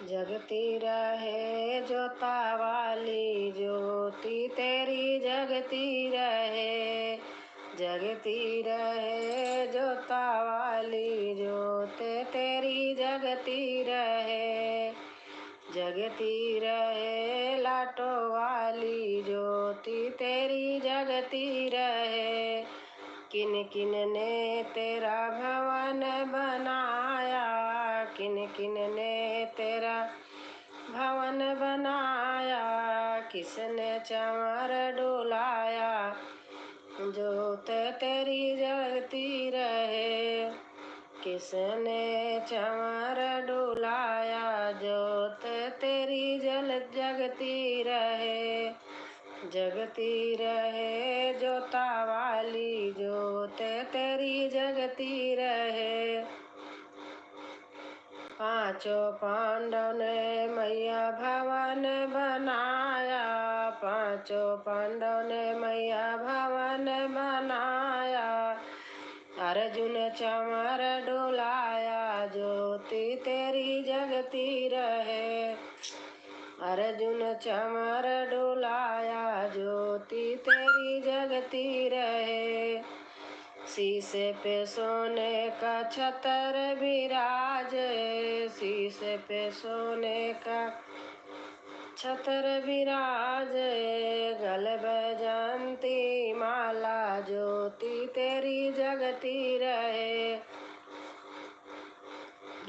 जगती रहे जोता वाली ज्योति तेरी जगती रहे, जगती रहे जोता वाली ज्योति तेरी जगती रहे, जगती रहे लाटो वाली ज्योति तेरी जगती रहे। किन किन ने तेरा भवन बनाया, किन किन ने तेरा भवन बनाया, किसने चंवर डुलाया, ज्योत तेरी जगती रहे, किसने चंवर डुलाया, ज्योत तेरी जगती रहे, जगती रहे जोता वाली ज्योत तेरी जगती रहे। पांचों पांडव ने मैया भवन बनाया, पांचों पांडव ने मैया भवन बनाया, अर्जुन चंवर डुलाया, ज्योति तेरी जगती रहे, अर्जुन चंवर डुलाया, ज्योति तेरी जगती रहे। शीशे पे सोने का छतर विराजे, शीशे पे सोने का छतर विराजे, गल बैजंती माला, ज्योति तेरी जगती रहे,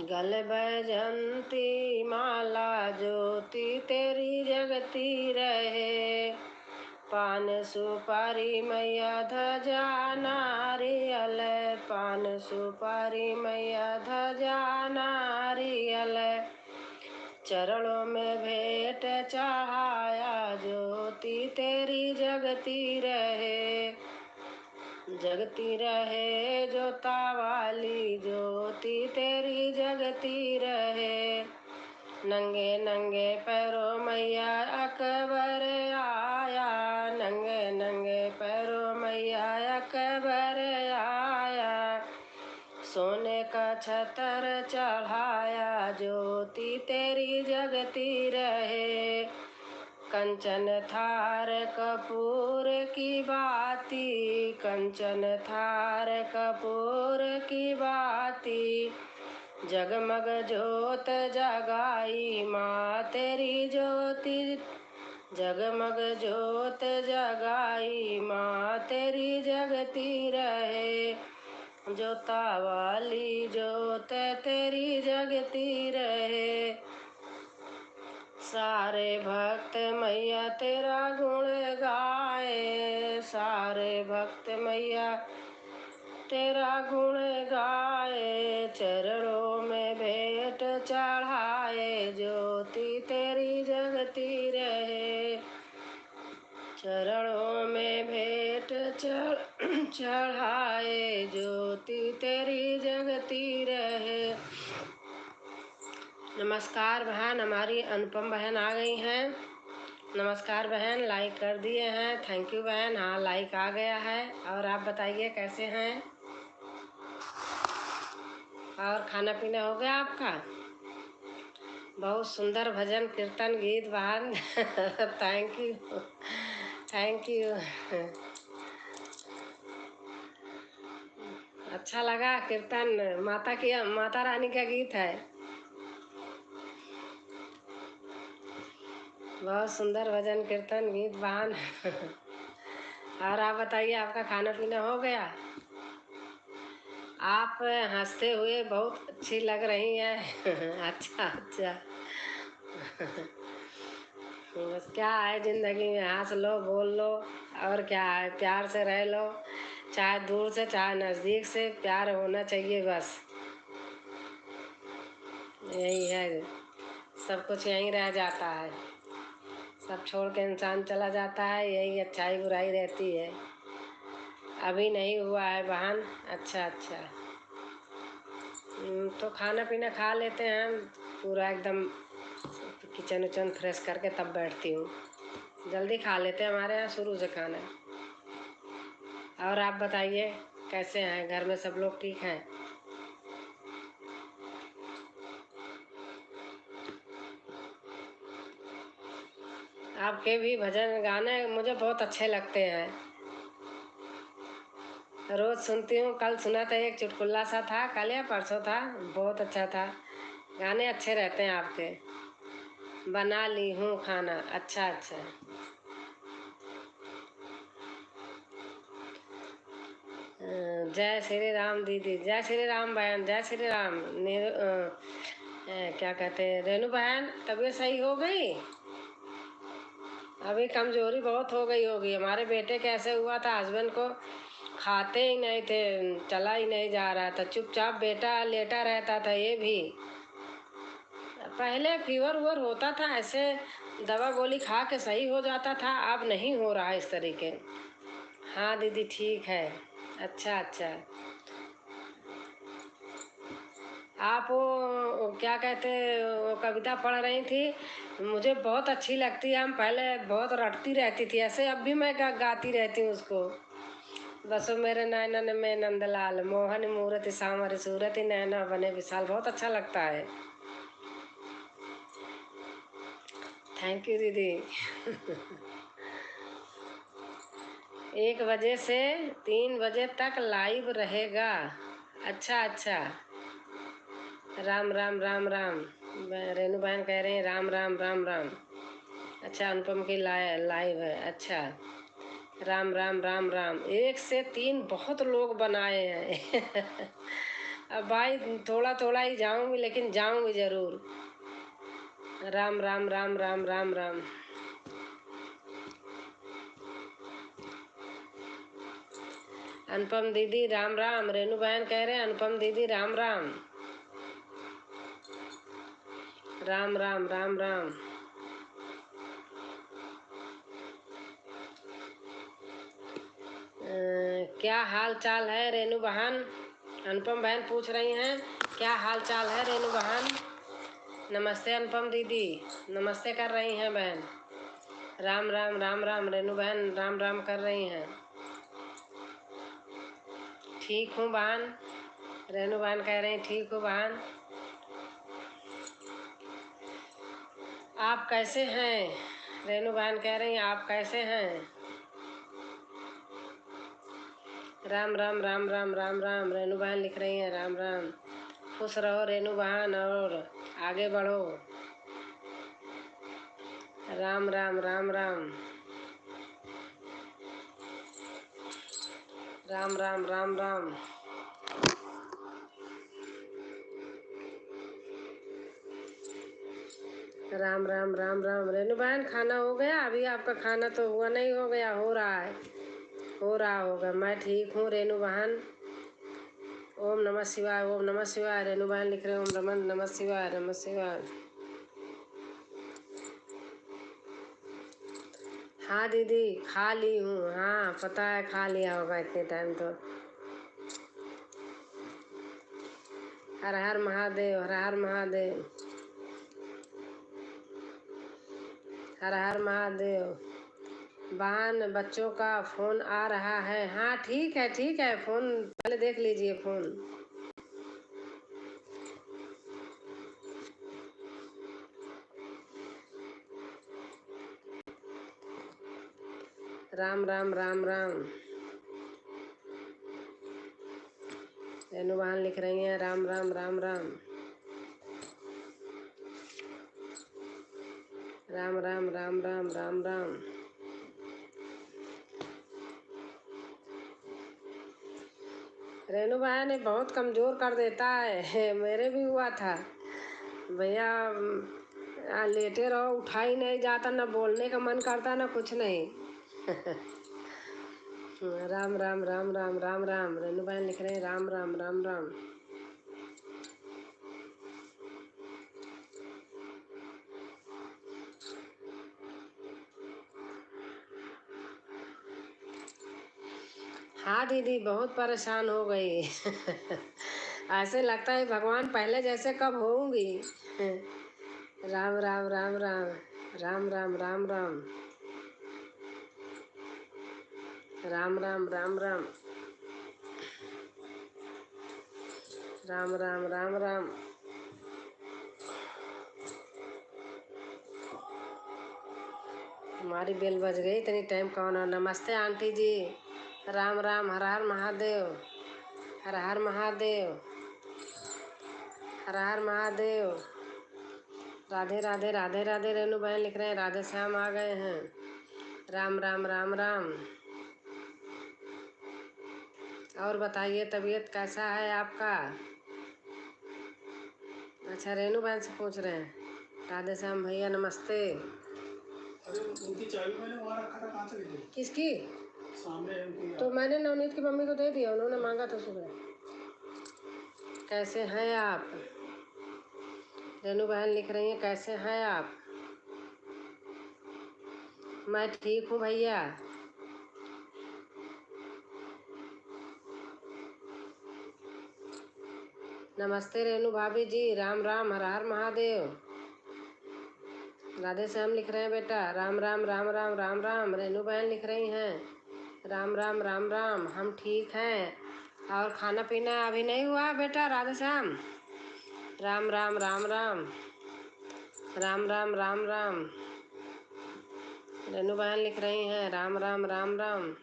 गल बैजंती माला, ज्योति तेरी जगती रहे। पान सुपारी मैया ध्वजा नारियल, पान सुपारी मैया ध्वजा नारियल, चरणों में भेंट चढ़ाया, ज्योति तेरी जगती रहे, जगती रहे जोता वाली ज्योति तेरी जगती रहे। नंगे नंगे पैरों मैया अकबर आया, नंगे नंगे पैरों मैया अकबर आया, सोने का छतर चढ़ाया, ज्योति तेरी जगती रहे। कंचन थार कपूर की बाती, कंचन थार कपूर की बाती, जगमग ज्योत जगाई माँ तेरी ज्योति, जगमग ज्योत जगाई माँ तेरी जगती रहे, जोता वाली ज्योत तेरी जगती रहे। सारे भक्त मैया तेरा गुण गाए, सारे भक्त मैया तेरा गुण गाए, चरणों में भेंट चढ़ाए, ज्योति तेरी जगती रहे, चरणों में भेंट चढ़ाए, ज्योति तेरी जगती रहे। नमस्कार बहन, हमारी अनुपम बहन आ गई हैं। नमस्कार बहन, लाइक कर दिए हैं, थैंक यू बहन। हाँ, लाइक आ गया है। और आप बताइए कैसे हैं? और खाना पीना हो गया आपका? बहुत सुंदर भजन कीर्तन गीत बहन थैंक यू, थैंक यू। अच्छा लगा कीर्तन, माता रानी का गीत है, बहुत सुंदर भजन कीर्तन गीत बहन और आप बताइए आपका खाना पीना हो गया? आप हंसते हुए बहुत अच्छी लग रही हैं अच्छा अच्छा बस क्या है, जिंदगी में हंस लो, बोल लो, और क्या है, प्यार से रह लो, चाहे दूर से चाहे नज़दीक से, प्यार होना चाहिए बस, यही है, सब कुछ यहीं रह जाता है, सब छोड़ के इंसान चला जाता है, यही अच्छाई बुराई रहती है। अभी नहीं हुआ है बहन। अच्छा अच्छा। तो खाना पीना खा लेते हैं, पूरा एकदम किचन उचन फ्रेश करके तब बैठती हूँ। जल्दी खा लेते हैं, हमारे यहाँ शुरू से खाना। और आप बताइए कैसे हैं, घर में सब लोग ठीक हैं? आपके भी भजन गाने मुझे बहुत अच्छे लगते हैं, रोज़ सुनती हूँ। कल सुना था, एक चुटकुला सा था, कल या परसों था, बहुत अच्छा था। गाने अच्छे रहते हैं आपके। बना ली हूँ खाना। अच्छा अच्छा। जय श्री राम दीदी, जय श्री राम बहन, जय श्री राम। क्या कहते हैं, रेनू बहन तबीयत सही हो गई? अभी कमजोरी बहुत हो गई होगी। हमारे बेटे कैसे हुआ था, हस्बैंड को खाते ही नहीं थे, चला ही नहीं जा रहा था, चुपचाप बेटा लेटा रहता था। ये भी पहले फीवर वूवर होता था, ऐसे दवा गोली खा के सही हो जाता था, अब नहीं हो रहा है इस तरीके। हाँ दीदी ठीक है। अच्छा अच्छा। आप वो क्या कहते, वो कविता पढ़ रही थी, मुझे बहुत अच्छी लगती है। हम पहले बहुत रटती रहती थी ऐसे, अब भी मैं गाती रहती हूँ उसको। बसो मेरे नैनन में नंदलाल, मोहन मूरति सामर सूरति, नैना बने विशाल। बहुत अच्छा लगता है। थैंक यू दीदी। 1 बजे से 3 बजे तक लाइव रहेगा। अच्छा अच्छा। राम राम राम राम। रेनू बहन कह रहे हैं राम राम राम राम। अच्छा, अनुपम की लाइव है। अच्छा, राम राम राम राम। 1 से 3 बहुत लोग बनाए हैं। अब भाई थोड़ा थोड़ा ही जाऊंगी, लेकिन जाऊंगी जरूर। राम राम राम राम राम राम। अनुपम दीदी राम राम। रेनू बहन कह रहे हैं अनुपम दीदी राम राम। राम राम राम राम। क्या हाल चाल है रेनू बहन? अनुपम बहन पूछ रही हैं क्या हाल चाल है रेनू बहन। नमस्ते अनुपम दीदी, नमस्ते कर रही हैं बहन। राम राम राम राम। रेनू बहन राम राम कर रही हैं। ठीक हूँ बहन। रेनू बहन कह रही ठीक हूँ बहन। आप कैसे हैं? रेनू बहन कह रही आप कैसे हैं? राम राम राम राम राम राम। रेनू बहन लिख रही हैं राम राम। खुश रहो रेनू बहन और आगे बढ़ो। राम राम राम राम। राम राम राम राम। राम राम राम राम। रेनू बहन खाना हो गया? अभी आपका खाना तो हुआ नहीं, हो गया, हो रहा है, हो रहा होगा। मैं ठीक हूँ रेनू बहन। ओम नमः शिवाय, ओम नमः शिवाय। रेनू बहन लिख रहे ओम रमन नमः शिवाय, नमः शिवाय। हाँ दीदी खा ली हूँ। हाँ पता है, खा लिया होगा इतने टाइम तो। हर हर महादेव, हर हर महादेव, हर हर महादेव। बहन बच्चों का फोन आ रहा है। हाँ ठीक है ठीक है, फोन पहले देख लीजिए फोन। राम राम राम राम। रेनू बहन लिख रही हैं राम राम राम राम। राम राम राम राम राम राम। रेनू बहन बहुत कमज़ोर कर देता है। मेरे भी हुआ था भैया, लेटे रहो, उठा ही नहीं जाता, ना बोलने का मन करता ना कुछ नहीं। राम राम राम राम राम राम। रेनू बहन लिख रहे हैं राम राम राम राम। हाँ दीदी, बहुत परेशान हो गई। ऐसे लगता है भगवान पहले जैसे कब होंगी। राम राम राम राम। राम राम राम राम। राम राम राम राम। राम राम राम राम। हमारी बेल बज गई, इतनी टाइम कौन है? नमस्ते आंटी जी। राम राम, हर हर महादेव। हर हर महादेव। हर हर महादेव। राधे राधे राधे राधे। रेणु बहन लिख रहे हैं राधे श्याम आ गए हैं। राम राम राम राम। और बताइए तबीयत कैसा है आपका? अच्छा, रेणु बहन से पूछ रहे हैं। राधे श्याम भैया नमस्ते। अरे उनकी चाबी मैंने वहाँ रखा था, कहाँ चली गई? किसकी? सामने उनकी। तो मैंने नवनीत की मम्मी को दे दिया, उन्होंने मांगा था सुबह। कैसे हैं आप? रेणु बहन लिख रही हैं कैसे हैं आप? मैं ठीक हूँ भैया। नमस्ते रेणु भाभी जी। राम राम, हर हर महादेव। राधे श्याम लिख रहे हैं बेटा। राम राम राम राम राम राम। रेणु बहन लिख रही हैं राम राम राम राम, हम ठीक हैं। और खाना पीना अभी नहीं हुआ बेटा? राधे श्याम। राम राम राम राम। राम राम राम राम। रेणु बहन लिख रही हैं राम राम राम राम।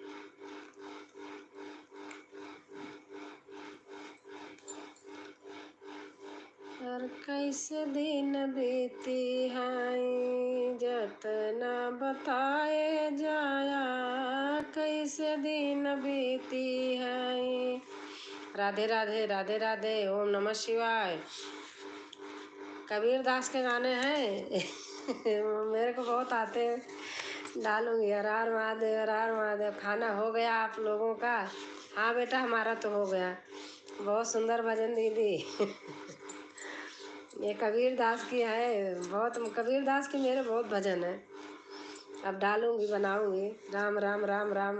और कैसे दिन बीती हैं जतना बताए जाया, कैसे दिन बीती हैं। राधे राधे राधे राधे। ओम नमः शिवाय। कबीर दास के गाने हैं। मेरे को बहुत आते हैं, डालूंगी। हर हर महादेव, हर हर महादेव। खाना हो गया आप लोगों का? हाँ बेटा, हमारा तो हो गया। बहुत सुंदर भजन दीदी। ये कबीर दास की है, बहुत कबीर दास की मेरे बहुत भजन है। अब डालूंगी, बनाऊंगी। राम राम राम राम।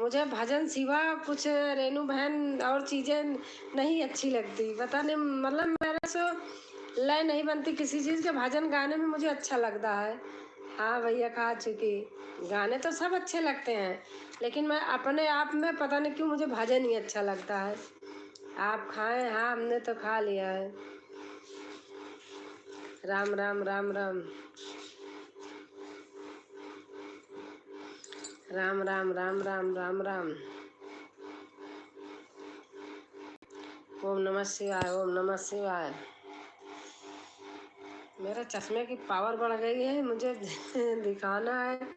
मुझे भजन सिवा कुछ रेणु बहन और चीज़ें नहीं अच्छी लगती, पता नहीं, मतलब मेरे से लय नहीं बनती किसी चीज़ के। भजन गाने में मुझे अच्छा लगता है। हाँ भैया, खा चुकी। गाने तो सब अच्छे लगते हैं, लेकिन मैं अपने आप में पता नहीं क्यों मुझे भजन ही अच्छा लगता है। आप खाएं? हाँ, हमने तो खा लिया है। राम राम राम राम। राम राम राम राम राम राम। ओम नमः शिवाय, ओम नमः शिवाय। मेरे चश्मे की पावर बढ़ गई है, मुझे दिखाना है,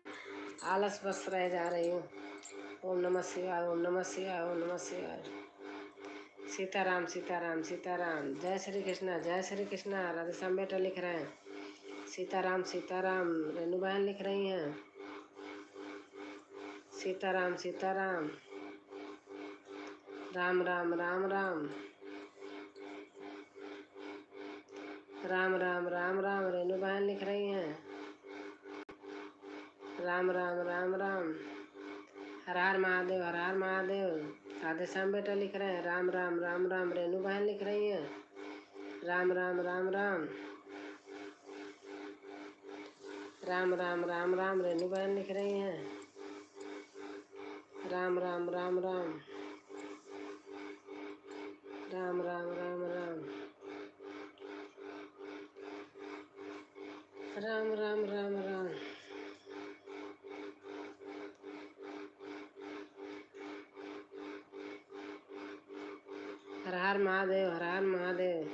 आलस बस रह जा रही हूँ। ओम नमः शिवाय, ओम नमः शिवाय, ओम नमः शिवाय। सीताराम सीताराम सीताराम। जय श्री कृष्णा, जय श्री कृष्णा। राधे श्याम बेटा लिख रहे हैं सीताराम सीताराम। रेणु बहन लिख रही हैं सीताराम सीताराम। राम राम राम राम। राम राम राम राम। रेणु बहन लिख रही हैं राम राम राम राम। हर हर महादेव, हर हर महादेव। राधे श्याम बेटा लिख रहे हैं राम राम राम राम। रेणु बहन लिख रही हैं राम राम राम राम। राम राम राम राम। रेणु बहन लिख रही हैं राम राम राम राम। राम राम राम राम। राम राम राम राम। हर हर महादेव, हर हर महादेव।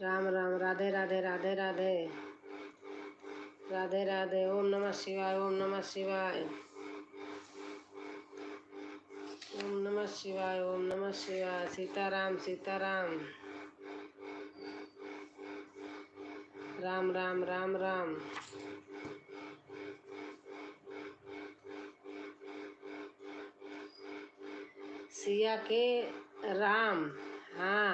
राम राम। राधे राधे राधे राधे। राधे राधे। ओम नमः शिवाय, ओम नमः शिवाय। ओम नमः शिवाय, ओम नमः शिवाय। सीताराम सीताराम। राम राम राम राम। सिया के राम। हाँ।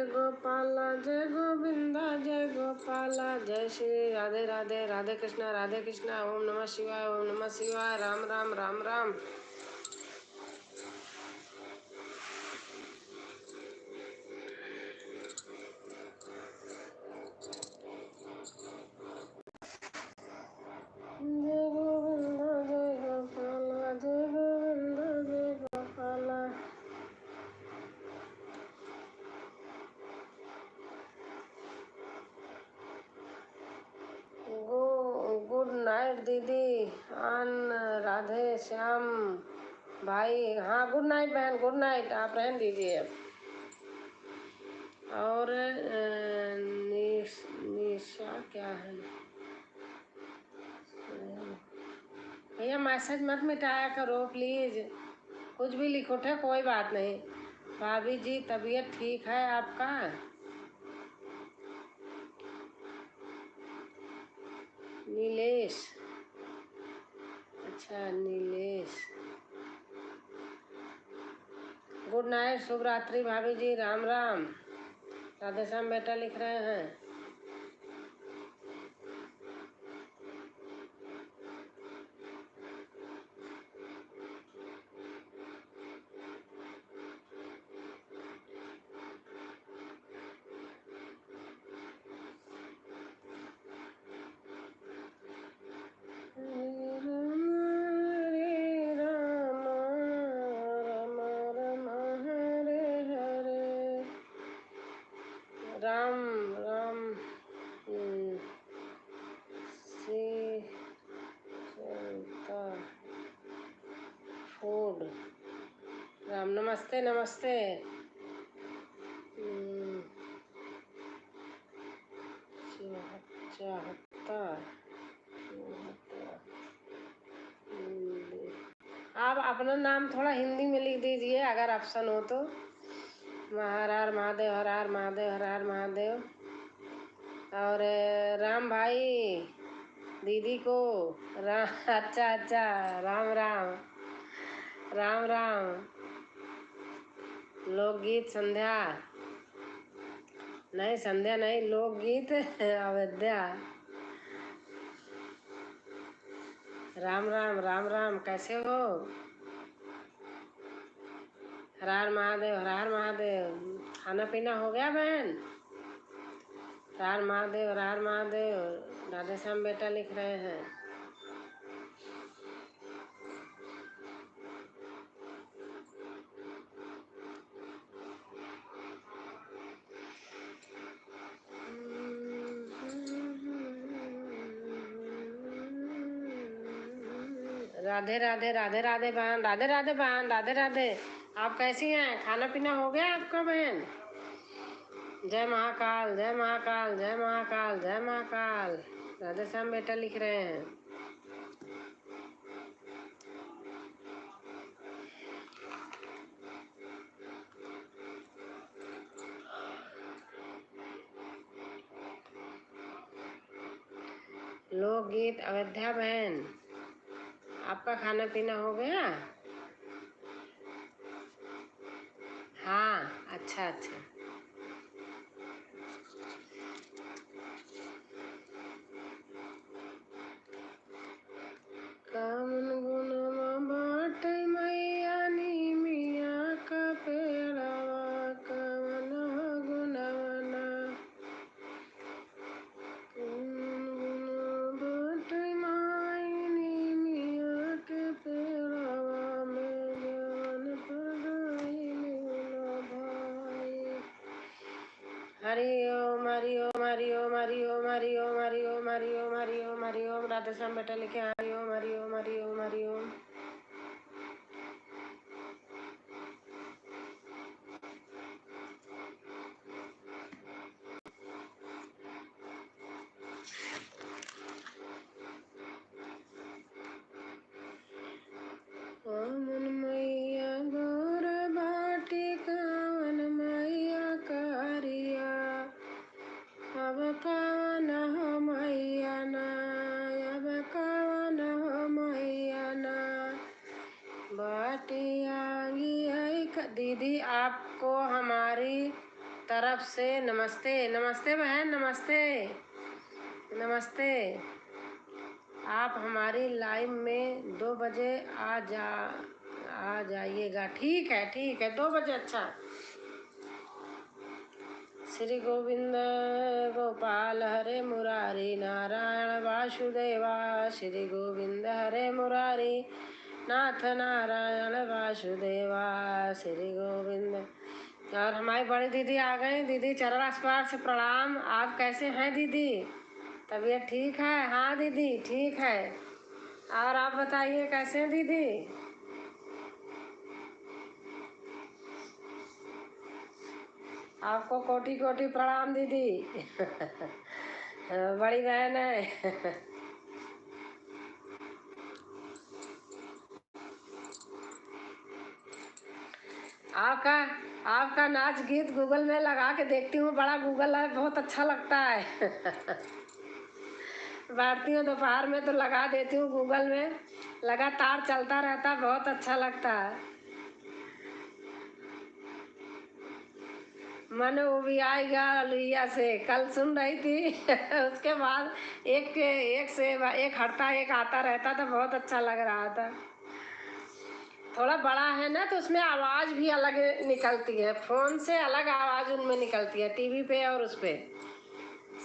गोपाला जय गोविंदा जय गोपाला जय श्री राधे राधे राधे कृष्णा ओम नमः शिवाय राम राम राम राम। जय गोविंदा जय गोपाला जय गोविंदा जय गोपाला। गुड नाइट दीदी ऑन राधे श्याम भाई। हाँ गुड नाइट बहन, गुड नाइट। आप रहने दीजिए अब। और निशा क्या है भैया, मैसेज मत मिटाया करो प्लीज। कुछ भी लिखो थे कोई बात नहीं। भाभी जी तबीयत ठीक है आपका? नीलेश, अच्छा नीलेश। गुड नाइट, शुभ रात्रि भाभी जी, राम राम। राधे श्याम बेटा लिख रहे हैं। राम राम चलता फूड। राम नमस्ते नमस्ते। चाहता आप अपना नाम थोड़ा हिंदी में लिख दीजिए अगर ऑप्शन हो तो। हर हर महादेव हर हर महादेव हर हर महादेव। और राम भाई दीदी को राम। अच्छा अच्छा, राम राम राम राम। लोकगीत संध्या नहीं, संध्या नहीं, लोकगीत अयोध्या। राम राम राम राम, कैसे हो? हर हर महादेव हर हर महादेव। खाना पीना हो गया बहन? हर हर महादेव हर हर महादेव। राधे श्याम बेटा लिख रहे हैं। राधे राधे राधे राधे बहन, राधे राधे बहन, राधे राधे। आप कैसी हैं? खाना पीना हो गया आपका बहन? जय महाकाल जय महाकाल जय महाकाल जय महाकाल। राधे श्याम बेटा लिख रहे हैं। लोकगीत अयोध्या बहन, आपका खाना पीना हो गया? हाँ अच्छा अच्छा। कामन गुणवा बाटे मैया नी मिया का पेड़वा कवन गुणवना। बाटे माई नी मिया के पेड़वा में जवन पगाई मिला भाई। हरि ओम हरि ओम हरि ओम हरि ओम हरि ओम हरि ओम हरि ओम हरि ओम हरि ओम। राधे श्याम बेटा लिखे हरि ओम हरि ओम हरि ओम हरि ओम। कामन मैया गौर बाटी कावन मैया कारिया। अब कवन हो मैया ना, अब कवन हो मैया ना। बाटिया दीदी आपको हमारी तरफ से नमस्ते। नमस्ते बहन, नमस्ते नमस्ते। आप हमारी लाइव में 2 बजे आ जाइएगा। ठीक है 2 बजे। अच्छा। श्री गोविंद गोपाल हरे मुरारी नारायण वासुदेवा। श्री गोविंद हरे मुरारी नाथ नारायण वासुदेवा। श्री गोविंद। और हमारी बड़ी दीदी आ गई। दीदी चरण स्पर्श प्रणाम। आप कैसे हैं दीदी? तबीयत ठीक है? हाँ दीदी ठीक है। और आप बताइए कैसे हैं दीदी? आपको कोटि कोटि प्रणाम दीदी। बड़ी बहन है। आपका आपका नाच गीत गूगल में लगा के देखती हूँ। बड़ा गूगल है, बहुत अच्छा लगता है। बैठती हूँ दोपहर में तो लगा देती हूँ गूगल में, लगातार चलता रहता, बहुत अच्छा लगता है। मन भी आएगा लुइया से कल सुन रही थी। उसके बाद एक से एक हटता एक आता रहता था, बहुत अच्छा लग रहा था। थोड़ा बड़ा है ना तो उसमें आवाज़ भी अलग निकलती है, फ़ोन से अलग आवाज़ उनमें निकलती है, टीवी पे और उस पे।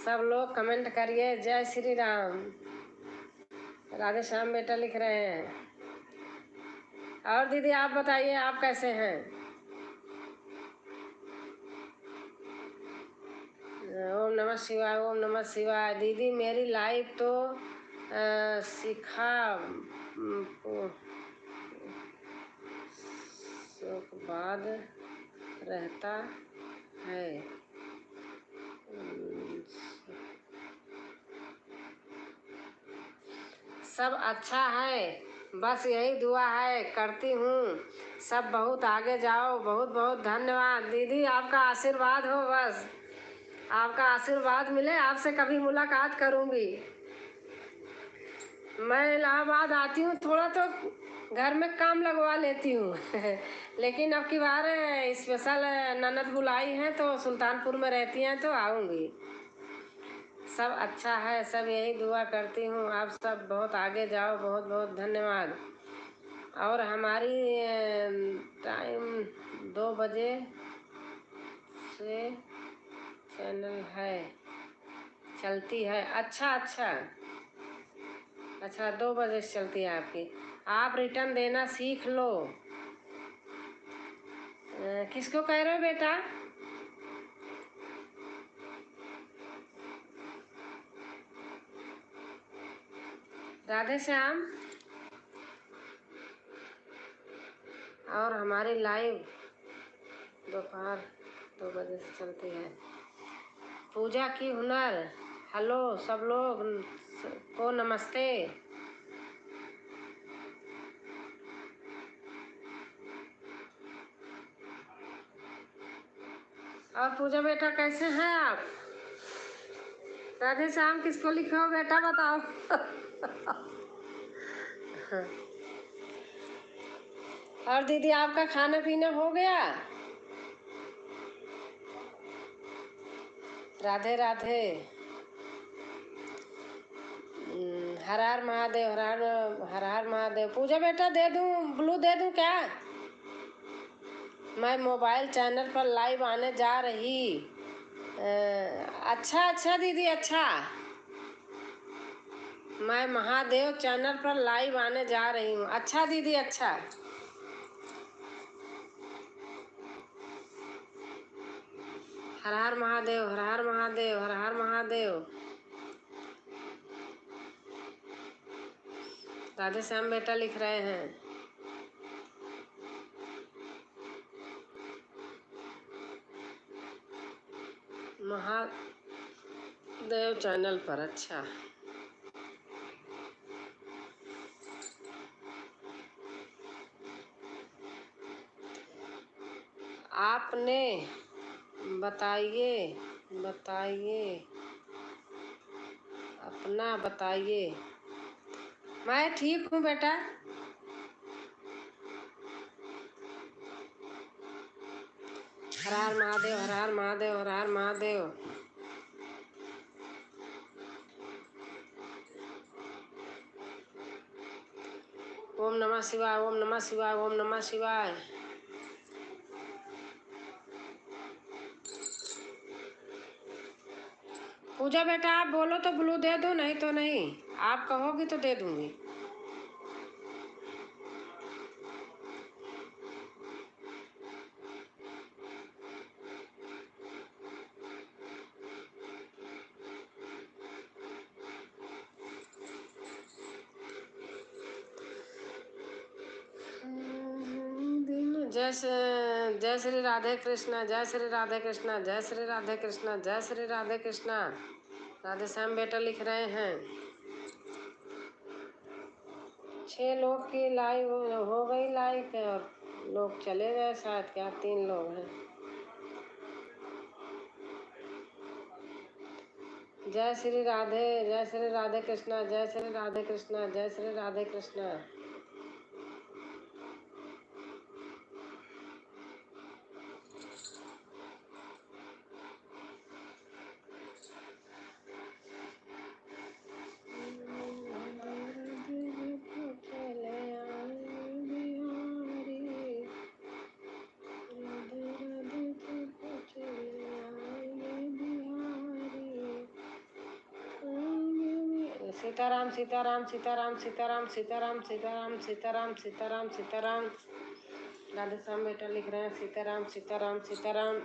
सब लोग कमेंट करिए। जय श्री राम। राधे श्याम बेटा लिख रहे हैं। और दीदी आप बताइए आप कैसे हैं? ओम नमः शिवाय, ओम नमः शिवाय। दीदी मेरी लाइफ तो सिखा बाद रहता है। सब अच्छा है, बस यही दुआ है करती हूँ सब बहुत आगे जाओ। बहुत बहुत धन्यवाद दीदी, आपका आशीर्वाद हो, बस आपका आशीर्वाद मिले। आपसे कभी मुलाकात करूँगी। मैं इलाहाबाद आती हूँ, थोड़ा तो घर में काम लगवा लेती हूँ। लेकिन अब की बार स्पेशल ननद बुलाई हैं तो सुल्तानपुर में रहती हैं तो आऊँगी। सब अच्छा है, सब यही दुआ करती हूँ आप सब बहुत आगे जाओ। बहुत बहुत धन्यवाद। और हमारी टाइम 2 बजे से चैनल है, चलती है। अच्छा 2 बजे से चलती है आपकी। आप रिटर्न देना सीख लो। किसको कह रहे हो बेटा? राधे श्याम। और हमारी लाइव दोपहर 2 बजे से चलती है। पूजा की हुनर। हेलो सब लोग को नमस्ते। और पूजा बेटा कैसे हैं आप? राधे श्याम किसको लिखे हो बेटा बताओ। और दीदी आपका खाना पीना हो गया? राधे राधे। हर हर महादेव, हर हर महादेव। पूजा बेटा दे दूं, ब्लू दे दूं क्या? मैं मोबाइल चैनल पर लाइव आने जा रही। अच्छा दीदी अच्छा। मैं महादेव चैनल पर लाइव आने जा रही हूँ। अच्छा दीदी अच्छा। हर हर महादेव, हर हर महादेव, हर हर महादेव। राधे श्याम बेटा लिख रहे हैं। महादेव चैनल पर। अच्छा आपने बताइए अपना बताइए। मैं ठीक हूँ बेटा। हर हर महादेव, हर हर महादेव, हर हर महादेव। ओम नमः शिवाय, ओम नमः शिवाय, ओम नमः शिवाय। पूजा बेटा आप बोलो तो ब्लू दे दो, नहीं तो नहीं। आप कहोगी तो दे दूंगी। जय श्री राधे कृष्णा, जय श्री राधे कृष्णा, जय श्री राधे कृष्णा, जय श्री राधे कृष्णा। राधे श्याम बेटा लिख रहे हैं। 6 लोग की लाइव हो गई लाइक और लोग चले गए शायद, क्या 3 लोग हैं। जय श्री राधे कृष्णा, जय श्री राधे कृष्णा, जय श्री राधे कृष्णा। सीताराम सीताराम सीताराम सीताराम सीताराम सीताराम सीताराम सीताराम सीताराम। राधे श्याम बेटा लिख रहे हैं सीताराम सीताराम सीताराम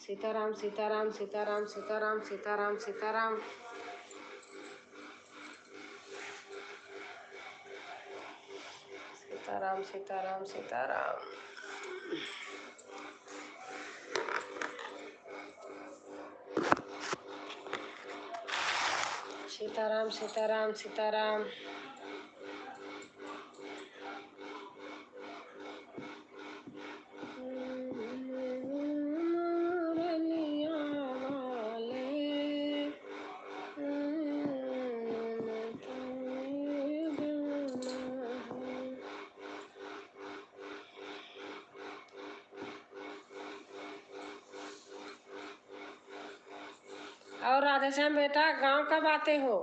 सीताराम सीताराम सीताराम सीताराम सीताराम सीताराम। सीताराम सीताराम सीताराम। सीताराम सीताराम सीताराम। और राधे श्याम बेटा गांव कब आते हो?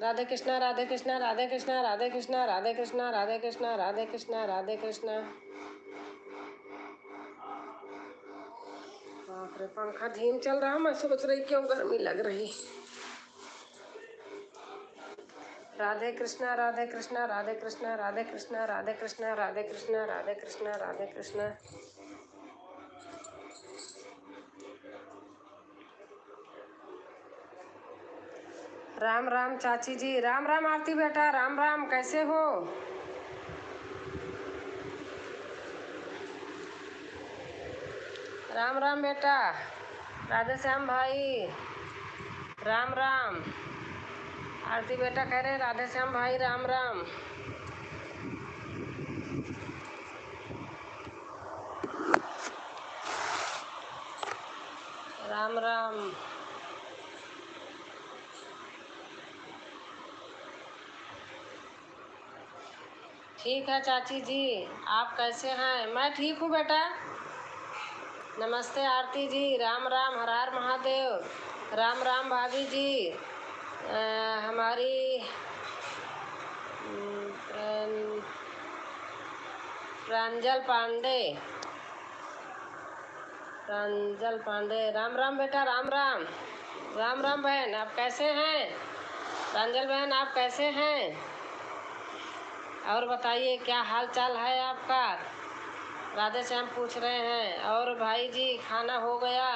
राधे कृष्णा राधे कृष्णा राधे कृष्णा राधे कृष्णा राधे कृष्णा राधे कृष्णा राधे कृष्णा राधे कृष्णा। बाप रे पंखा धीम चल रहा, मैं सोच रही क्यों गर्मी लग रही। राधे कृष्णा राधे कृष्णा राधे कृष्णा राधे कृष्णा राधे कृष्णा राधे कृष्णा राधे कृष्णा राधे कृष्णा। राम राम चाची जी, राम राम आरती बेटा, राम राम, कैसे हो? राम राम बेटा। राधे श्याम भाई राम राम। आरती बेटा कह रहे राधे श्याम भाई राम राम। राम राम। ठीक है चाची जी, आप कैसे हैं? मैं ठीक हूँ बेटा। नमस्ते आरती जी, राम राम, हर हर महादेव। राम राम भाभी जी। हमारी प्रांजल पांडे, प्रांजल पांडे, राम राम बेटा, राम राम। राम राम बहन, आप कैसे हैं? प्रांजल बहन आप कैसे हैं? और बताइए क्या हाल चाल है आपका? राधे श्याम पूछ रहे हैं। और भाई जी खाना हो गया?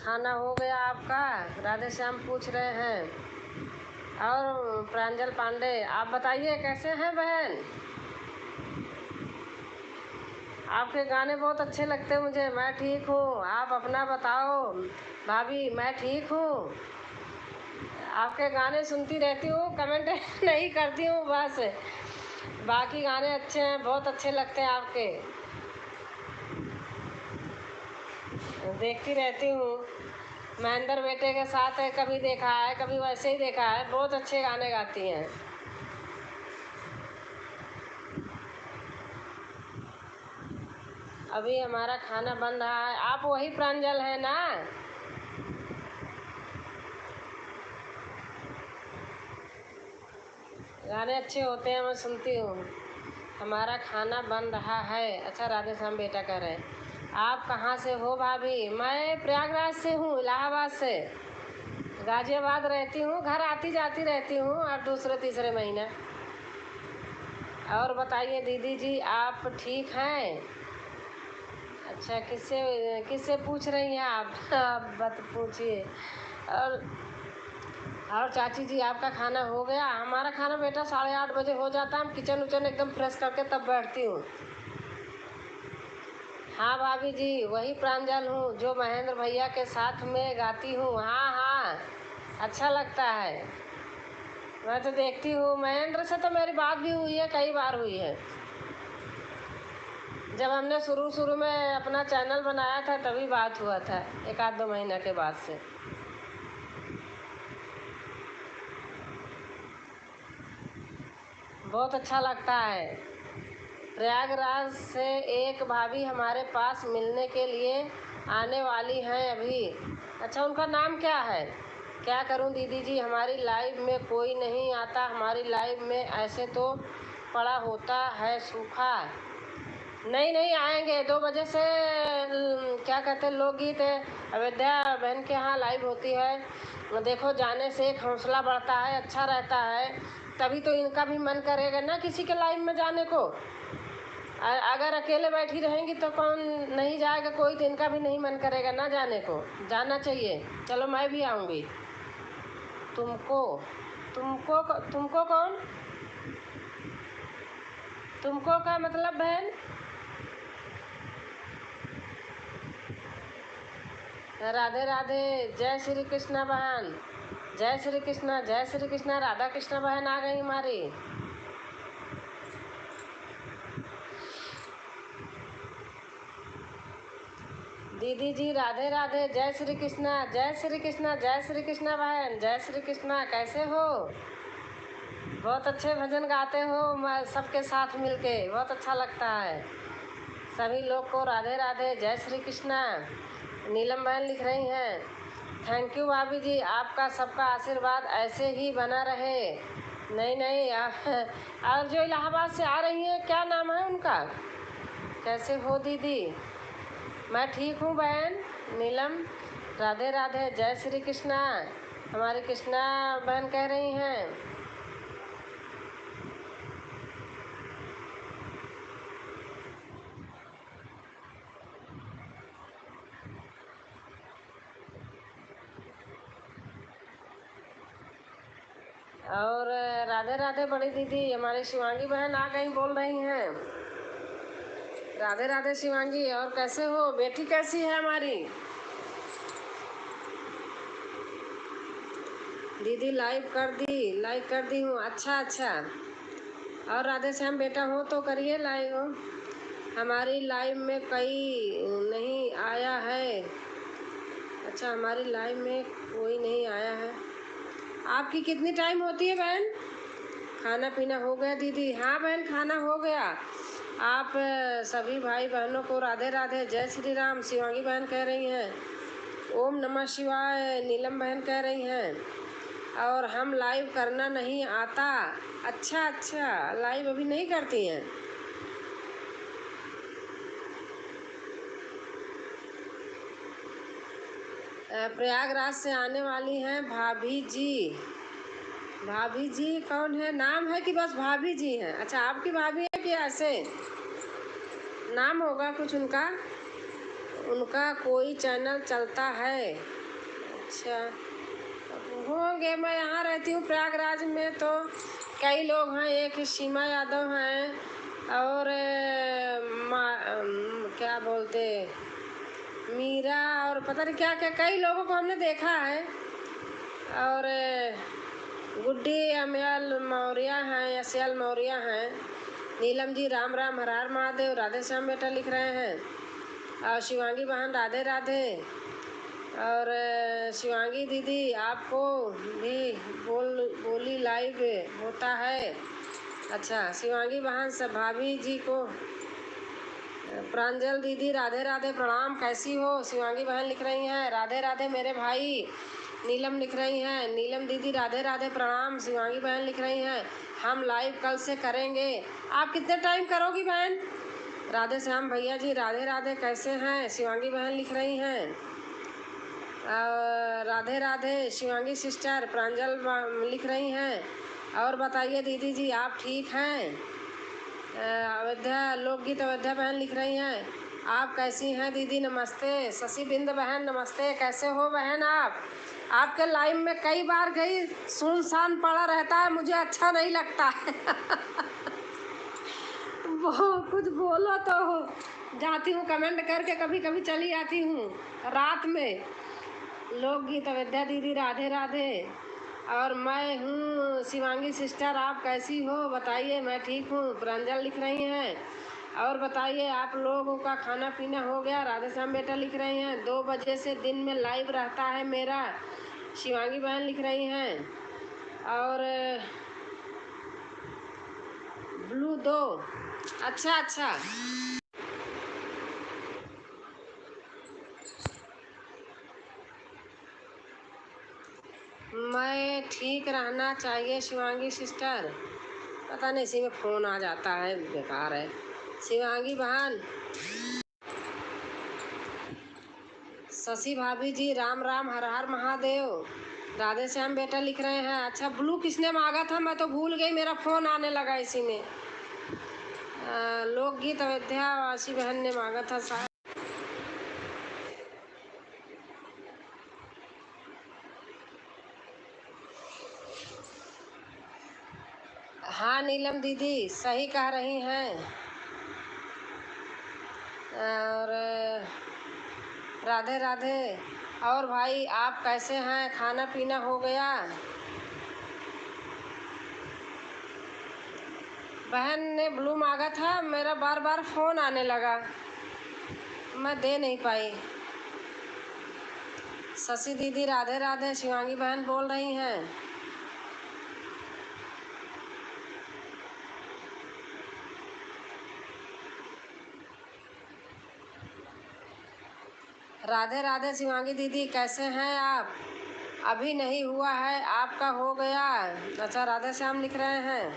खाना हो गया आपका? राधे श्याम पूछ रहे हैं। और प्रांजल पांडे आप बताइए कैसे हैं बहन? आपके गाने बहुत अच्छे लगते हैं मुझे। मैं ठीक हूँ, आप अपना बताओ। भाभी मैं ठीक हूँ, आपके गाने सुनती रहती हूँ, कमेंट नहीं करती हूँ बस। बाकी गाने अच्छे हैं, बहुत अच्छे लगते हैं आपके, देखती रहती हूँ। महेंद्र बेटे के साथ है, कभी देखा है, कभी वैसे ही देखा है, बहुत अच्छे गाने गाती हैं। अभी हमारा खाना बन रहा है। आप वही प्रांजल है ना? गाने अच्छे होते हैं, मैं सुनती हूँ। हमारा खाना बन रहा है। अच्छा, राधे श्याम बेटा कह रहे हैं। आप कहाँ से हो भाभी? मैं प्रयागराज से हूँ, इलाहाबाद से। गाजियाबाद रहती हूँ, घर आती जाती रहती हूँ और दूसरे तीसरे महीने। और बताइए दीदी जी, आप ठीक हैं? अच्छा, किससे किससे पूछ रही हैं आप? आप बत पूछिए। और और चाची जी, आपका खाना हो गया? हमारा खाना बेटा 8:30 बजे हो जाता है। हम किचन उचन एकदम फ्रेश करके तब बैठती हूँ। हाँ भाभी जी, वही प्रांजल हूँ जो महेंद्र भैया के साथ में गाती हूँ। हाँ हाँ, अच्छा लगता है। मैं तो देखती हूँ, महेंद्र से तो मेरी बात भी हुई है, कई बार हुई है। जब हमने शुरू शुरू में अपना चैनल बनाया था तभी बात हुआ था, 1-2 महीना के बाद से। बहुत अच्छा लगता है। प्रयागराज से एक भाभी हमारे पास मिलने के लिए आने वाली हैं अभी। अच्छा, उनका नाम क्या है? क्या करूं दीदी जी, हमारी लाइव में कोई नहीं आता। हमारी लाइव में ऐसे तो पड़ा होता है सूखा। नहीं नहीं, आएंगे 2 बजे से। क्या कहते हैं, लोकगीत अयोध्या बहन के यहाँ लाइव होती है। देखो, जाने से एक हौसला बढ़ता है, अच्छा रहता है। तभी तो इनका भी मन करेगा ना किसी के लाइव में जाने को। अगर अकेले बैठी रहेंगी तो कौन नहीं जाएगा, कोई तो इनका भी नहीं मन करेगा ना जाने को। जाना चाहिए। चलो, मैं भी आऊँगी। तुमको तुमको तुमको कौन? तुमको का मतलब बहन? राधे राधे, जय श्री कृष्णा बहन। जय श्री कृष्णा, जय श्री कृष्णा। राधा कृष्णा बहन आ गई हमारी। दीदी जी राधे राधे, जय श्री कृष्णा, जय श्री कृष्णा, जय श्री कृष्णा बहन, जय श्री कृष्णा। कैसे हो? बहुत अच्छे भजन गाते हो, सबके साथ मिलके बहुत अच्छा लगता है। सभी लोग को राधे राधे, जय श्री कृष्णा। नीलम बहन लिख रही हैं, थैंक यू भाभी जी, आपका सबका आशीर्वाद ऐसे ही बना रहे। नहीं नहीं, और जो इलाहाबाद से आ रही हैं, क्या नाम है उनका? कैसे हो दीदी? मैं ठीक हूँ बहन नीलम। राधे राधे, जय श्री कृष्णा। हमारी कृष्णा बहन कह रही हैं। और राधे राधे बड़ी दीदी, हमारी शिवांगी बहन आ गई, बोल रही हैं राधे राधे शिवांगी। और कैसे हो? बेटी कैसी है हमारी? दीदी लाइव कर दी हूँ। अच्छा अच्छा। और राधे श्याम बेटा हो तो करिए लाइव। हमारी लाइव में कई नहीं आया है। अच्छा, हमारी लाइव में कोई नहीं आया है। आपकी कितनी टाइम होती है बहन? खाना पीना हो गया दीदी? हाँ बहन, खाना हो गया। आप सभी भाई बहनों को राधे राधे, जय श्री राम। शिवांगी बहन कह रही हैं ओम नमः शिवाय। नीलम बहन कह रही हैं और हम लाइव करना नहीं आता। अच्छा अच्छा, लाइव अभी नहीं करती हैं। प्रयागराज से आने वाली हैं भाभी जी। भाभी जी कौन है? नाम है कि बस भाभी जी हैं? अच्छा, आपकी भाभी है कि ऐसे नाम होगा कुछ उनका? उनका कोई चैनल चलता है? अच्छा, होंगे। मैं यहाँ रहती हूँ प्रयागराज में, तो कई लोग हैं। एक सीमा यादव हैं, और क्या बोलते, मीरा और पता नहीं क्या क्या कई लोगों को हमने देखा है। और गुड्डी अमयल मौर्य हैं, यशयल मौर्य हैं। नीलम जी राम राम, हर हर महादेव, राधे श्याम बेटा लिख रहे हैं। और शिवांगी बहन राधे राधे। और शिवांगी दीदी आपको भी बोली लाइव होता है। अच्छा, शिवांगी बहन सब भाभी जी को। प्रांजल दीदी राधे राधे प्रणाम, कैसी हो? शिवांगी बहन लिख रही हैं राधे राधे मेरे भाई। नीलम लिख रही हैं, नीलम दीदी राधे राधे प्रणाम। शिवांगी बहन लिख रही हैं हम लाइव कल से करेंगे। आप कितने टाइम करोगी बहन? राधे श्याम भैया जी राधे राधे, कैसे हैं? शिवांगी बहन लिख रही हैं राधे राधे। शिवांगी सिस्टर प्रांजल लिख रही हैं और बताइए दीदी जी आप ठीक हैं? अयोध्या लोकगीत अयोध्या बहन लिख रही हैं आप कैसी हैं दीदी? नमस्ते। शशि बिंद बहन नमस्ते, कैसे हो बहन आप? आपके लाइव में कई बार गई, सुनसान पड़ा रहता है, मुझे अच्छा नहीं लगता है। वो कुछ बोलो तो जाती हूँ कमेंट करके, कभी कभी चली आती हूँ रात में। लोकगीत अयोध्या दीदी राधे राधे। और मैं हूँ शिवांगी सिस्टर, आप कैसी हो बताइए? मैं ठीक हूँ, प्रांजल लिख रही हैं। और बताइए आप लोगों का खाना पीना हो गया? राधे श्याम बेटा लिख रही हैं 2 बजे से दिन में लाइव रहता है मेरा। शिवांगी बहन लिख रही हैं। और ब्लू 2, अच्छा अच्छा। मैं ठीक रहना चाहिए शिवांगी सिस्टर। पता नहीं इसी में फ़ोन आ जाता है, बेकार है। शिवांगी बहन, शशि भाभी जी राम राम, हर हर महादेव, राधे श्याम बेटा लिख रहे हैं। अच्छा, ब्लू किसने मांगा था? मैं तो भूल गई, मेरा फ़ोन आने लगा इसी में। लोकगीत अयोध्या वासी बहन ने मांगा था शायद। हाँ नीलम दीदी सही कह रही हैं। और राधे राधे। और भाई आप कैसे हैं? खाना पीना हो गया? बहन ने ब्लू मांगा था, मेरा बार बार फ़ोन आने लगा, मैं दे नहीं पाई। शशि दीदी राधे राधे, शिवांगी बहन बोल रही हैं। राधे राधे शिवांगी दीदी, कैसे हैं आप? अभी नहीं हुआ है, आपका हो गया? अच्छा, राधे श्याम लिख रहे हैं।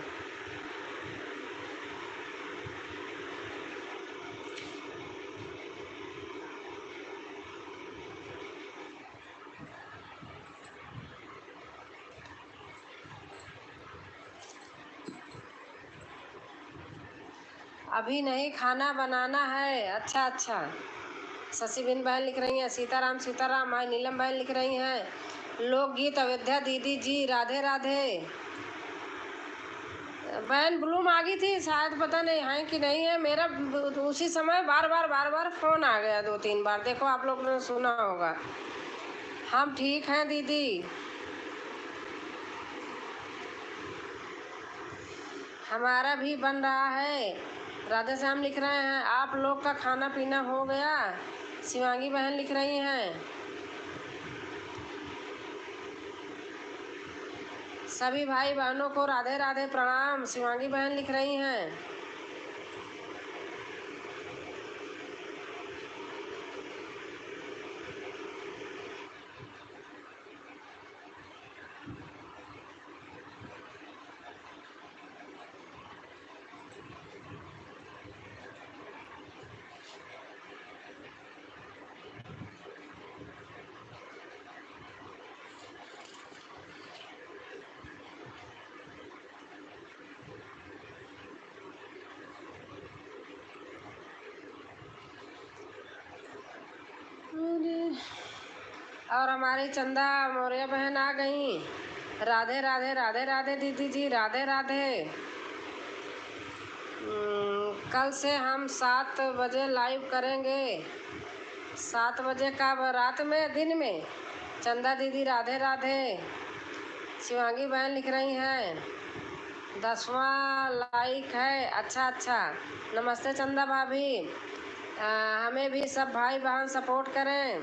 अभी नहीं, खाना बनाना है। अच्छा अच्छा। शशि बिन बहन लिख रही हैं सीताराम सीताराम। आई नीलम बहन लिख रही हैं लोकगीत अयोध्या दीदी जी राधे राधे। बहन ब्लू मांगी थी शायद, पता नहीं है कि नहीं है। मेरा उसी समय बार बार फ़ोन आ गया 2-3 बार, देखो आप लोग ने सुना होगा। हम ठीक हैं दीदी। हमारा भी बन रहा है। राधे श्याम लिख रहे हैं आप लोग का खाना पीना हो गया? शिवांगी बहन लिख रही हैं सभी भाई बहनों को राधे राधे प्रणाम। शिवांगी बहन लिख रही हैं और हमारी चंदा मौर्य बहन आ गई। राधे राधे राधे राधे दीदी जी राधे राधे। कल से हम 7 बजे लाइव करेंगे। 7 बजे का रात में, दिन में। चंदा दीदी राधे राधे। शिवांगी बहन लिख रही हैं 10वां लाइक है। अच्छा अच्छा, नमस्ते चंदा भाभी। हमें भी सब भाई बहन सपोर्ट करें।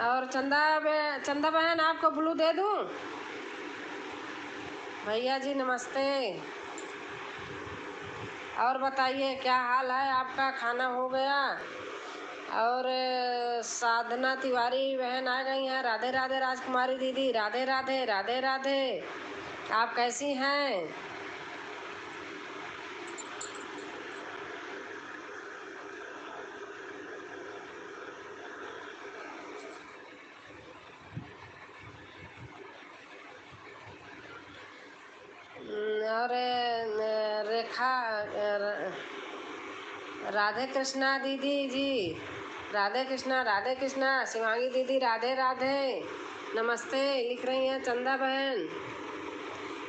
और चंदा बहन आपको ब्लू दे दूं? भैया जी नमस्ते। और बताइए क्या हाल है आपका, खाना हो गया? और साधना तिवारी बहन आ गई हैं, राधे राधे। राजकुमारी दीदी राधे राधे राधे राधे। आप कैसी हैं? और रेखा, राधे कृष्णा दीदी जी राधे कृष्णा। शिवांगी दीदी राधे राधे नमस्ते लिख रही हैं। चंदा बहन,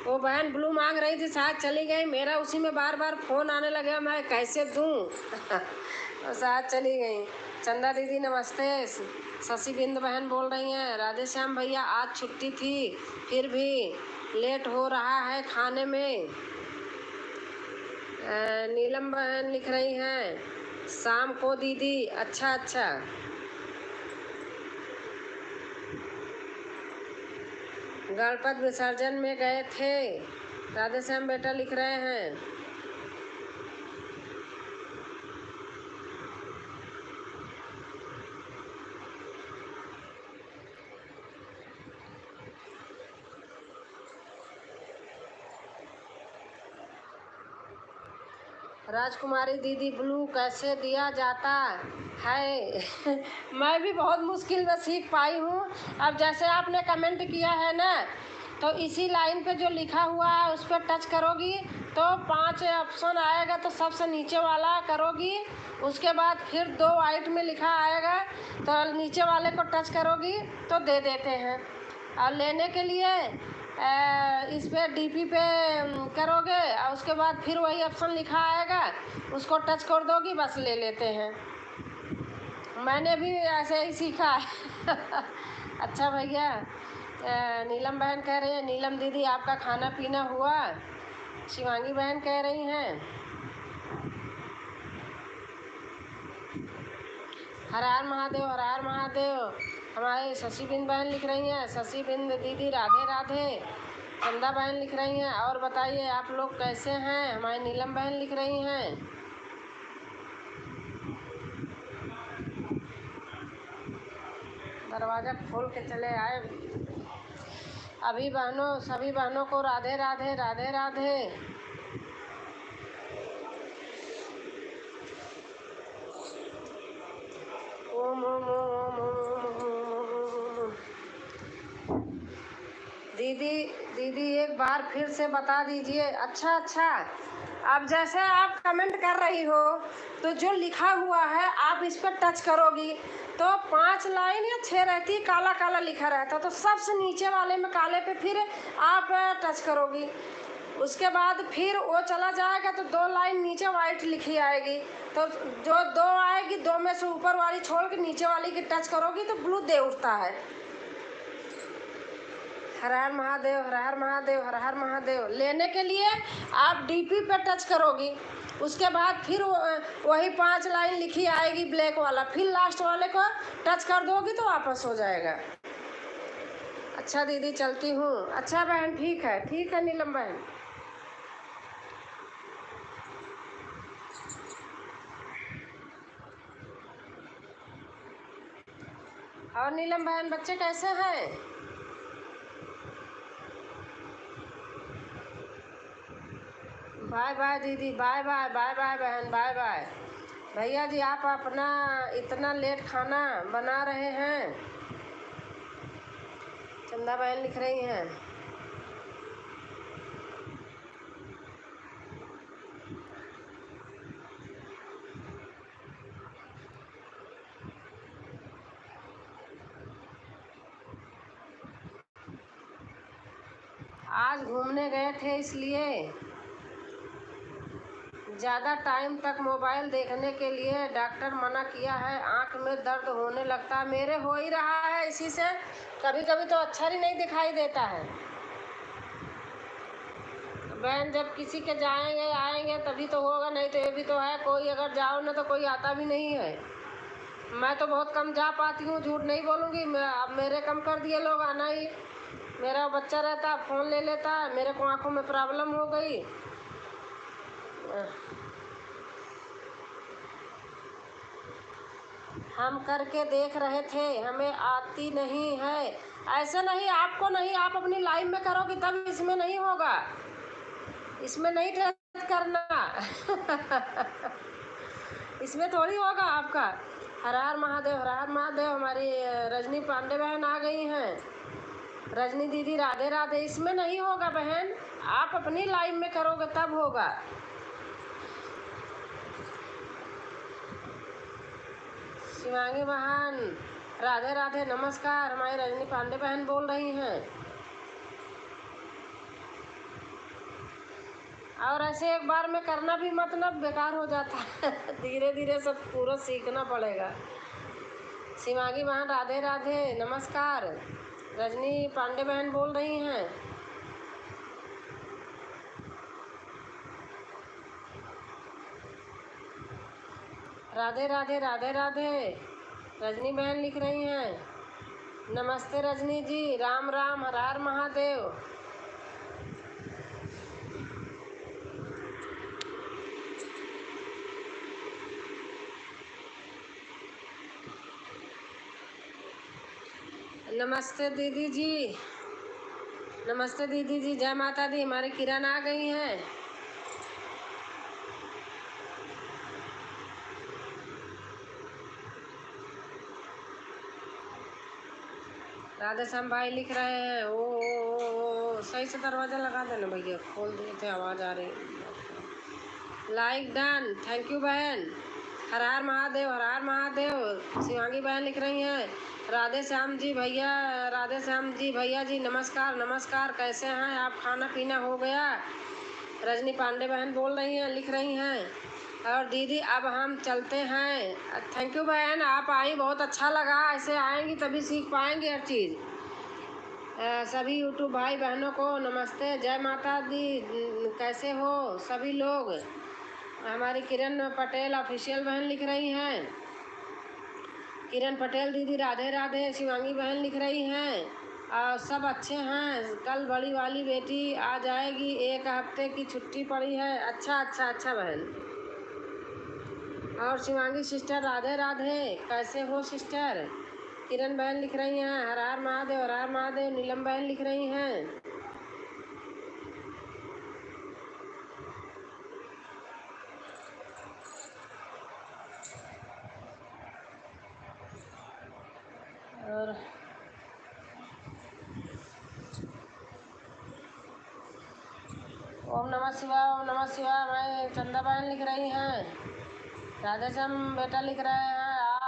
वो बहन ब्लू मांग रही थी, शायद चली गई। मेरा उसी में बार बार फोन आने लगा, मैं कैसे दूं? और शायद चली गई। चंदा दीदी नमस्ते। शशि बिंद बहन बोल रही हैं राधे श्याम भैया आज छुट्टी थी फिर भी लेट हो रहा है खाने में। नीलम बहन लिख रही हैं शाम को दीदी। अच्छा अच्छा, गणपत विसर्जन में गए थे। राधे श्याम बेटा लिख रहे हैं। राजकुमारी दीदी ब्लू कैसे दिया जाता है? मैं भी बहुत मुश्किल में सीख पाई हूँ। अब जैसे आपने कमेंट किया है ना, तो इसी लाइन पे जो लिखा हुआ है उस पर टच करोगी तो 5 ऑप्शन आएगा, तो सबसे नीचे वाला करोगी। उसके बाद फिर 2 वाइट में लिखा आएगा, तो नीचे वाले को टच करोगी तो दे देते हैं। और लेने के लिए इस पे डीपी पे करोगे और उसके बाद फिर वही ऑप्शन लिखा आएगा, उसको टच कर दोगी, बस ले लेते हैं। मैंने भी ऐसे ही सीखा है। अच्छा भैया। नीलम बहन कह रही है, नीलम दीदी आपका खाना पीना हुआ? शिवांगी बहन कह रही हैं हर हर महादेव, हर हर महादेव। हमारे शशि बिंद बहन लिख रही हैं, शशि बिंद दीदी राधे राधे। चंदा बहन लिख रही हैं और बताइए आप लोग कैसे हैं? हमारी नीलम बहन लिख रही हैं दरवाज़ा खोल के चले आए। अभी बहनों, सभी बहनों को राधे राधे राधे राधे। ओम ओम ओम ओम ओम ओम ओम। दीदी दीदी एक बार फिर से बता दीजिए। अच्छा अच्छा, अब जैसे आप कमेंट कर रही हो तो जो लिखा हुआ है आप इस पर टच करोगी तो 5 लाइन या 6 रहती, काला काला लिखा रहता, तो सबसे नीचे वाले में काले पे फिर आप टच करोगी। उसके बाद फिर वो चला जाएगा तो 2 लाइन नीचे वाइट लिखी आएगी, तो जो 2 आएगी 2 में से ऊपर वाली छोड़ के नीचे वाली की टच करोगी तो ब्लू दे उठता है। हर हर महादेव, हर हर महादेव, हर हर महादेव। लेने के लिए आप डीपी पे टच करोगी, उसके बाद फिर वही 5 लाइन लिखी आएगी ब्लैक वाला, फिर लास्ट वाले को टच कर दोगी तो वापस हो जाएगा। अच्छा दीदी चलती हूँ। अच्छा बहन, ठीक है नीलम बहन। और नीलम बहन बच्चे कैसे हैं? बाय बाय दीदी, बाय बाय, बाय बाय बहन, बाय बाय। भैया जी आप अपना इतना लेट खाना बना रहे हैं? चंदा बहन लिख रही हैं आज घूमने गए थे इसलिए। ज़्यादा टाइम तक मोबाइल देखने के लिए डॉक्टर मना किया है, आँख में दर्द होने लगता है। मेरे हो ही रहा है इसी से, कभी कभी तो अक्षर ही नहीं दिखाई देता है। बहन जब किसी के जाएंगे आएंगे तभी तो होगा, नहीं तो ये भी तो है, कोई अगर जाओ ना तो कोई आता भी नहीं है। मैं तो बहुत कम जा पाती हूँ, झूठ नहीं बोलूँगी मैं। अब मेरे कम कर दिए लोग आना ही। मेरा बच्चा रहता फ़ोन ले लेता है, मेरे को आँखों में प्रॉब्लम हो गई। हम करके देख रहे थे, हमें आती नहीं है। ऐसे नहीं, आपको नहीं, आप अपनी लाइफ में करोगे तब इसमें नहीं होगा, इसमें नहीं टेस्ट करना। इसमें थोड़ी होगा आपका। हर हर महादेव, हर हर महादेव। हमारी रजनी पांडे बहन आ गई हैं। रजनी दीदी राधे राधे। इसमें नहीं होगा बहन, आप अपनी लाइफ में करोगे तब होगा। शिवांगी बहन राधे राधे, नमस्कार। हमारी रजनी पांडे बहन बोल रही हैं। और ऐसे एक बार में करना भी मतलब बेकार हो जाता है। धीरे धीरे सब पूरा सीखना पड़ेगा। शिवांगी बहन राधे राधे, नमस्कार। रजनी पांडे बहन बोल रही हैं। राधे राधे, राधे राधे। रजनी बहन लिख रही हैं, नमस्ते रजनी जी, राम राम, हर हर महादेव। नमस्ते दीदी जी, नमस्ते दीदी जी, जय माता दी। हमारी किरण आ गई हैं। राधे श्याम भाई लिख रहे हैं, ओ सही से दरवाज़ा लगा देना भैया, खोल दिए थे, आवाज़ आ रही। लाइक डन, थैंक यू बहन। हर हर महादेव, हर हर महादेव। शिवांगी बहन लिख रही हैं, राधे श्याम जी भैया, राधे श्याम जी भैया जी, नमस्कार नमस्कार, कैसे हैं आप, खाना पीना हो गया। रजनी पांडे बहन बोल रही हैं, लिख रही हैं। और दीदी अब हम चलते हैं। थैंक यू बहन, आप आई, बहुत अच्छा लगा। ऐसे आएंगी तभी सीख पाएंगे हर चीज़। सभी यूट्यूब भाई बहनों को नमस्ते, जय माता दी। कैसे हो सभी लोग। हमारी किरण पटेल ऑफिशियल बहन लिख रही हैं, किरण पटेल दीदी राधे राधे। शिवांगी बहन लिख रही हैं, और सब अच्छे हैं। कल बड़ी वाली बेटी आ जाएगी, एक हफ्ते की छुट्टी पड़ी है। अच्छा अच्छा अच्छा बहन। और शिवांगी सिस्टर राधे राधे, कैसे हो सिस्टर। किरण बहन लिख रही हैं, हर हर महादेव, हर हर महादेव। नीलम बहन लिख रही हैं, और ओम नमः शिवाय, ओम नमः शिवाय। मैं चंदा बहन लिख रही हैं, राधे श्याम बेटा लिख रहे हैं, आ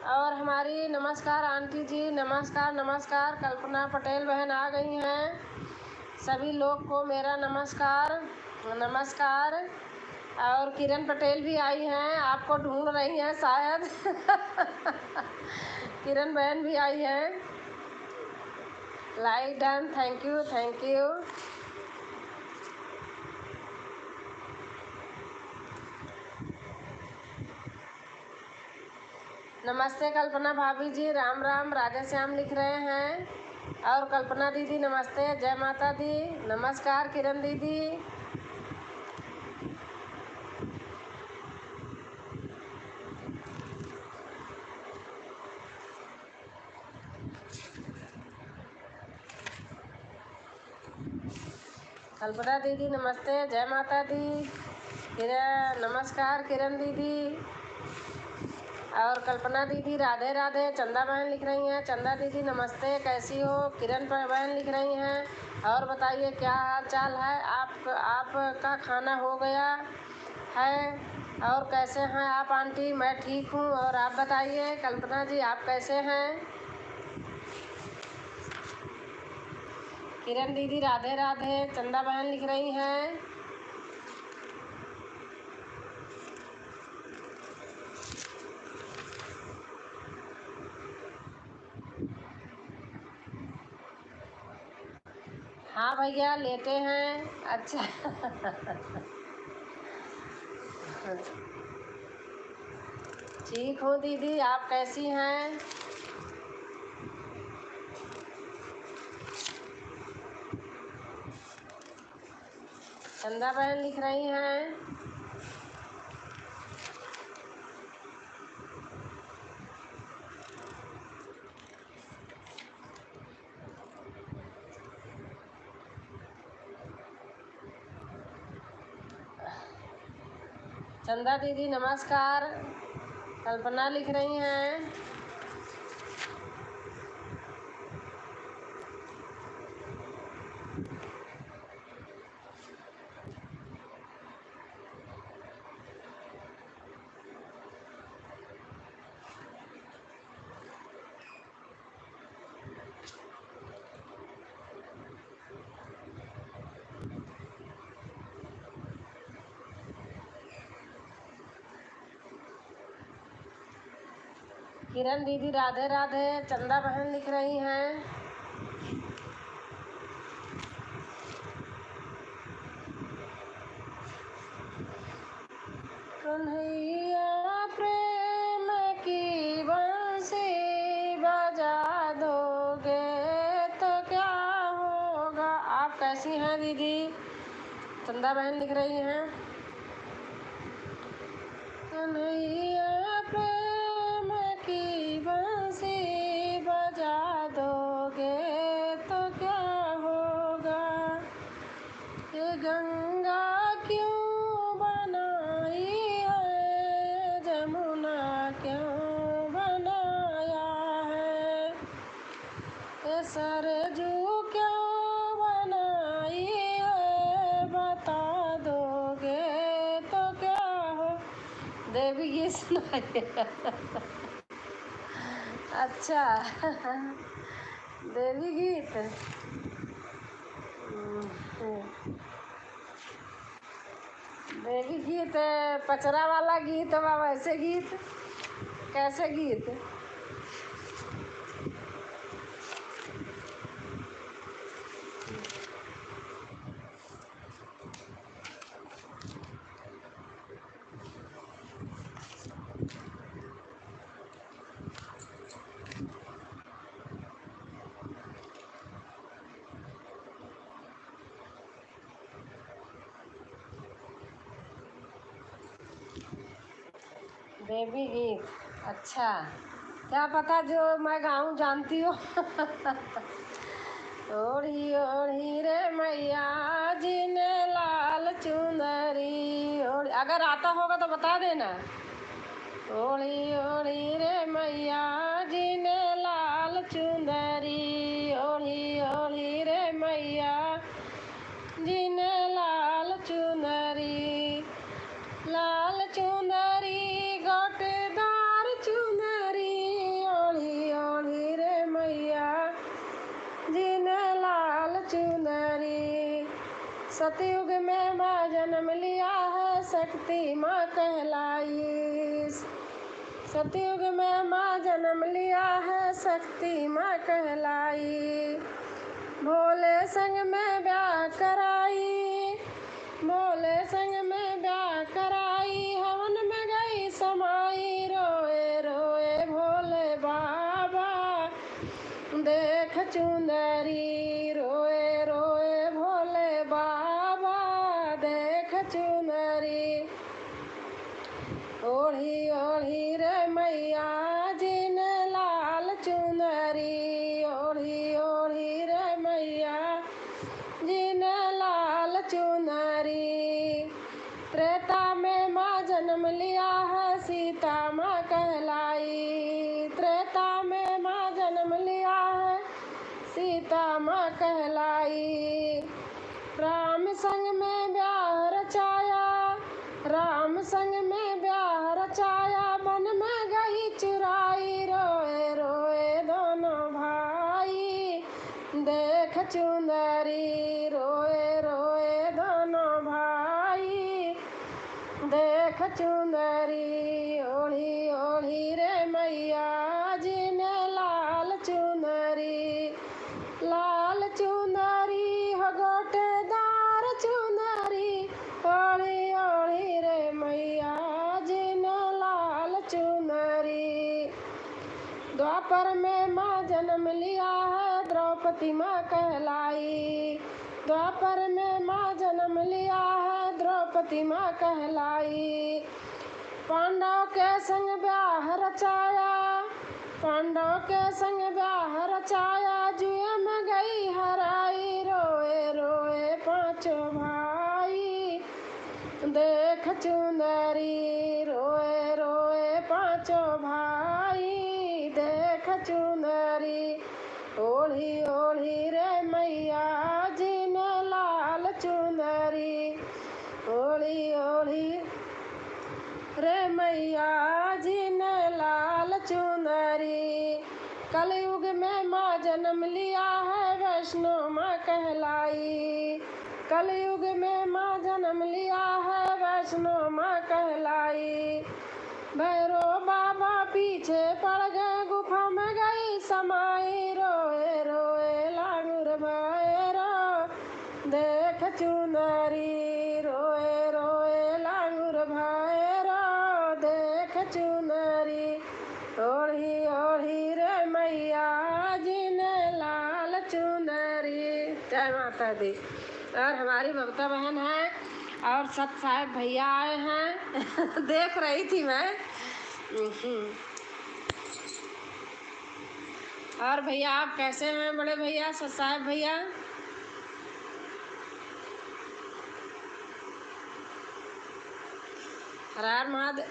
और हमारी नमस्कार आंटी जी, नमस्कार नमस्कार। कल्पना पटेल बहन आ गई हैं। सभी लोग को मेरा नमस्कार नमस्कार। और किरण पटेल भी आई हैं, आपको ढूंढ रही हैं शायद। किरण बहन भी आई हैं। Like done, thank you thank you. नमस्ते कल्पना भाभी जी, राम राम। राधे श्याम लिख रहे हैं। और कल्पना दीदी नमस्ते, जय माता दी। नमस्कार किरण दीदी। कल्पना दीदी नमस्ते, जय माता दी। किरण नमस्कार किरण दीदी। और कल्पना दीदी राधे राधे। चंदा बहन लिख रही हैं, चंदा दीदी नमस्ते, कैसी हो? किरण बहन लिख रही हैं। और बताइए क्या हाल चाल है? आपका खाना हो गया है? और कैसे हैं आप आंटी? मैं ठीक हूँ। और आप बताइए कल्पना जी, आप कैसे हैं? किरण दीदी राधे राधे। चंदा बहन लिख रही हैं। हाँ भैया लेटे हैं। अच्छा ठीक हूँ दीदी, आप कैसी हैं? चंदा बहन लिख रही हैं। चंदा दीदी नमस्कार। कल्पना लिख रही हैं। किरण दीदी राधे राधे। चंदा बहन लिख रही हैं। कन्हैया प्रेम की बंसी बजा दोगे तो क्या होगा? आप कैसी हैं दीदी? चंदा बहन लिख रही हैं। कन्हैया प्रेम की बंसी बजा दोगे तो क्या होगा? ये गंगा क्यों बनाई है, जमुना क्यों बनाया है? ये सरजू क्यों बनाई है, बता दोगे तो क्या हो? देवी गीत सुनाइए अच्छा देवी गीत। देवी गीत पचरा वाला गीत बा, वैसे गीत कैसे गीत? देवी गीत, अच्छा क्या पता जो मैं गाऊं जानती हो ओढ़ी ओढ़ी रे मैया जी ने लाल चुनरी ओढ़ी, अगर आता होगा तो बता देना। ओढ़ी ओढ़ी रे मैया जी ने लाल चुनरी, ओढ़ी ओढ़ी रे मैया जी ने लाल चुनरी। लाल चुनरी गोटेदार चुनरी, ओढ़ी ओढ़ी रे मैया जी ने लाल चुनरी। सतयुग में माँ जन्म लिया है, शक्ति माँ कहलाई। सतयुग में माँ जन्म लिया है, शक्ति माँ कहलाई। भोले संग में ब्याह कराई, भोले संग में ब्याह कराई, हवन में गई समाई, रोए रोए भोले बाबा देख चुंदरी, रोए रोए भोले बाबा देख चुंदरी। ओढ़ी ओढ़ी रे मैया जी ने लाल चुनरी, ओढ़ी ओढ़ी रे मैया जी ने लाल चुनरी। त्रेता में माँ जन्म लिया है, सीता माँ कहलाई, त्रेता में माँ जन्म लिया है, सीता माँ कहलाई। राम संग में ब्याह रचाया, राम संग में ब्याह रचाया, वन में गई चुराई, रोए रोए दोनों भाई देख चुंदरी, रोए रोए दोनों भाई देख चुंदरी। ओढ़ी ओढ़ी रे मैया जी ने लाल चुनरी, लाल चुनरी हो गोटेदार चुनरी, ओढ़ी ओढ़ी रे मैया जी ने लाल चुनरी। द्वापर में माँ जन्म लिया है, द्रौपदी माँ कहलाई, द्वापर में माँ जन्म लिया है, द्रौपदी माँ कहलाई। पांडव के संग ब्याह रचाया, पांडव के संग ब्याह रचाया, जुए में गई हराई, रोए रोए पांचों भाई देख चुंदरी, रोए रोए पांचों भाई देख चुंदरी। ओढ़ी ओढ़ी रे मैया जी ने लाल चुंदरी, ओढ़ी ओढ़ी रे मैया जी ने लाल चुनरी। कलयुग में माँ जन्म लिया है, वैष्णो माँ कहलाई, कलयुग में माँ जन्म लिया है, वैष्णो माँ कहलाई। भैरो बाबा पीछे पड़ गए, गुफा में गई समाई, रोए रोए लांगुर भैरो देख चुनरी, रोए रोए लांगुर भैरो देख चुनरी। ओढ़ी ओढ़ी रे मैया जी ने लाल चुनरी। जय माता दी। और हमारी ममता बहन है और सत साहब भैया आए हैं देख रही थी मैं। और भैया आप कैसे हैं बड़े भैया, सत साहब भैया? हरार महादेव,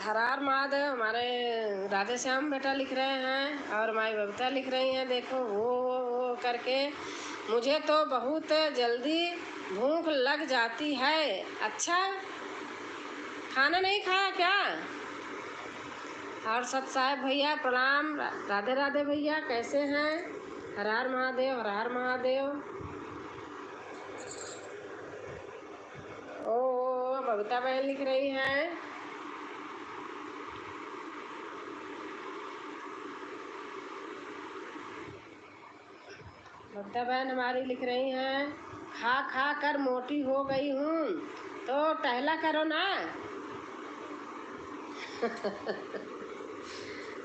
हरार महादेव। हमारे राधे श्याम बेटा लिख रहे हैं और हमारी बबीता लिख रही हैं, देखो वो करके। मुझे तो बहुत जल्दी भूख लग जाती है। अच्छा, खाना नहीं खाया क्या? और सत साहब भैया प्रणाम, राधे राधे भैया कैसे हैं? हर हर महादेव, हर हर महादेव। ओ बबीता बहन लिख रही हैं, बबीता बहन हमारी लिख रही हैं, खा खा कर मोटी हो गई हूँ, तो टहला करो ना।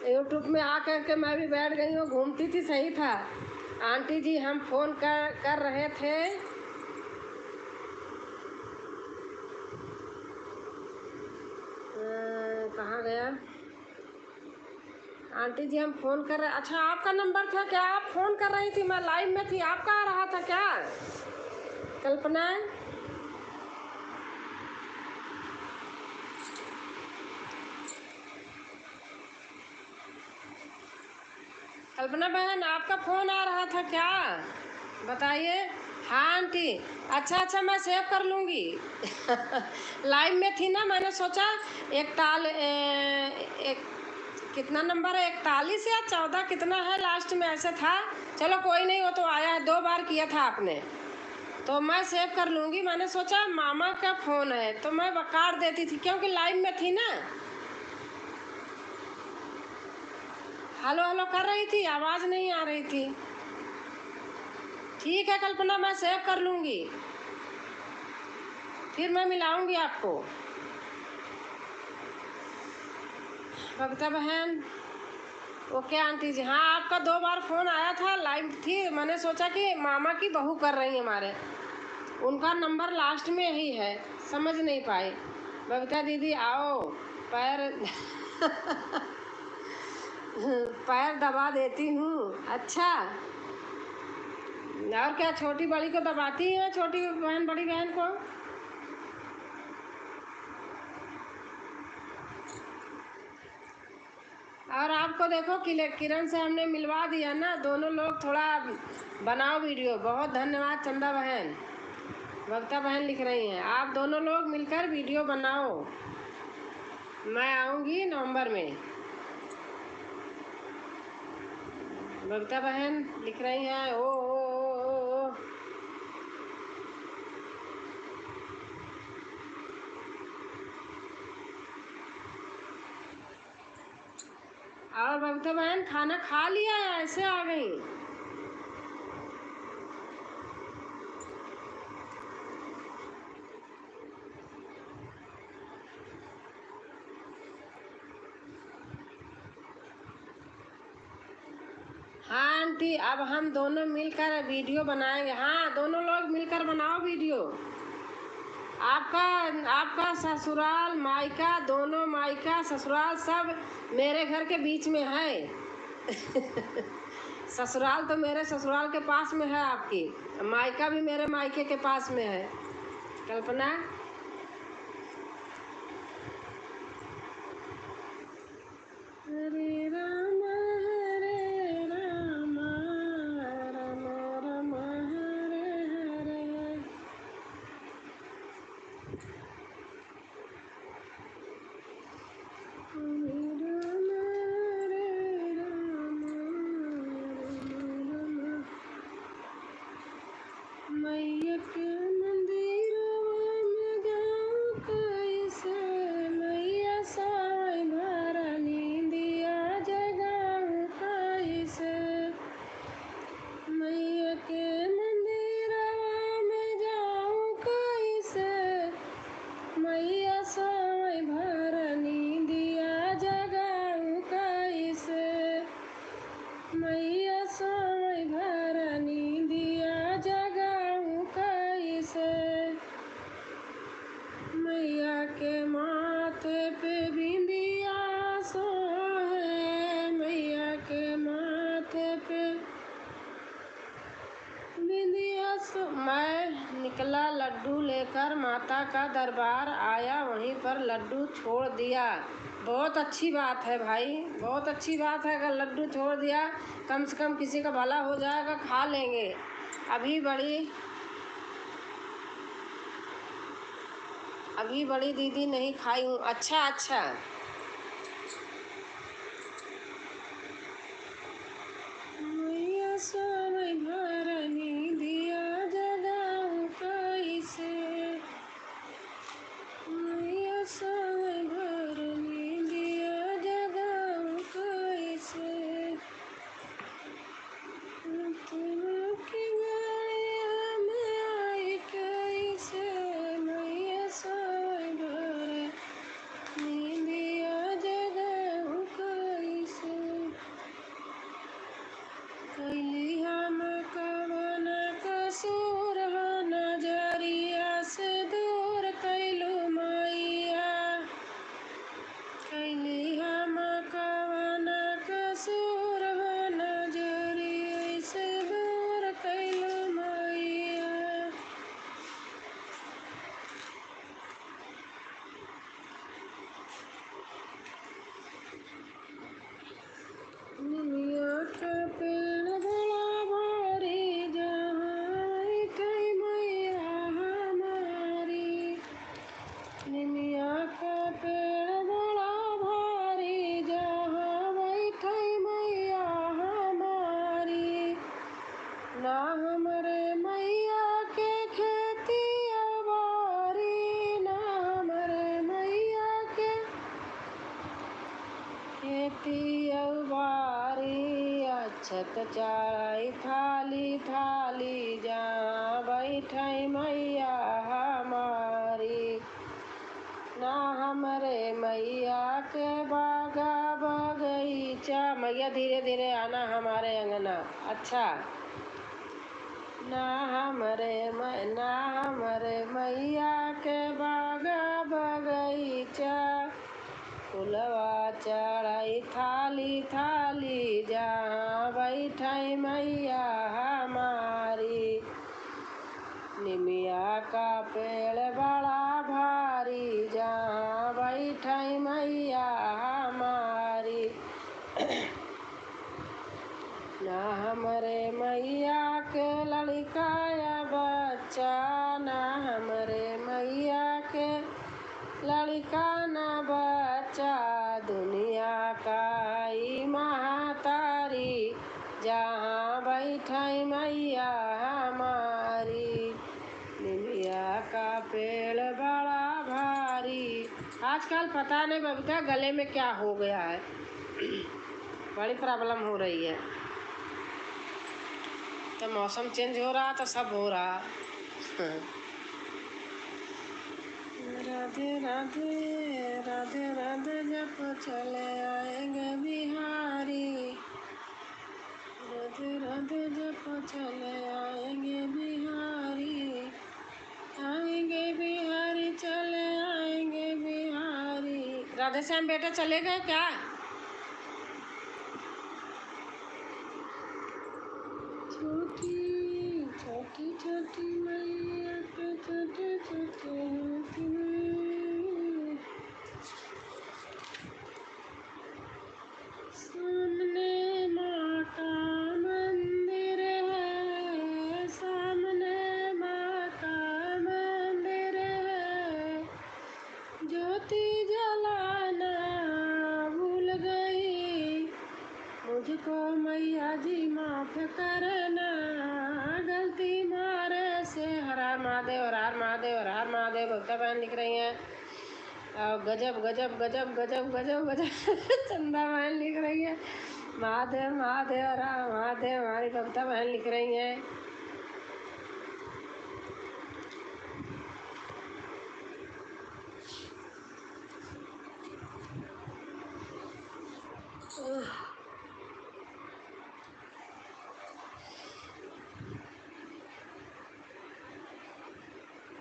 यूट्यूब में आ करके मैं भी बैठ गई हूँ, घूमती थी। सही था आंटी जी, हम फोन कर रहे थे। कहाँ गया आंटी जी? हम फोन कर रहे। अच्छा, आपका नंबर था क्या? आप फोन कर रही थी, मैं लाइव में थी। आपका आ रहा था क्या कल्पना? कल्पना बहन आपका फोन आ रहा था क्या? बताइए। हाँ आंटी, अच्छा अच्छा, मैं सेव कर लूँगी। लाइव में थी ना, मैंने सोचा एक कितना नंबर है, 41 या 14 कितना है लास्ट में, ऐसे था। चलो कोई नहीं, वो तो आया है, 2 बार किया था आपने, तो मैं सेव कर लूँगी। मैंने सोचा मामा का फ़ोन है तो मैं काट देती थी, क्योंकि लाइव में थी ना। हेलो हेलो कर रही थी, आवाज़ नहीं आ रही थी। ठीक है कल्पना, मैं सेव कर लूँगी, फिर मैं मिलाऊंगी आपको। बबीता बहन, ओके आंटी जी। हाँ, आपका 2 बार फ़ोन आया था, लाइव थी, मैंने सोचा कि मामा की बहू कर रही है हमारे, उनका नंबर लास्ट में ही है, समझ नहीं पाई। बबीता दीदी आओ, पैर पैर दबा देती हूँ। अच्छा, और क्या छोटी बड़ी को दबाती है, छोटी बहन बड़ी बहन को? और आपको देखो किरण से हमने मिलवा दिया ना, दोनों लोग थोड़ा बनाओ वीडियो। बहुत धन्यवाद चंदा बहन, बबीता बहन लिख रही हैं, आप दोनों लोग मिलकर वीडियो बनाओ, मैं आऊँगी नवंबर में। बबीता बहन लिख रही हैं ओ। और बबीता बहन खाना खा लिया है, ऐसे आ गई? हाँ आंटी, अब हम दोनों मिलकर वीडियो बनाएंगे। हाँ, दोनों लोग मिलकर बनाओ वीडियो। आपका आपका ससुराल मायका, दोनों मायका ससुराल सब मेरे घर के बीच में है। ससुराल तो मेरे ससुराल के पास में है आपकी, मायका भी मेरे मायके के पास में है। कल्पना, हरे राम राम राम हरे हरे। मैया के मंदिरवा में जाऊं कैसे, मैया साई भरा नींदिया जगाऊं कैसे। मैया के मंदिरवा में जाऊं कैसे, मैया साई भरा नींदिया जगाऊं कैसे। मैया साई भरा नींदिया जगाऊं कैसे। मैया के माथे पे बिंदिया सोहे, मैया के माथे पे बिंदिया सो। मैं निकला लड्डू लेकर, माता का दरबार आया, वहीं पर लड्डू छोड़ दिया। बहुत अच्छी बात है भाई, बहुत अच्छी बात है, अगर लड्डू छोड़ दिया कम से कम किसी का भला हो जाएगा, खा लेंगे। अभी बड़ी दीदी नहीं खाई हूँ। अच्छा अच्छा, मैया सोई भरा नींदिया जगाऊं कैसे, मैया सोई भरा नींदिया जगाऊं कैसे। की गाड़िया में आई कैसे, मैया सोई भरा नींदिया जगाऊं कैसे। कैली हम कवन कसूर हो, नजरिया से दूर कैलू मैया। कैली हम कवन कसूर हो, नजरिया से दूर कैलू मैया। निमिया का पेड़ बड़ा भारी, जहाँ कई मैया हमारी। निमिया का पेड़ बड़ा भारी, जहाँ बैठी मैया हमारी। ना हमरे मैया के खेती बारी, ना हमरे मैया के खेती बारी। अक्षत चढ़ाई थाली थाली बैठाई मैया हमारी, ना हमरे मैया के बागा बगीचा। मैया धीरे धीरे आना हमारे अंगना। अच्छा। ना हमरे मैया के बागा बगीचा, फुलवा चढ़ाई थाली थाली, जहाँ बैठाई मैया हमारी, निमिया का पेड़ बड़ा भारी, जहाँ बैठाई मैया हमारी। ना हमरे मैया के लड़का या बच्चा, ना हमरे मैया के लड़का ना बच्चा, दुनिया का ई महातारी, जहाँ बैठाई मैया हमारी, निमिया का पेड़ बड़ा भारी। आजकल पता नहीं बबीता गले में क्या हो गया है, बड़ी प्रॉब्लम हो रही है। तो मौसम चेंज हो रहा तो सब हो रहा। राधे राधे राधे राधे जप चले आएंगे बिहारी, राधे राधे जप चले आएंगे बिहारी, आएंगे बिहारी चले आएंगे बिहारी। राधे श्याम बेटा चले गए क्या? छोटी छोटी छोटी मैया के छोटे छोटे हाथ में, सामने माँ का मंदिर है, सामने माँ का मंदिर है, ज्योति जलाना भूल गई, मुझको मैया जी माफ करना, गलती मारे से। हर हर महादेव, हर हर महादेव, हर हर महादेव। भक्ता बहन लिख रही हैं गजब गजब गजब गजब गजब गजब। चंदा बहन लिख रही है महादेव महादेव, हर हर महादेव। हमारी भक्ता बहन लिख रही हैं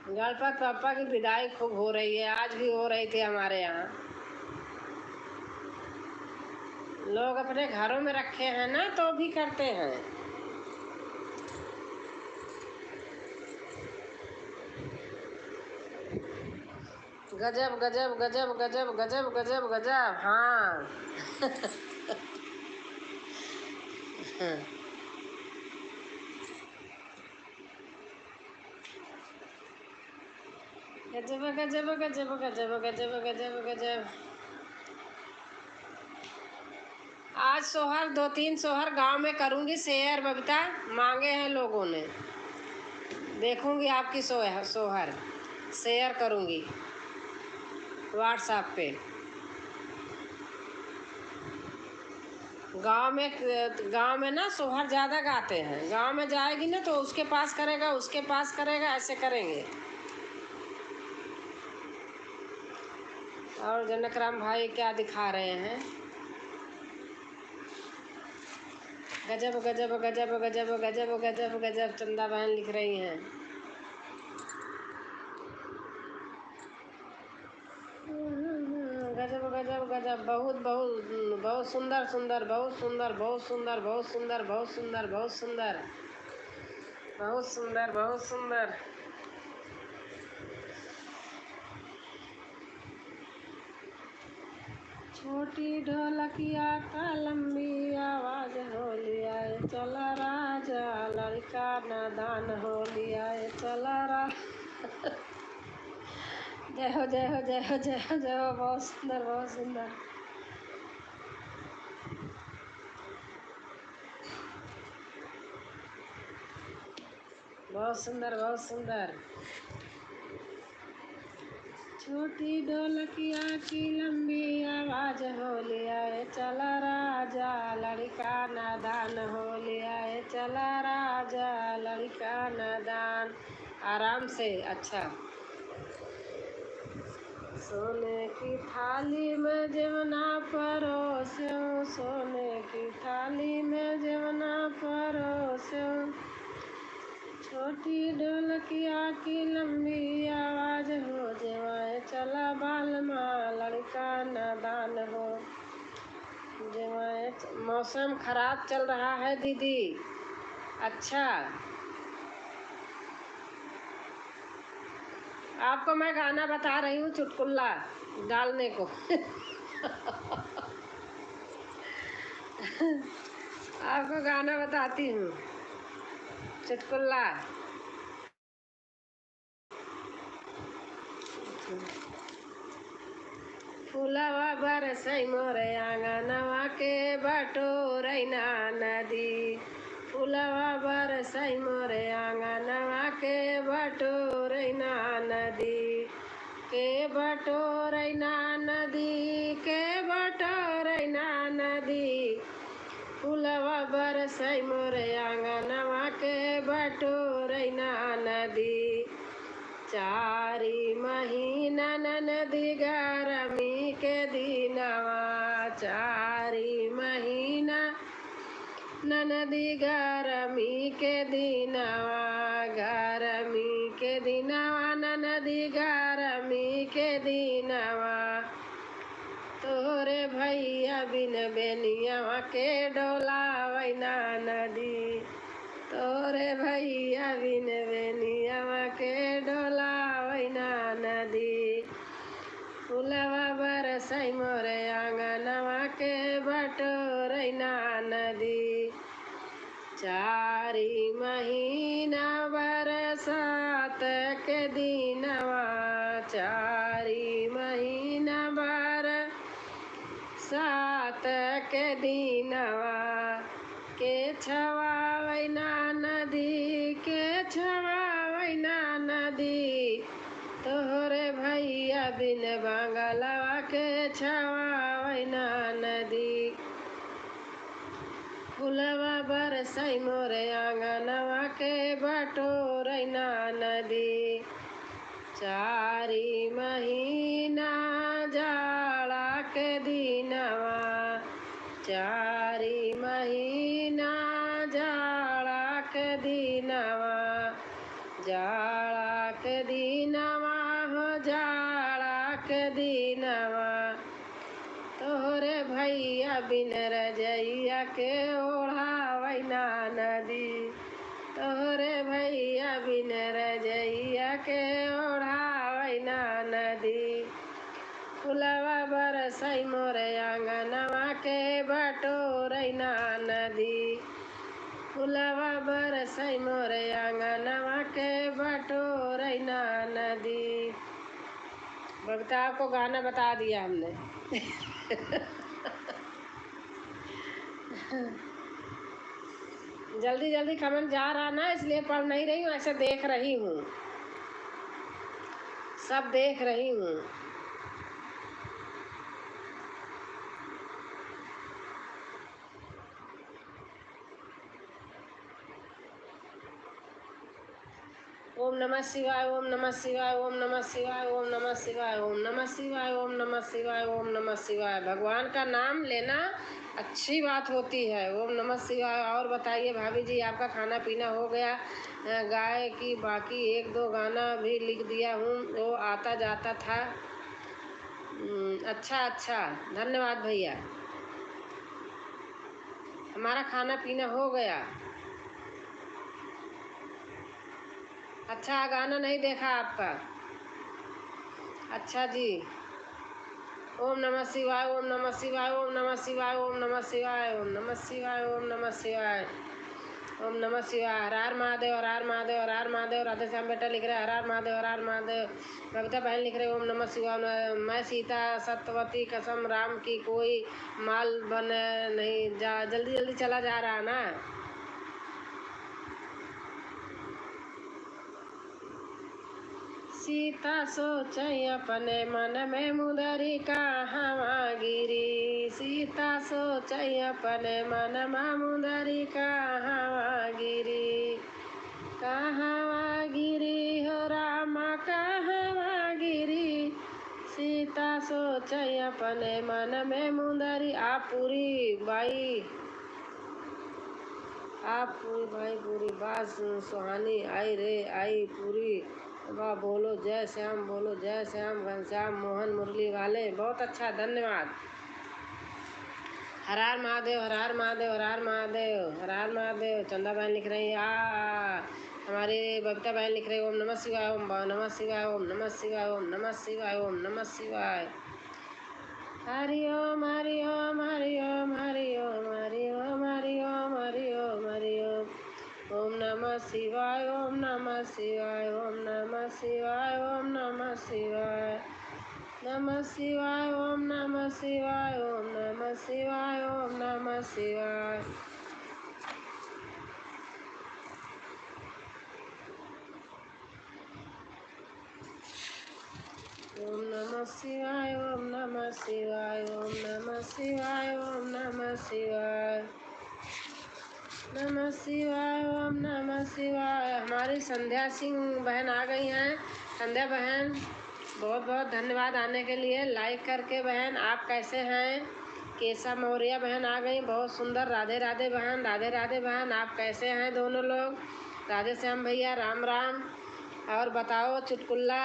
गणपत पापा की विदाई खूब हो रही है, आज भी हो रही थी हमारे यहाँ। लोग अपने घरों में रखे हैं ना तो भी करते हैं। गजब गजब गजब गजब गजब गजब गजब। हाँ। गजब गजब गजब गजब गजब गजब गजब। आज सोहर 2-3 सोहर गांव में करूंगी शेयर बबीता, मांगे हैं लोगों ने। देखूंगी आपकी सोहर शेयर करूंगी व्हाट्सएप पे। गांव में ना सोहर ज़्यादा गाते हैं। गांव में जाएगी ना तो उसके पास करेगा, उसके पास करेगा, ऐसे करेंगे। और जनकराम भाई क्या दिखा रहे हैं? गजब गजब गजब गजब गजब गजब गजब। चंदा बहन लिख रही हैं गजब गजब गजब। बहुत बहुत बहुत सुंदर सुंदर, बहुत सुंदर बहुत सुंदर बहुत सुंदर बहुत सुंदर बहुत सुंदर बहुत सुंदर बहुत सुंदर। छोटी ढोलकिया का लंबी आवाज हो लिया, चला राजा लड़का नादान हो लिया, चला जय हो जय हो जय हो जय हो जय हो। बहुत सुंदर बहुत सुंदर। बहुत सुंदर बहुत सुंदर। छोटी ढोलकिया की लंबी आवाज हो लिया, चला राजा लड़का नादान हो लिया, चला राजा लड़का नादान। आराम से। अच्छा। सोने की थाली में जवना परोस्यो, सोने की थाली में जवना परोस्यो, छोटी ढोलकिया की लंबी आवाज हो, जवाए चला बालमा लड़का नादान हो। जवाए मौसम खराब चल रहा है दीदी। अच्छा, आपको मैं गाना बता रही हूँ चुटकुला डालने को। आपको गाना बताती हूँ चुटकुला। फूलवा बरसई मोरे आंगनवा के बटोरैना नदी, फूलवा बरसई मोरे आंगनवा के बटोरैना नदी, के बटोरैना नदी, के बटोरैना नदी, फूलवा बरसई मोरे आंगनवा के बटोरैना नदी। चारी महीना नदी गरमी के दिनवा, चारी महीना नदी गरमी के दिनवा, गरमी के दिनवा नदी गरमी के दिनवा, तोरे भैया बिन बेनिया के डोलावैना नदी, तोरे भैया बिन बेनिया के डोलावैना नदी, फूलवा बरसई मोरे आंगनवा के बटोरैना नदी। चारी महीना बरसात के दिनवा, चारी महीना बरसात के दिनवा, के छवावैना नदी, के छवावैना नदी, तोहरे भैया बिन बंगलवा के छवावैना नदी। फूलवा बरसई मोरे आंगनवा के बटोरैना नदी। चारी महीना जाड़ा के दिनवा, चारी महीना जाड़ा के दिनवा, जाड़ा के दिनवा हो, जाड़ा के दिनवा, तोहरे भैया बिन रजैया के ओढ़ावैना नदी, तोहरे भैया बिन रजैया के ओढ़ावैना नदी। फूलवा बरसई मोरे आंगनवा के बटोरैना नदी, फूलवा बरसई मोरे आंगनवा के बटोरैना नदी। बबीता आपको गाना बता दिया हमने। जल्दी जल्दी कमेंट जा रहा ना, इसलिए पढ़ नहीं रही हूँ, ऐसे देख रही हूँ, सब देख रही हूँ। ओम नमः शिवाय, ओम नमः शिवाय, ओम नमः शिवाय, ओम नमः शिवाय, ओम नमः शिवाय, ओम नमः शिवाय, ओम नमः शिवाय। भगवान का नाम लेना अच्छी बात होती है। ओम नमः शिवाय। और बताइए भाभी जी, आपका खाना पीना हो गया? गाय की बाकी एक दो गाना भी लिख दिया हूँ, वो आता जाता था। अच्छा अच्छा, धन्यवाद भैया। हमारा खाना पीना हो गया। अच्छा, गाना नहीं देखा आपका? अच्छा जी। ओम नमः शिवाय, ओम नमः शिवाय, ओम नमः शिवाय, ओम नमः शिवाय, ओम नमः शिवाय, ओम नमः शिवाय, ओम नमः शिवाय। हर हर महादेव, हर हर महादेव, हर हर महादेव। राधे श्याम बेटा लिख रहे हर हर महादेव, हर हर महादेव। कविता बहन लिख रहे ओम नमः शिवाय। मैं सीता सत्यवती कसम राम की कोई माल बन नहीं जा, जल्दी जल्दी चला जा रहा ना। सीता सोचई अपने मन में मुदरी कहाँ गिरी, सीता सोचई अपने मन में मुदरी कहाँ गिरी, कहवा गिरी हो रामा कहवा गिरी, सीता सोचई अपने मन में मुंदरी। आप पूरी बाई पूरी बात सुहानी आई रे आई पूरी। वाह बोलो जय श्याम, बोलो जय श्याम। घनश्याम मोहन मुरली वाले, बहुत अच्छा, धन्यवाद। हर हर महादेव, हर हर महादेव, हर हर महादेव, हर हर महादेव। चंदा बहन लिख रही है हमारी बबीता बहन लिख रही है ओम नमः शिवाय, ओम नमः शिवाय, ओम नमः शिवाय, ओम नमः शिवाय, ओम नमः शिवाय। हरि ओम हरि ओम हरि ओम हरि ओम हरि ओम हरि ओम हरि ओम हरि ओम। ओम नमः शिवाय, ओम नमः शिवाय, ओम नमः शिवाय, ओम नमः शिवाय, नमः शिवाय, ओम नमः शिवाय, ओम नमः शिवाय, ओम नमः शिवाय। ओम नमः शिवाय, ओम नमः शिवाय, ओम नमः शिवाय, ओम नमः शिवाय, नमः शिवाय, ओम नमः शिवाय। हमारी संध्या सिंह बहन आ गई हैं। संध्या बहन बहुत बहुत धन्यवाद आने के लिए, लाइक करके। बहन आप कैसे हैं? केशा मौर्य बहन आ गई, बहुत सुंदर। राधे राधे बहन, राधे राधे बहन, आप कैसे हैं दोनों लोग? राधे श्याम भैया, राम राम। और बताओ चुटकुल्ला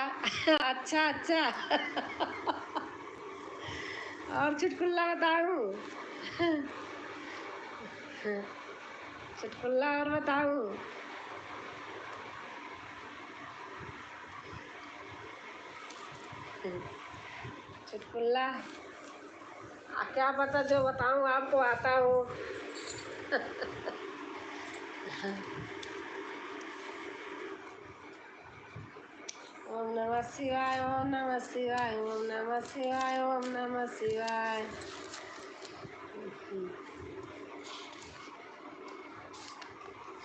अच्छा अच्छा और चुटकुल्ला बताऊं? चुटकुल्ला और बताऊं? चुटकुल्ला क्या पता, जो बताऊं आपको आता हो। ओम नमः शिवाय, ओम नमः शिवाय, ओम नमः शिवाय, ओम नमः शिवाय।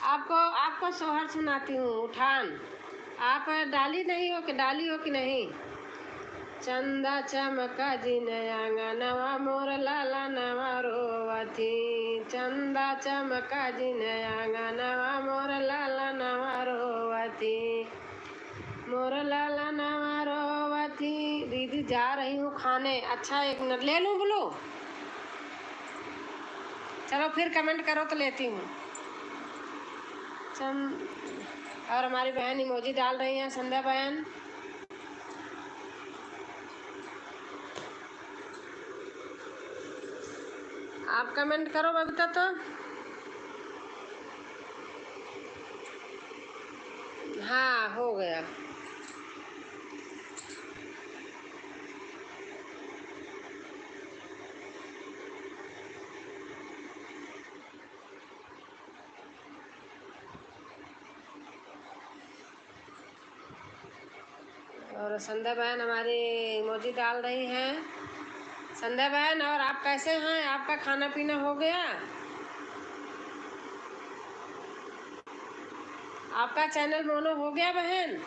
आपको आपको सोहर सुनाती हूँ, उठान। आप डाली हो कि नहीं? चंदा चमका जिन आंगनवा मोर लाला नवा रोवथी। चंदा चमका जिन आंगनवा मोर लाला नवा रोवथी। मोर लाला नवा रोवथी। दीदी जा रही हूँ खाने। अच्छा, एक मिनट ले लूँ बोलो? चलो फिर कमेंट करो तो लेती हूँ। और हमारी बहन इमोजी डाल रही हैं, संध्या बहन। आप कमेंट करो बबीता तो। हाँ हो गया। और संध्या बहन हमारी इमोजी डाल रही हैं। संध्या बहन, और आप कैसे हैं? आपका खाना पीना हो गया? आपका चैनल मोनो हो गया बहन?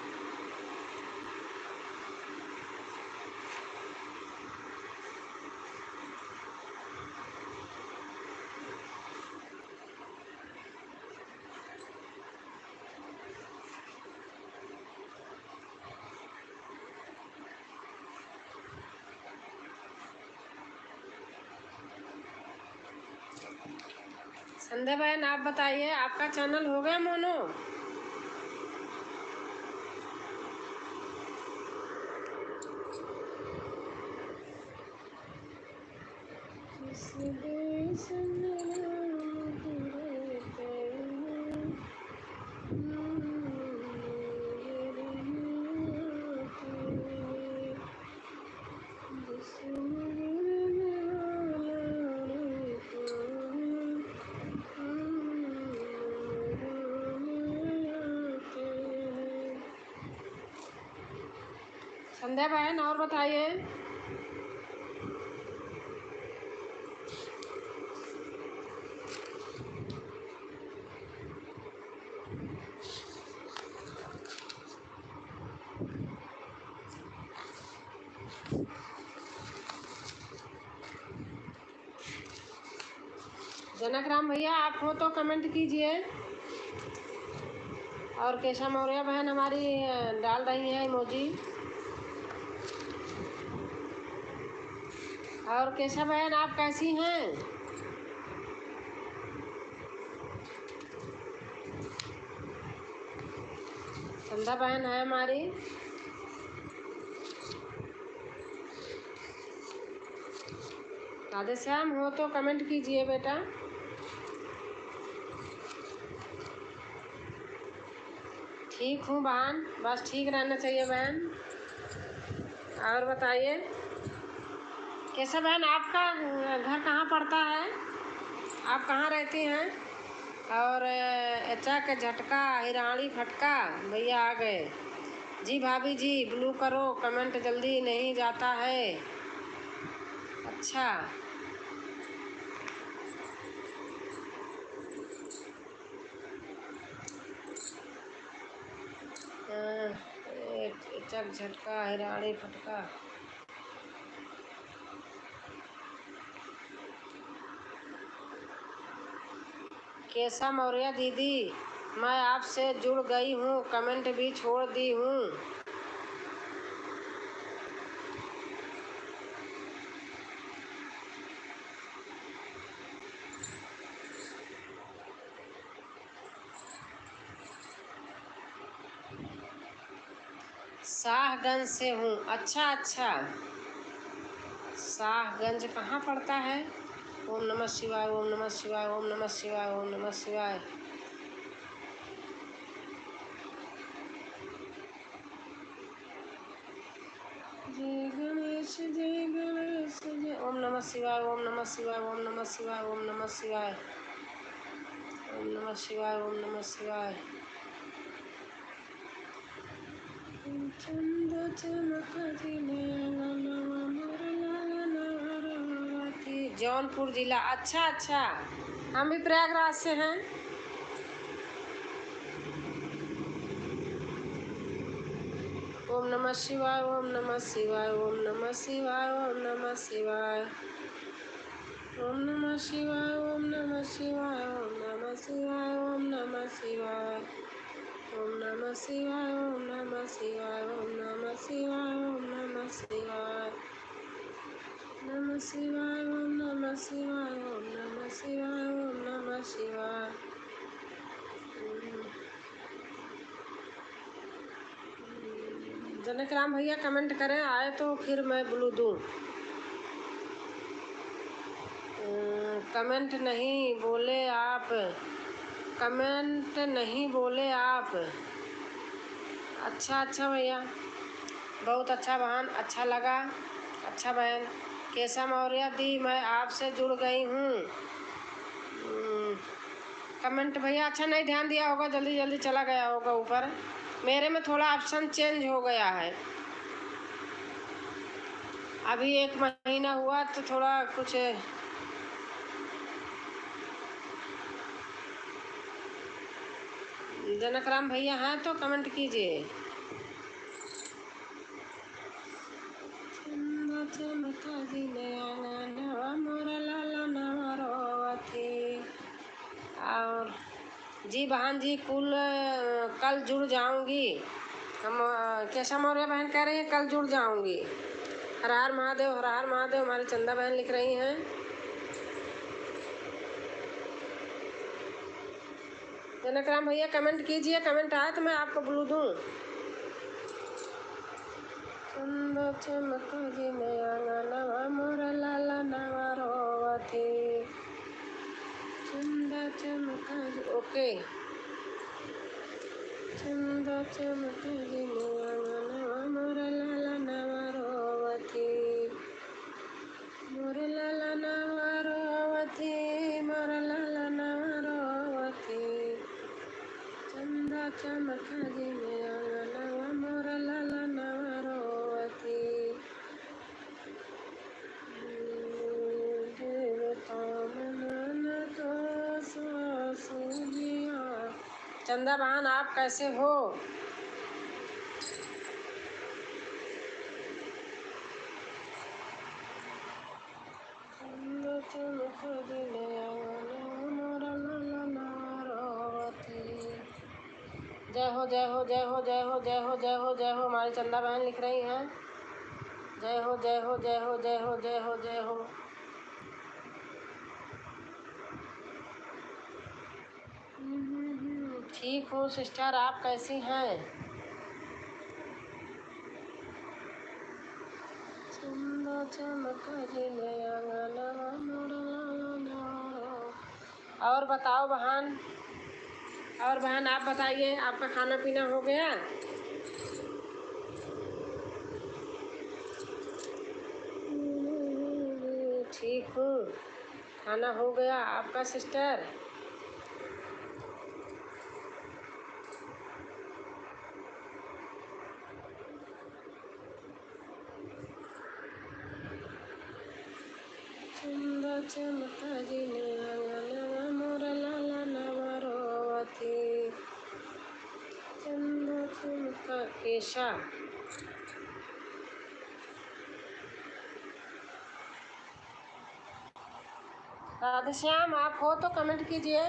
संध्या बहन आप बताइए, आपका चैनल हो गया मोनो? संध्या बहन और बताइए। जनक राम भैया आप हो तो कमेंट कीजिए। और केशा मौर्य बहन हमारी डाल रही हैं इमोजी। और केशा बहन आप कैसी हैं? संध्या बहन है हमारी। राधे श्याम हो तो कमेंट कीजिए बेटा। ठीक हूँ बहन, बस ठीक रहना चाहिए बहन। और बताइए कैसा बहन आपका घर कहाँ पड़ता है, आप कहाँ रहती हैं? और चक झटका हिरानी फटका भैया आ गए। जी भाभी जी ब्लू करो, कमेंट जल्दी नहीं जाता है। अच्छा चक झटका हिरानी फटका। केशा मौर्य दीदी मैं आपसे जुड़ गई हूँ, कमेंट भी छोड़ दी हूँ। शाहगंज से हूँ। अच्छा अच्छा, शाहगंज कहाँ पड़ता है? ओम नमः शिवाय, ओम नमः शिवाय, ओम नमः शिवाय, ओम नमः शिवाय। जय गणेश जय गणेश जय। ओम नमः शिवाय, ओम नमः शिवाय, ओम नमः शिवाय, ओम नमः शिवाय, ओम नमः शिवाय, ओम नमः शिवाय। चंद चमका जौनपुर जिला। अच्छा अच्छा, हम भी प्रयागराज से हैं। ओम नमः शिवाय, ओम नमः शिवाय, ओम नमः शिवाय, ओम नमः शिवाय, ओम नमः शिवाय, ओम नमः शिवाय, ओम नमः शिवाय, ओम नमः शिवाय, ओम नमः शिवाय, ओम नमः शिवाय, ओम नमः शिवाय, ओम नमः शिवाय, नमः शिवाय, ओम नमः शिवाय, ओम नमः शिवाय, ओम नमः शिवाय। जनक राम भैया कमेंट करें, आए तो फिर मैं ब्लू दूँ। कमेंट नहीं बोले आप, कमेंट नहीं बोले आप। अच्छा अच्छा भैया, बहुत अच्छा बहन, अच्छा लगा। अच्छा बहन केशा मौर्य दी मैं आपसे जुड़ गई हूँ। कमेंट भैया अच्छा नहीं ध्यान दिया होगा, जल्दी जल्दी चला गया होगा ऊपर। मेरे में थोड़ा ऑप्शन चेंज हो गया है, अभी 1 महीना हुआ तो थोड़ा कुछ। जनक राम भैया हैं तो कमेंट कीजिए। और जी बहन जी कुल कल जुड़ जाऊंगी। हम केशा मौर्य बहन कह रही हैं कल जुड़ जाऊंगी। हर हर महादेव, हर हर महादेव हमारी चंदा बहन लिख रही हैं। जनक राम भैया कमेंट कीजिए, कमेंट आए तो मैं आपको ब्लू दूँ। चंदा चमक नवा मोर लाला नवा रोवथे। चंदा चमक ओके। चंदा चमक नवा मोर लाला नवा रोवथे। मोर लाला नवा रोवथे, मोर लाला नवा रोवथे। चंदा चमक नवा मोर लाला नवा रोवथे। चंदा बहन आप कैसे हो? जय हो जय हो जय हो जय हो जय हो जय हो जय हो। हमारी चंदा बहन लिख रही हैं जय हो जय हो जय हो जय हो जय हो जय हो। ठीक हूँ सिस्टर, आप कैसी हैं? चंदा चमक जिले आंगनवा मोरा। और बताओ बहन, और बहन आप बताइए, आपका खाना पीना हो गया? ठीक हूँ, खाना हो गया आपका सिस्टर? चंदा चमक जिले आंगनवा मोरा लाला नवरोवती। चंदा चमक केशा। राधेश्याम आप हो तो कमेंट कीजिए।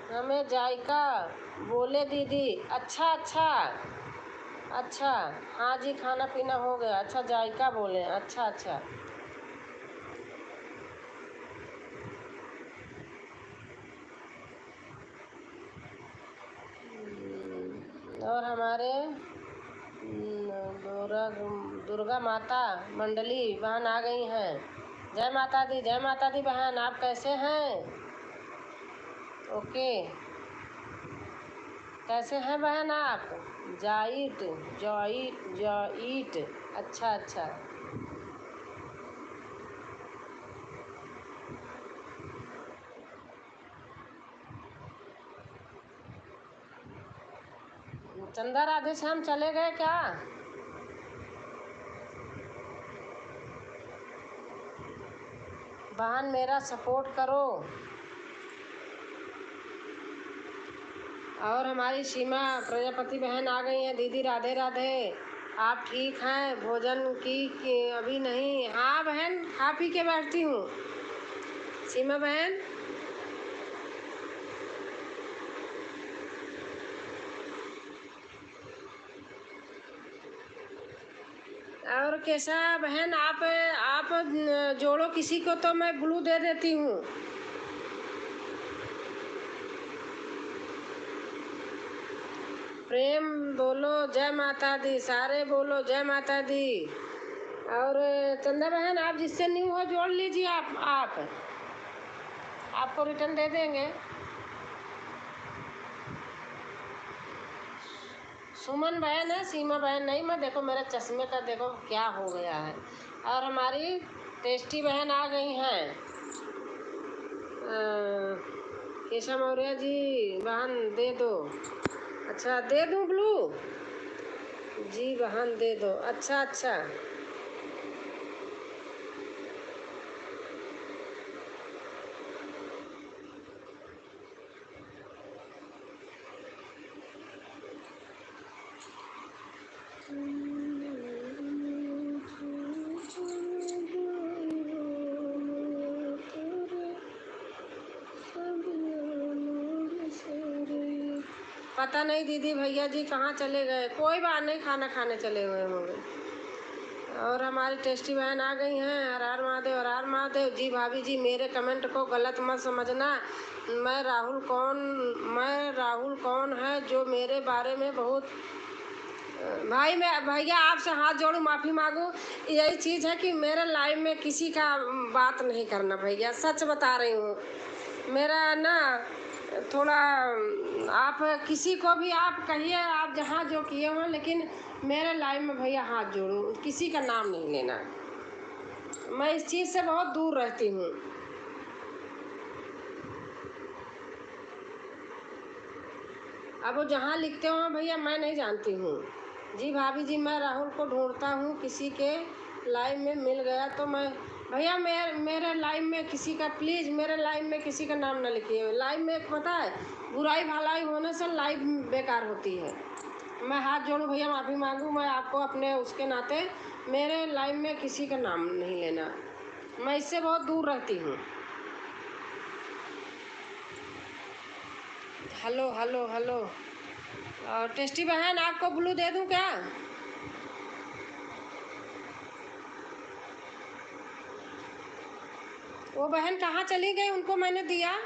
हमें जायका बोले दीदी। अच्छा अच्छा अच्छा, हाँ जी खाना पीना हो गया। अच्छा जायका बोले, अच्छा अच्छा। और हमारे दुर्गा माता मंडली बहन आ गई हैं। जय माता दी, जय माता दी बहन, आप कैसे हैं? ओके, कैसे हैं बहन आप? जाइट जॉइट जॉइट, अच्छा अच्छा। चंदा राधे श्याम चले गए क्या? बहन मेरा सपोर्ट करो। और हमारी सीमा प्रजापति बहन आ गई हैं। दीदी राधे राधे, आप ठीक हैं? भोजन की अभी नहीं? हाँ बहन, खा पी के बैठती हूँ। सीमा बहन और कैसा बहन, आप जोड़ो किसी को तो मैं ग्लू दे देती हूँ। प्रेम बोलो जय माता दी, सारे बोलो जय माता दी। और चंदा बहन आप जिससे न्यू हो जोड़ लीजिए। आप आपको रिटर्न दे देंगे। सुमन बहन है, सीमा बहन नहीं। मैं देखो मेरे चश्मे का देखो क्या हो गया है। और हमारी टेस्टी बहन आ गई हैं। केशव मौर्य जी बहन दे दो। अच्छा दे दूँ ब्लू? जी बहन दे दो। अच्छा अच्छा। पता नहीं दीदी भैया जी कहाँ चले गए। कोई बात नहीं, खाना खाने चले हुए होंगे। और हमारी टेस्टी बहन आ गई हैं। हर हर महादेव, हर हर महादेव। जी भाभी जी मेरे कमेंट को गलत मत समझना। मैं राहुल कौन है जो मेरे बारे में बहुत भाई मैं भैया आपसे हाथ जोड़ू, माफ़ी मांगू। यही चीज़ है कि मेरे लाइफ में किसी का बात नहीं करना भैया, सच बता रही हूँ। मेरा ना थोड़ा आप किसी को भी आप कहिए, आप जहाँ जो किए हो, लेकिन मेरे लाइफ में भैया हाथ जोड़ू, किसी का नाम नहीं लेना। मैं इस चीज़ से बहुत दूर रहती हूँ। अब वो जहाँ लिखते हो भैया मैं नहीं जानती हूँ। जी भाभी जी मैं राहुल को ढूंढता हूँ, किसी के लाइफ में मिल गया तो मैं भैया मेरे लाइफ में किसी का, प्लीज़ मेरे लाइफ में किसी का नाम ना लिखिए। लाइफ में एक पता है बुराई भलाई होने से लाइफ बेकार होती है। मैं हाथ जोड़ूं भैया, माफ़ी मांगूं मैं आपको अपने उसके नाते। मेरे लाइफ में किसी का नाम नहीं लेना, मैं इससे बहुत दूर रहती हूँ। Hello hello hello. और टेस्टी बहन आपको ब्लू दे दूं क्या? वो बहन कहाँ चली गई, उनको मैंने दिया।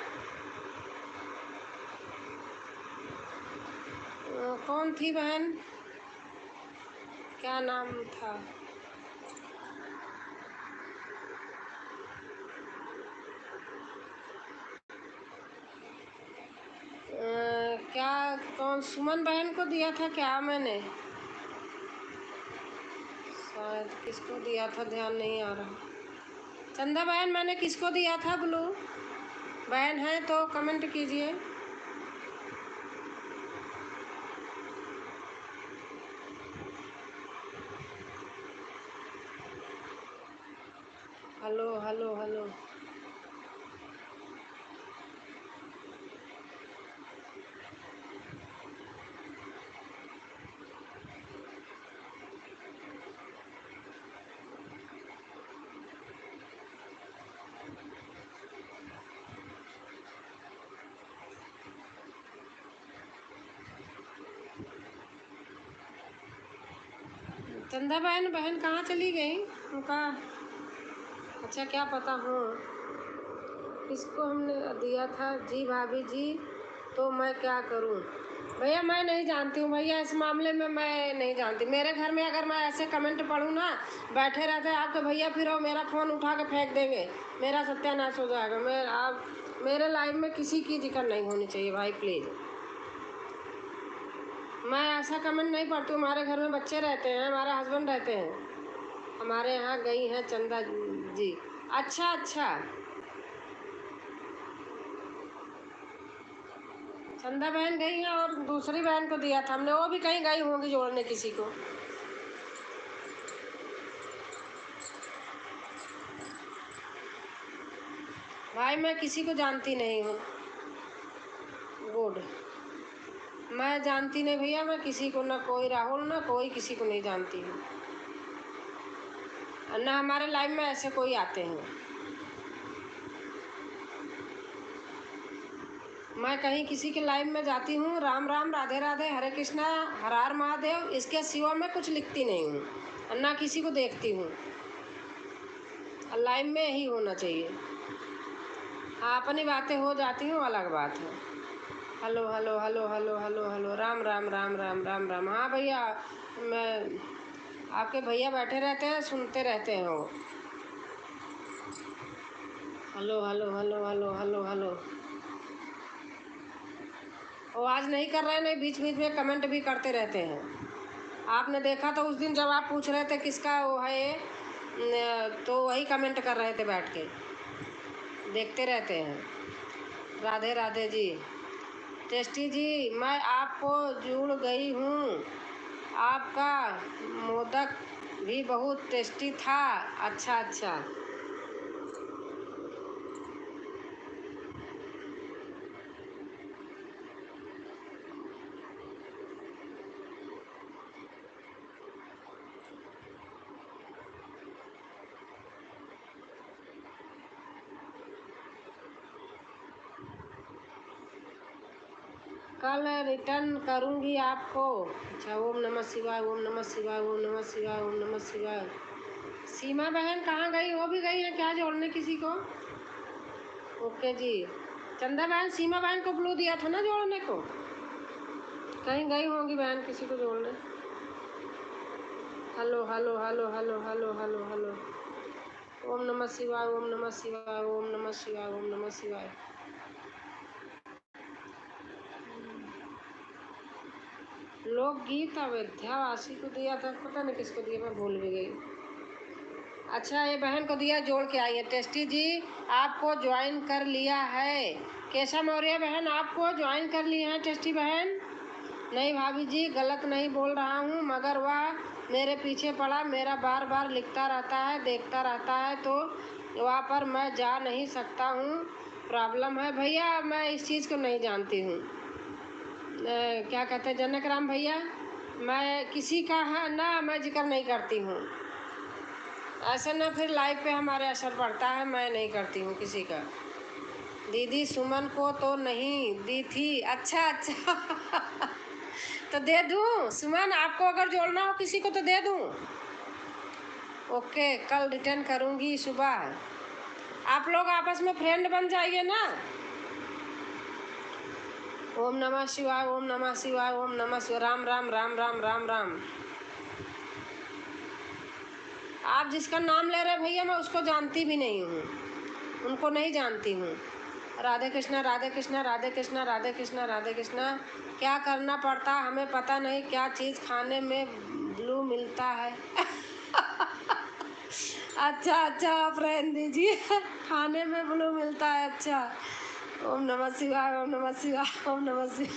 कौन थी बहन, क्या नाम था? क्या, कौन, सुमन बहन को दिया था क्या मैंने? शायद किसको दिया था ध्यान नहीं आ रहा। चंदा बहन मैंने किसको दिया था ब्लू? बहन है तो कमेंट कीजिए। Hello hello hello. चंदा बहन, बहन कहाँ चली गई उनका? अच्छा क्या पता हो किसको हमने दिया था जी भाभी जी, तो मैं क्या करूं? भैया मैं नहीं जानती हूँ भैया, इस मामले में मैं नहीं जानती। मेरे घर में अगर मैं ऐसे कमेंट पढ़ूँ ना, बैठे रहते आपके भैया, फिर वो मेरा फ़ोन उठा के फेंक देंगे, मेरा सत्यानाश हो जाएगा। मैं आप मेरे लाइफ में किसी की जिक्र नहीं होनी चाहिए भाई, प्लीज़। मैं ऐसा कमेंट नहीं पढ़ती हूँ। हमारे घर में बच्चे रहते हैं, हमारे हस्बैंड रहते हैं, हमारे यहाँ गई हैं चंदा जी। अच्छा अच्छा, चंदा बहन गई हैं और दूसरी बहन को दिया था हमने, वो भी कहीं गई होंगी जोड़ने किसी को। भाई मैं किसी को जानती नहीं हूँ। गुड। मैं जानती नहीं भैया, मैं किसी को, ना कोई राहुल ना कोई किसी को नहीं जानती हूँ, और ना हमारे लाइफ में ऐसे कोई आते हैं। मैं कहीं किसी के लाइफ में जाती हूँ, राम राम राधे राधे हरे कृष्णा हर हर महादेव, इसके सिवा मैं कुछ लिखती नहीं हूँ, और ना किसी को देखती हूँ। लाइफ में यही होना चाहिए। हाँ अपनी बातें हो जाती हूँ, अलग बात है। Hello hello hello hello hello hello, Ram Ram Ram Ram Ram Ram. हाँ भैया, मैं आपके भैया बैठे रहते हैं, सुनते रहते हैं वो। Hello hello hello hello hello hello. वो आज नहीं कर रहे हैं, नहीं बीच बीच में कमेंट भी करते रहते हैं। आपने देखा तो उस दिन जब आप पूछ रहे थे किसका वो है ये, तो वही कमेंट कर रहे थे बैठ के, देखते रहते हैं। राधे राधे जी। टेस्टी जी, मैं आपको जुड़ गई हूँ, आपका मोदक भी बहुत टेस्टी था। अच्छा अच्छा। कल रिटर्न करूँगी आपको। अच्छा, ओम नमः शिवाय ओम नमः शिवाय ओम नमः शिवाय ओम नमः शिवाय। सीमा बहन कहाँ गई, वो भी गई है क्या जोड़ने किसी को? ओके जी। चंदा बहन सीमा बहन को ब्लू दिया था ना जोड़ने को, कहीं गई होंगी बहन किसी को जोड़ने। Hello hello hello hello hello hello hello. ओम नमः शिवाय ओम नमः शिवाय ओम नमः शिवाय ओम नमः शिवाय। लोकगीत अयोध्यावासी को दिया था, पता नहीं किसको दिया, मैं भूल भी गई। अच्छा ये बहन को दिया, जोड़ के आई है। टेस्टी जी आपको ज्वाइन कर लिया है। केशव मौर्य बहन आपको ज्वाइन कर लिए हैं टेस्टी बहन। नहीं भाभी जी गलत नहीं बोल रहा हूँ, मगर वह मेरे पीछे पड़ा, मेरा बार बार लिखता रहता है, देखता रहता है, तो वहाँ पर मैं जा नहीं सकता हूँ, प्रॉब्लम है। भैया मैं इस चीज़ को नहीं जानती हूँ। क्या कहते हैं जनक राम भैया, मैं किसी का है ना, मैं जिक्र नहीं करती हूँ। ऐसा ना फिर लाइव पे हमारे असर पड़ता है, मैं नहीं करती हूँ किसी का। दीदी सुमन को तो नहीं दी थी। अच्छा अच्छा तो दे दूँ सुमन, आपको अगर जोड़ना हो किसी को तो दे दूँ। ओके, कल रिटर्न करूँगी सुबह। आप लोग आपस में फ्रेंड बन जाइए ना। ओम नमः शिवाय, ओम नमः शिवाय, ओम नमः शिवाय। राम राम राम राम राम राम। आप जिसका नाम ले रहे भैया, मैं उसको जानती भी नहीं हूँ, उनको नहीं जानती हूँ। राधे कृष्णा राधे कृष्णा राधे कृष्णा राधे कृष्णा राधे कृष्णा। क्या करना पड़ता हमें पता नहीं, क्या चीज़ खाने में ब्लू मिलता है अच्छा अच्छा, आप रहने दीजिए खाने में ब्लू मिलता है। अच्छा, ओम नमः शिवाय, ओम नमः शिवाय, ओम नमः शिवाय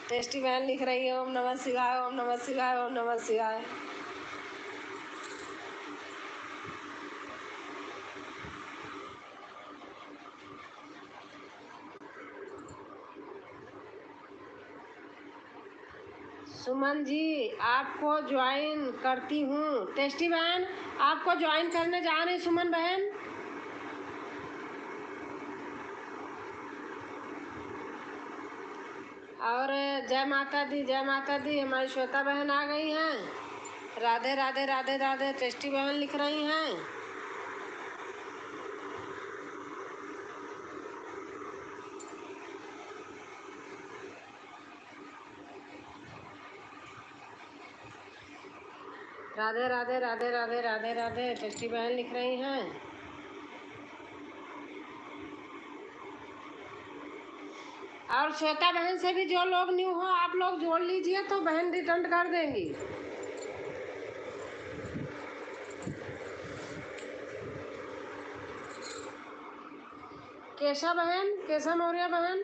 टेस्टी बहन लिख रही है ओम नमः शिवाय, ओम नमः शिवाय, ओम नमः शिवाय। सुमन जी आपको ज्वाइन करती हूँ। टेस्टी बहन आपको ज्वाइन करने जा रही सुमन बहन। और जय माता दी, जय माता दी। हमारी श्वेता बहन आ गई हैं। राधे राधे राधे राधे। टेस्टी बहन लिख रही हैं। राधे राधे राधे राधे राधे राधे। टेस्टी बहन लिख रही हैं। और श्वेता बहन से भी जो लोग न्यू हो आप लोग जोड़ लीजिए, तो बहन रिटर्न कर देंगी। केशा बहन, केशा मौर्य बहन।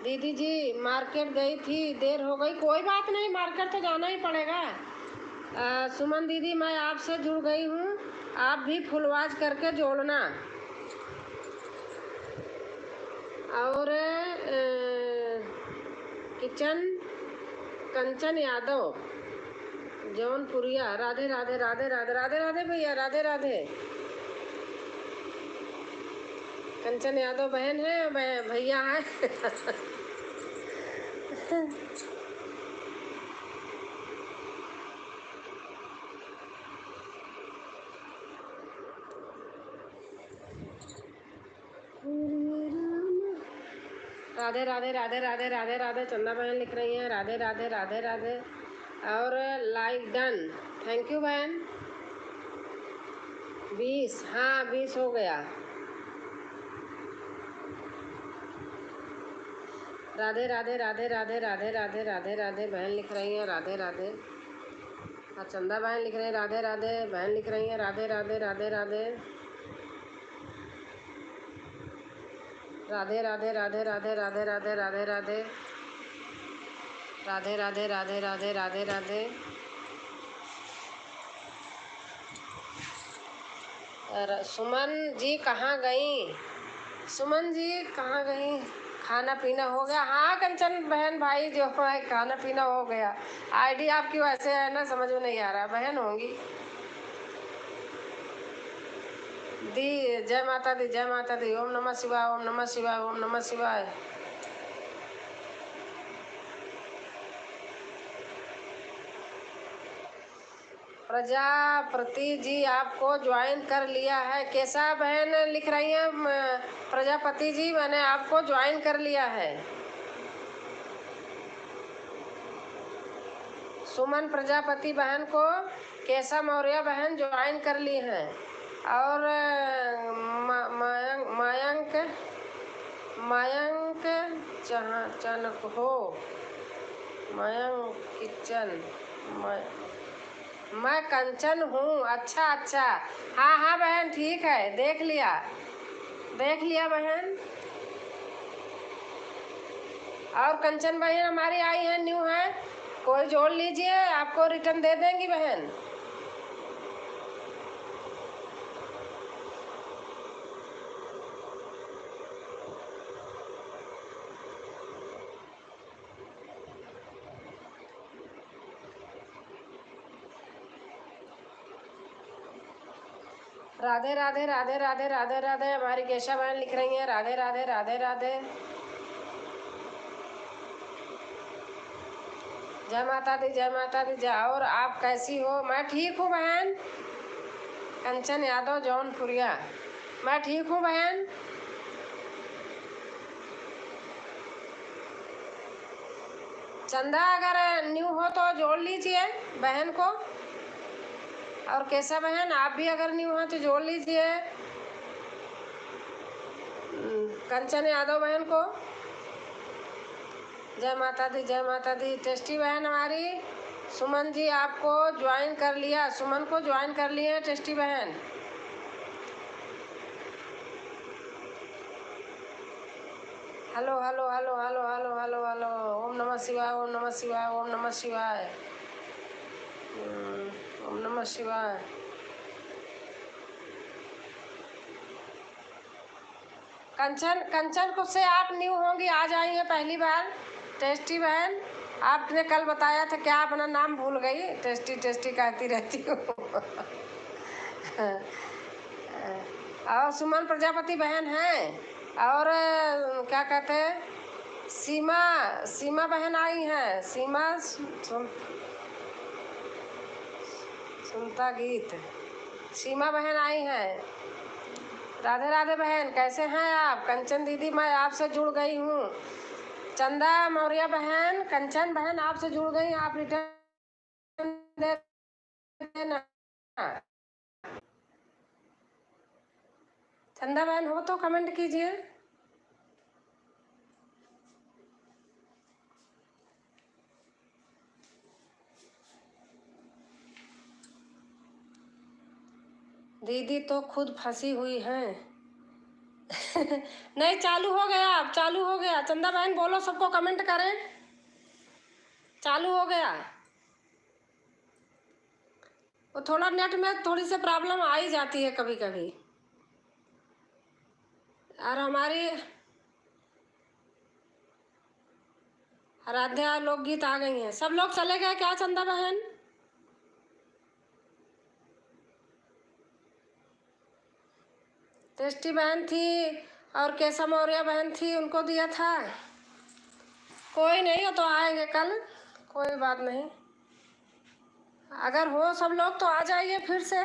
दीदी जी मार्केट गई थी, देर हो गई। कोई बात नहीं, मार्केट तो जाना ही पड़ेगा। सुमन दीदी मैं आपसे जुड़ गई हूँ, आप भी फुलवाज करके जोड़ना। और किचन कंचन यादव जौनपुरिया। राधे राधे राधे राधे राधे राधे भैया, राधे राधे। कंचन यादव बहन है, भैया है राधे राधे राधे राधे राधे राधे। चंदा बहन लिख रही हैं राधे राधे राधे राधे। और लाइक डन, थैंक यू बहन। 20, हाँ 20 हो गया। राधे राधे राधे राधे राधे राधे राधे राधे। बहन लिख रही हैं राधे राधे। और चंदा बहन लिख रही हैं राधे राधे। बहन लिख रही हैं राधे राधे राधे राधे राधे राधे राधे राधे राधे राधे राधे राधे राधे राधे राधे राधे राधे राधे। सुमन जी कहाँ गई? सुमन जी कहाँ गई? खाना पीना हो गया? हाँ कंचन बहन भाई जो है, खाना पीना हो गया। आईडी आपकी वैसे है ना, समझ में नहीं आ रहा। बहन होंगी। दी जय माता दी, जय माता दी। ओम नमः शिवाय, ओम नमः शिवाय, ओम नमः शिवाय। प्रजापति जी आपको ज्वाइन कर लिया है। कैसा बहन लिख रही हैं प्रजापति जी मैंने आपको ज्वाइन कर लिया है। सुमन प्रजापति बहन को कैसा मौर्य बहन ज्वाइन कर ली हैं। और मयंक मयंक चनक हो, मयंक किचन। मैं कंचन हूँ। अच्छा अच्छा, हाँ हाँ बहन ठीक है, देख लिया देख लिया बहन। और कंचन बहन हमारी आई है, न्यू है, कोई जोड़ लीजिए, आपको रिटर्न दे देंगी बहन। राधे राधे राधे राधे राधे राधे। हमारी केशा बहन लिख रही हैं राधे राधे राधे राधे। जय माता दी जय माता दी जय। और आप कैसी हो? मैं ठीक हूँ बहन। कंचन यादव जौनपुरिया। मैं ठीक हूँ बहन। चंदा अगर न्यू हो तो जोड़ लीजिए बहन को। और केशा बहन आप भी अगर न्यू हो तो जोड़ लीजिए कंचन यादव बहन को। जय माता दी जय माता दी। टेस्टी बहन हमारी सुमन जी आपको ज्वाइन कर लिया। सुमन को ज्वाइन कर लिए टेस्टी बहन। Hello hello hello hello hello hello hello. ओम नमः शिवाय ओम नमः शिवाय ओम नमः शिवाय ओम नमः शिवाय। कंचन कंचन को से आप न्यू होंगी, आ जाइए पहली बार। टेस्टी बहन आपने कल बताया था, क्या अपना नाम भूल गई? टेस्टी टेस्टी कहती रहती हूँ। और सुमन प्रजापति बहन हैं। और क्या कहते हैं, सीमा सीमा बहन आई हैं। सीमा सुनता गीत। सीमा बहन आई हैं। राधे राधे बहन कैसे हैं आप? कंचन दीदी मैं आपसे जुड़ गई हूँ। चंदा मौर्य बहन, कंचन बहन आपसे जुड़ गई। आप रिटर्न दे देना। चंदा बहन हो तो कमेंट कीजिए। दीदी तो खुद फंसी हुई हैं। नहीं चालू हो गया, अब चालू हो गया। चंदा बहन बोलो, सबको कमेंट करें। चालू हो गया। वो थोड़ा नेट में थोड़ी सी प्रॉब्लम आ ही जाती है कभी कभी। और हमारी आराध्या लोकगीत आ गई हैं। सब लोग चले गए क्या चंदा बहन? टेस्टी बहन थी और केशव मौर्य बहन थी, उनको दिया था। कोई नहीं, हो तो आएंगे कल, कोई बात नहीं। अगर हो सब लोग तो आ जाइए फिर से।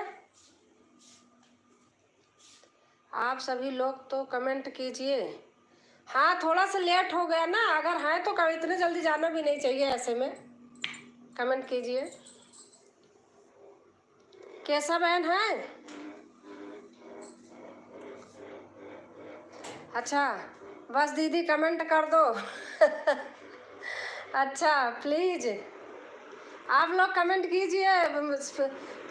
आप सभी लोग तो कमेंट कीजिए। हाँ थोड़ा सा लेट हो गया ना, अगर हैं तो इतने जल्दी जाना भी नहीं चाहिए ऐसे में। कमेंट कीजिए। कैसा बहन है? अच्छा बस दीदी कमेंट कर दो। अच्छा प्लीज़ आप लोग कमेंट कीजिए।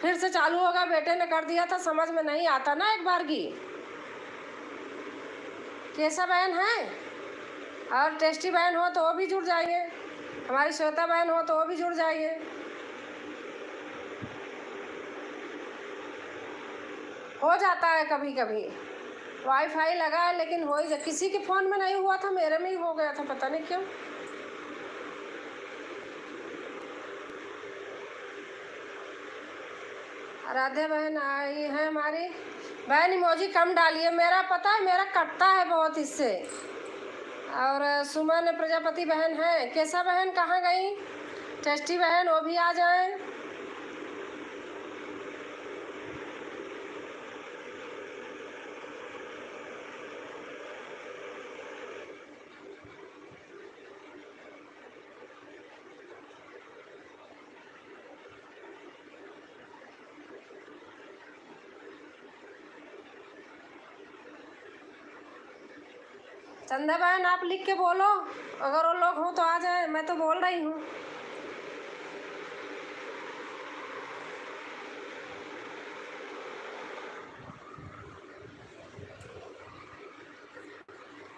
फिर से चालू होगा, बेटे ने कर दिया था, समझ में नहीं आता ना एक बार की। कैसा बहन है? और टेस्टी बहन हो तो वो भी जुड़ जाइए। हमारी श्वेता बहन हो तो वो भी जुड़ जाइए। हो जाता है कभी कभी, वाईफाई लगा है लेकिन हो ही किसी के फ़ोन में नहीं हुआ था, मेरे में ही हो गया था, पता नहीं क्यों। राधे बहन आई है हमारी बहन। इमोजी कम डालिए, मेरा पता है मेरा कटता है बहुत इससे। और सुमन प्रजापति बहन है। कैसा बहन कहाँ गई? टेस्टी बहन वो भी आ जाएं। चंदा बहन आप लिख के बोलो, अगर वो लोग हों तो आ जाए। मैं तो बोल रही हूँ।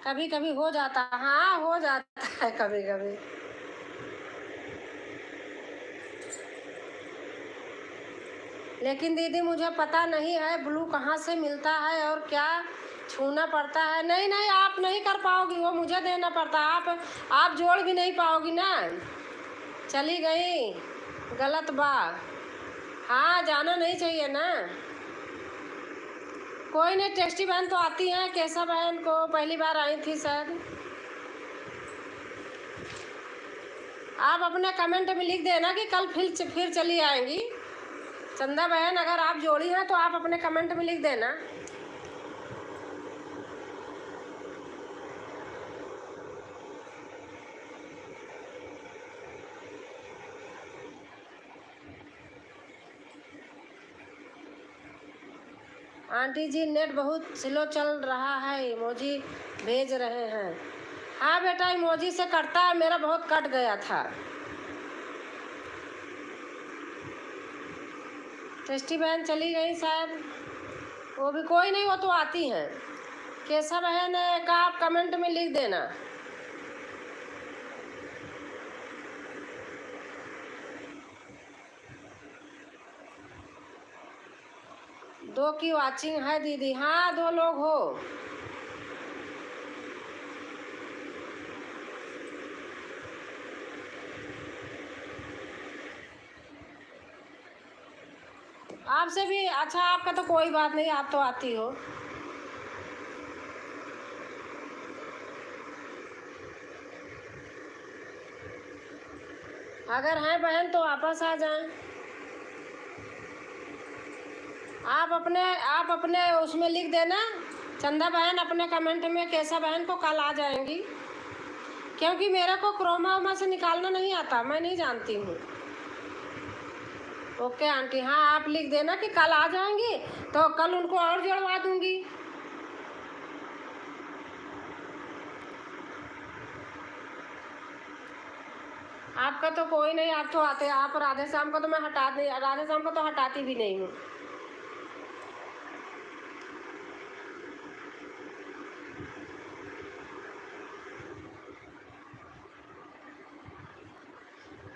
कभी कभी हो जाता, हाँ हो जाता है कभी कभी। लेकिन दीदी मुझे पता नहीं है ब्लू कहाँ से मिलता है और क्या छूना पड़ता है। नहीं नहीं आप नहीं कर पाओगी, वो मुझे देना पड़ता है। आप जोड़ भी नहीं पाओगी ना। चली गई, गलत बा। हाँ जाना नहीं चाहिए ना। कोई नहीं, टेस्टी बहन तो आती हैं, कैसा बहन को पहली बार आई थी शायद। आप अपने कमेंट में लिख देना कि कल फिर चली आएंगी। चंदा बहन अगर आप जोड़ी हैं तो आप अपने कमेंट में लिख देना। आंटी जी नेट बहुत स्लो चल रहा है, इमोजी भेज रहे हैं। हाँ बेटा, इमोजी से कटता है, मेरा बहुत कट गया था। टेस्टी बहन चली गई शायद, वो भी कोई नहीं, वो तो आती हैं। कैसा बहन का आप कमेंट में लिख देना। दो की वाचिंग है दीदी। हाँ 2 लोग हो। आपसे भी अच्छा, आपका तो कोई बात नहीं, आप तो आती हो। अगर हैं बहन तो वापस आ जाएं। आप अपने उसमें लिख देना चंदा बहन अपने कमेंट में, कैसा बहन को कल आ जाएंगी, क्योंकि मेरे को क्रोमा से निकालना नहीं आता, मैं नहीं जानती हूँ। ओके आंटी, हाँ आप लिख देना कि कल आ जाएंगी, तो कल उनको और जुड़वा दूंगी। आपका तो कोई नहीं, आप तो आते। आप राधे श्याम को तो मैं राधे श्याम को तो हटाती भी नहीं हूँ।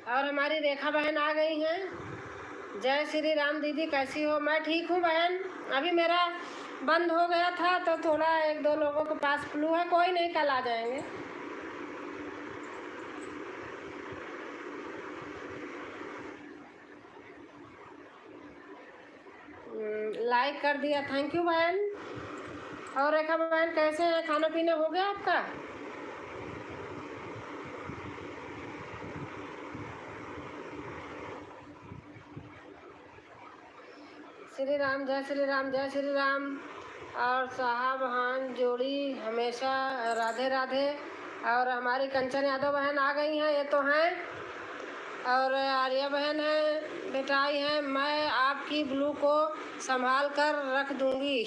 और हमारी रेखा बहन आ गई हैं। जय श्री राम दीदी, कैसी हो? मैं ठीक हूँ बहन, अभी मेरा बंद हो गया था तो थोड़ा 1-2 लोगों के पास फ्लू है। कोई नहीं, कल आ जाएंगे। लाइक कर दिया, थैंक यू बहन। और रेखा बहन कैसे हैं? खाना पीना हो गया आपका? श्री राम, जय श्री राम, जय श्री राम। और साहब हान जोड़ी हमेशा राधे राधे। और हमारी कंचन यादव बहन आ गई हैं, ये तो हैं। और आर्या बहन है, बेटाई हैं। मैं आपकी ब्लू को संभाल कर रख दूंगी।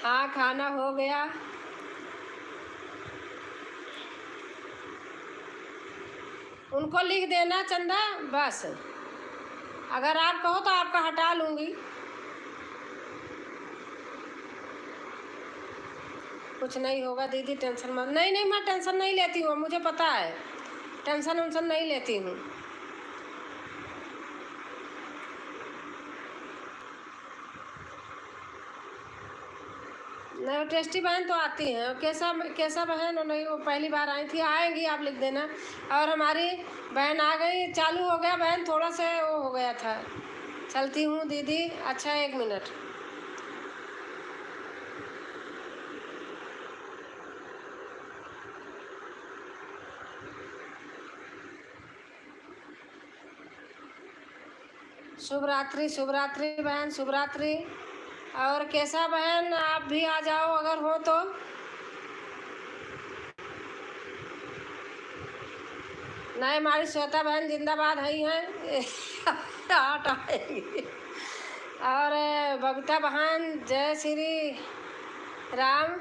हाँ खाना हो गया। उनको लिख देना चंदा बस, अगर आप कहो तो आपका हटा लूँगी। कुछ नहीं होगा दीदी, टेंशन मत। नहीं मैं टेंशन नहीं लेती हूँ, मुझे पता है, टेंशन वेंशन नहीं लेती हूँ। नहीं, टेस्टी बहन तो आती हैं। कैसा बहन और नहीं, वो पहली बार आई थी, आएंगी, आप लिख देना। और हमारी बहन आ गई, चालू हो गया बहन, थोड़ा सा वो हो गया था। चलती हूँ दीदी, अच्छा 1 मिनट। शुभ रात्रि बहन, शुभ रात्रि। और कैसा बहन आप भी आ जाओ अगर हो तो। नहीं, हमारी श्वेता बहन जिंदाबाद है ही हैं। आट आएंगी। और बबीता बहन, जय श्री राम।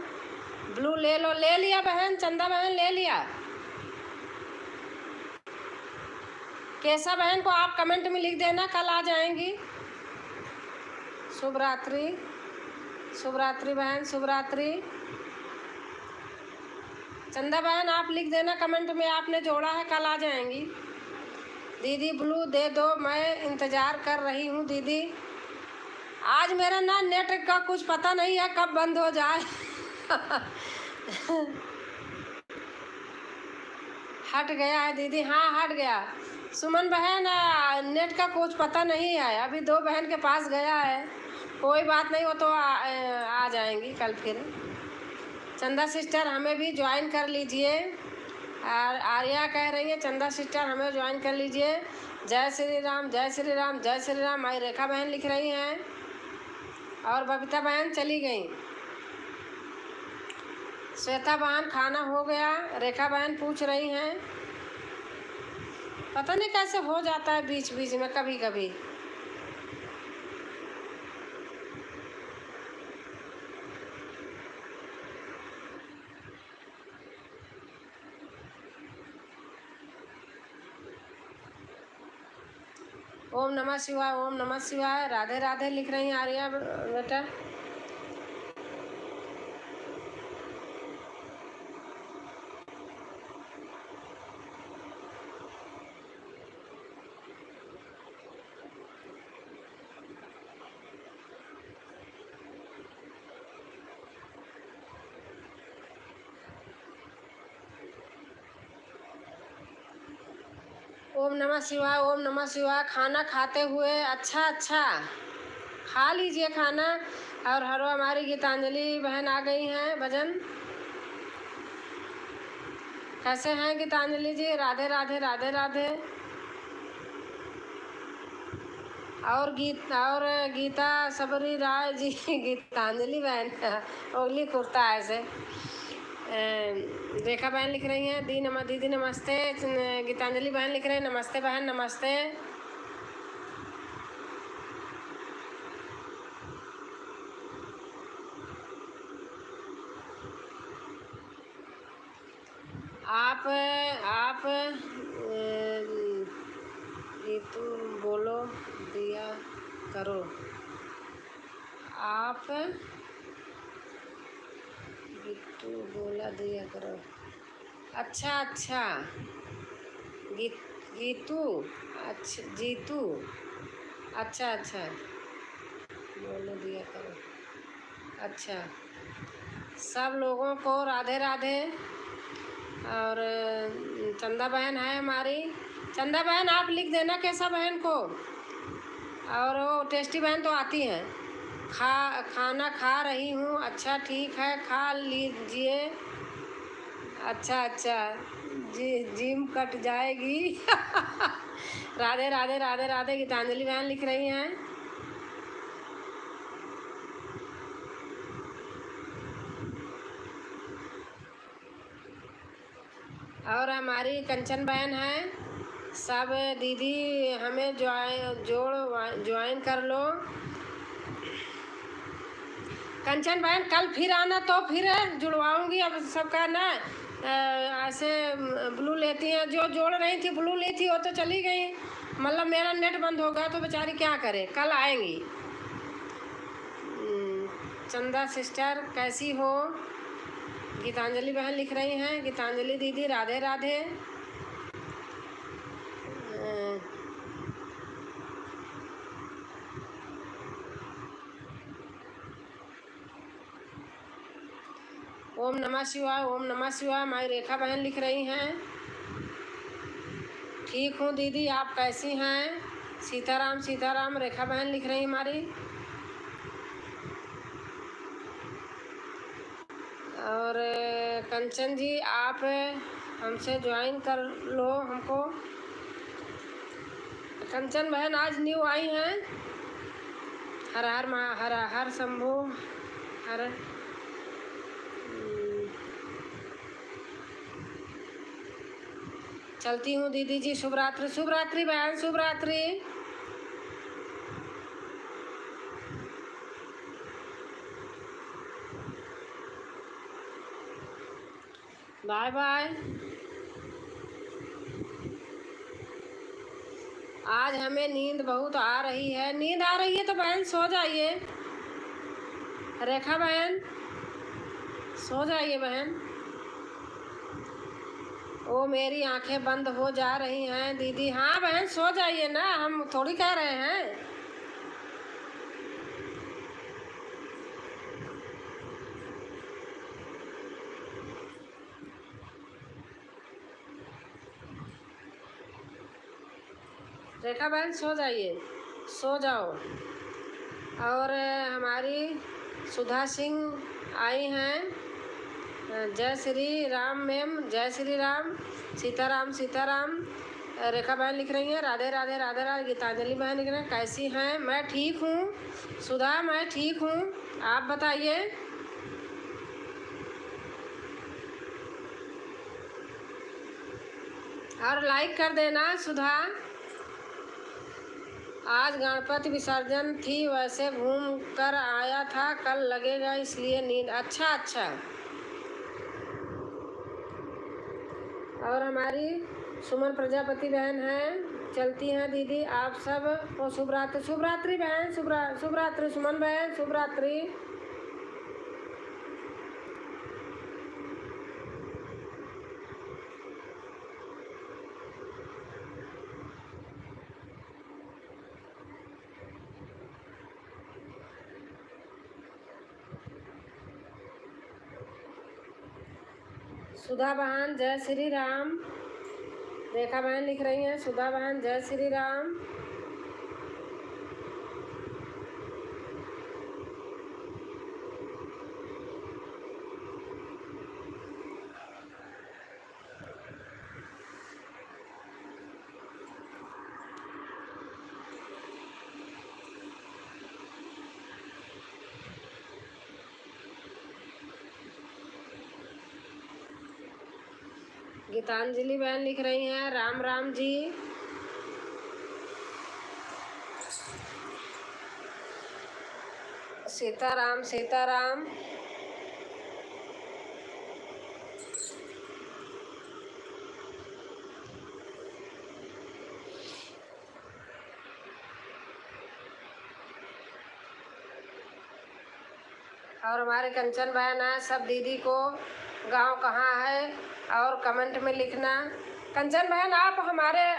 ब्लू ले लो, ले लिया बहन, चंदा बहन ले लिया। कैसा बहन को आप कमेंट में लिख देना, कल आ जाएंगी। शुभ रात्रि बहन, शुभ रात्रि। चंदा बहन आप लिख देना कमेंट में, आपने जोड़ा है, कल आ जाएंगी। दीदी ब्लू दे दो, मैं इंतज़ार कर रही हूँ दीदी। आज मेरा ना नेट का कुछ पता नहीं है कब बंद हो जाए। हट गया है दीदी, हाँ हट गया। सुमन बहन नेट का कुछ पता नहीं है, अभी 2 बहन के पास गया है। कोई बात नहीं, वो तो आ जाएंगी कल फिर। चंदा सिस्टर हमें भी ज्वाइन कर लीजिए। और आर्या कह रही है चंदा सिस्टर हमें ज्वाइन कर लीजिए। जय श्री राम, जय श्री राम, जय श्री राम। माई रेखा बहन लिख रही हैं और बबीता बहन चली गई। श्वेता बहन खाना हो गया, रेखा बहन पूछ रही हैं। पता नहीं कैसे हो जाता है बीच बीच में कभी कभी। ओम नमः शिवाय, ओम नमः शिवाय। राधे राधे लिख रही हैं आर्या बेटा। ओम नमः शिवाय, ओम नमः शिवाय। खाना खाते हुए अच्छा खा लीजिए खाना। और हरो हमारी गीतांजलि बहन आ गई हैं भजन। कैसे हैं गीतांजलि जी? राधे राधे, राधे राधे। और गीता सबरी राय जी गीतांजलि बहन ओगली कुर्ता ऐसे। रेखा बहन लिख रही हैं दीदी नमस्ते। गीतांजलि बहन लिख रहे हैं नमस्ते बहन, नमस्ते। आप गीतू बोलो दिया करो। आप गीतू बोला दिया करो। अच्छा गीतू, अच्छा जीतू, अच्छा बोलो दिया करो। अच्छा, सब लोगों को राधे राधे। और चंदा बहन है हमारी। चंदा बहन आप लिख देना कैसा बहन को। और वो टेस्टी बहन तो आती हैं। खाना खा रही हूँ। अच्छा ठीक है, खा लीजिए। अच्छा जी, जिम कट जाएगी राधे राधे, राधे राधे। गीतांजलि बहन लिख रही हैं। और हमारी कंचन बहन है। सब दीदी हमें ज्वाइन कर लो। कंचन बहन कल फिर आना तो फिर जुड़वाऊंगी। अब सबका ना ऐसे ब्लू लेती हैं। जो जोड़ रही थी ब्लू ली थी वो तो चली गई। मतलब मेरा नेट बंद हो गया तो बेचारी क्या करे, कल आएंगी। चंदा सिस्टर कैसी हो? गीतांजलि बहन लिख रही हैं। गीतांजलि दीदी राधे राधे। ओम नमः शिवाय, ओम नमः शिवाय। माई रेखा बहन लिख रही हैं ठीक हूँ दीदी, आप कैसी हैं? सीताराम सीताराम रेखा बहन लिख रही हमारी। और कंचन जी आप हमसे ज्वाइन कर लो हमको। कंचन बहन आज न्यू आई हैं। हर हर हर शंभू हर। चलती हूँ दीदी जी, शुभ रात्रि। शुभ रात्रि बहन, शुभ रात्रि। Bye bye. आज हमें नींद बहुत आ रही है। नींद आ रही है तो बहन सो जाइए। रेखा बहन सो जाइए बहन। ओ मेरी आंखें बंद हो जा रही हैं दीदी। हाँ बहन सो जाइए ना, हम थोड़ी कह रहे हैं। रेखा बहन सो जाइए, सो जाओ। और हमारी सुधा सिंह आई हैं। जय श्री राम मैम, जय श्री राम। सीताराम सीताराम। रेखा बहन लिख रही हैं राधे राधे राधे राधे। गीतांजलि बहन लिख रहे हैं कैसी हैं? मैं ठीक हूँ सुधा, मैं ठीक हूँ, आप बताइए। और लाइक कर देना सुधा। आज गणपति विसर्जन थी, वैसे घूम कर आया था, कल लगेगा इसलिए नींद। अच्छा अच्छा। और हमारी सुमन प्रजापति बहन हैं, चलती हैं दीदी आप सब को शुभ रात्रि। शुभ रात्रि बहन, शुभ रात्रि सुमन बहन, शुभ रात्रि। सुधा बहन जय श्री राम। रेखा बहन लिख रही हैं सुधा बहन जय श्री राम। गीतांजलि बहन लिख रही हैं राम राम जी। सीताराम सीताराम। और हमारे कंचन बहन है, सब दीदी को गांव कहाँ है और कमेंट में लिखना। कंचन बहन आप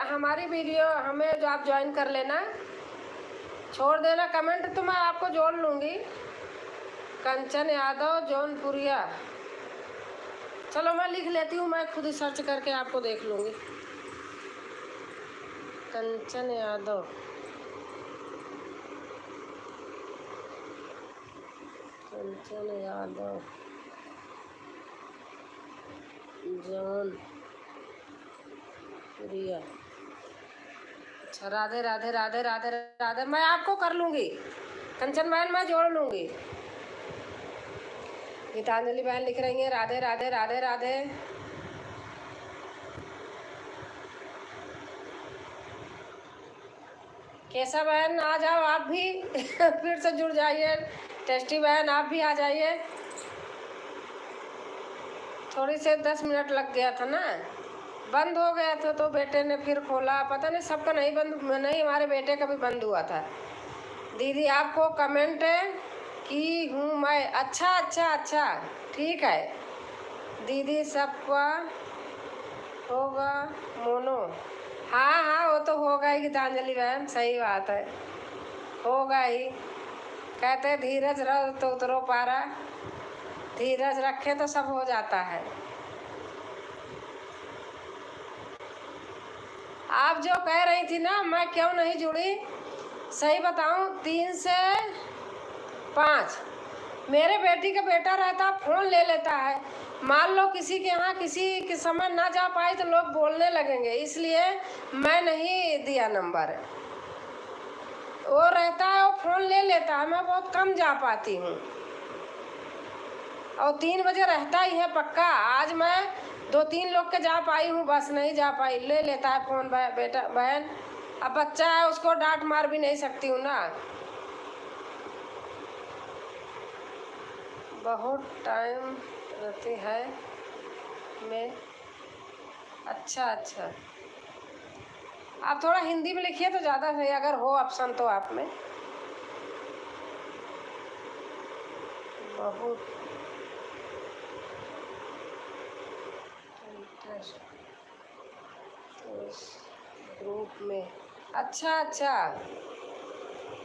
हमारी वीडियो हमें जो आप ज्वाइन कर लेना, छोड़ देना कमेंट तो मैं आपको जोड़ लूँगी। कंचन यादव जौनपुरिया, चलो मैं लिख लेती हूँ, मैं खुद ही सर्च करके आपको देख लूँगी। कंचन यादव, कंचन यादव जौनपुरिया। अच्छा राधे राधे राधे राधे राधे। मैं आपको कर लूँगी कंचन बहन, मैं जोड़ लूँगी। गीतांजलि बहन लिख रही हैं राधे राधे राधे राधे। केशव बहन आ जाओ आप भी फिर से जुड़ जाइए। टेस्टी बहन आप भी आ जाइए। थोड़ी से 10 मिनट लग गया था ना, बंद हो गया था तो बेटे ने फिर खोला, पता नहीं सबका नहीं बंद, नहीं हमारे बेटे का भी बंद हुआ था। दीदी आपको कमेंट की हूँ मैं। अच्छा अच्छा अच्छा ठीक है दीदी, सबका होगा मोनो। हाँ हाँ वो तो होगा ही गीतांजलि बहन, सही बात है, होगा ही। कहते धीरज रहो तो उतरो पारा, धीरज रखे तो सब हो जाता है। आप जो कह रही थी ना मैं क्यों नहीं जुड़ी, सही बताऊं 3 से 5 मेरे बेटी का बेटा रहता, फ़ोन ले लेता है। मान लो किसी के यहाँ किसी के समय ना जा पाए तो लोग बोलने लगेंगे, इसलिए मैं नहीं दिया नंबर। वो रहता है, वो फ़ोन ले लेता है, मैं बहुत कम जा पाती हूँ। और 3 बजे रहता ही है पक्का। आज मैं 2-3 लोग के जा पाई हूँ, बस नहीं जा पाई। ले लेता है फ़ोन बेटा बहन, अब बच्चा है उसको डांट मार भी नहीं सकती हूँ ना। बहुत टाइम रहती है मैं। अच्छा अच्छा, आप थोड़ा हिंदी में लिखिए तो ज़्यादा सही, अगर हो ऑप्शन तो आप में। बहुत ग्रुप में, अच्छा अच्छा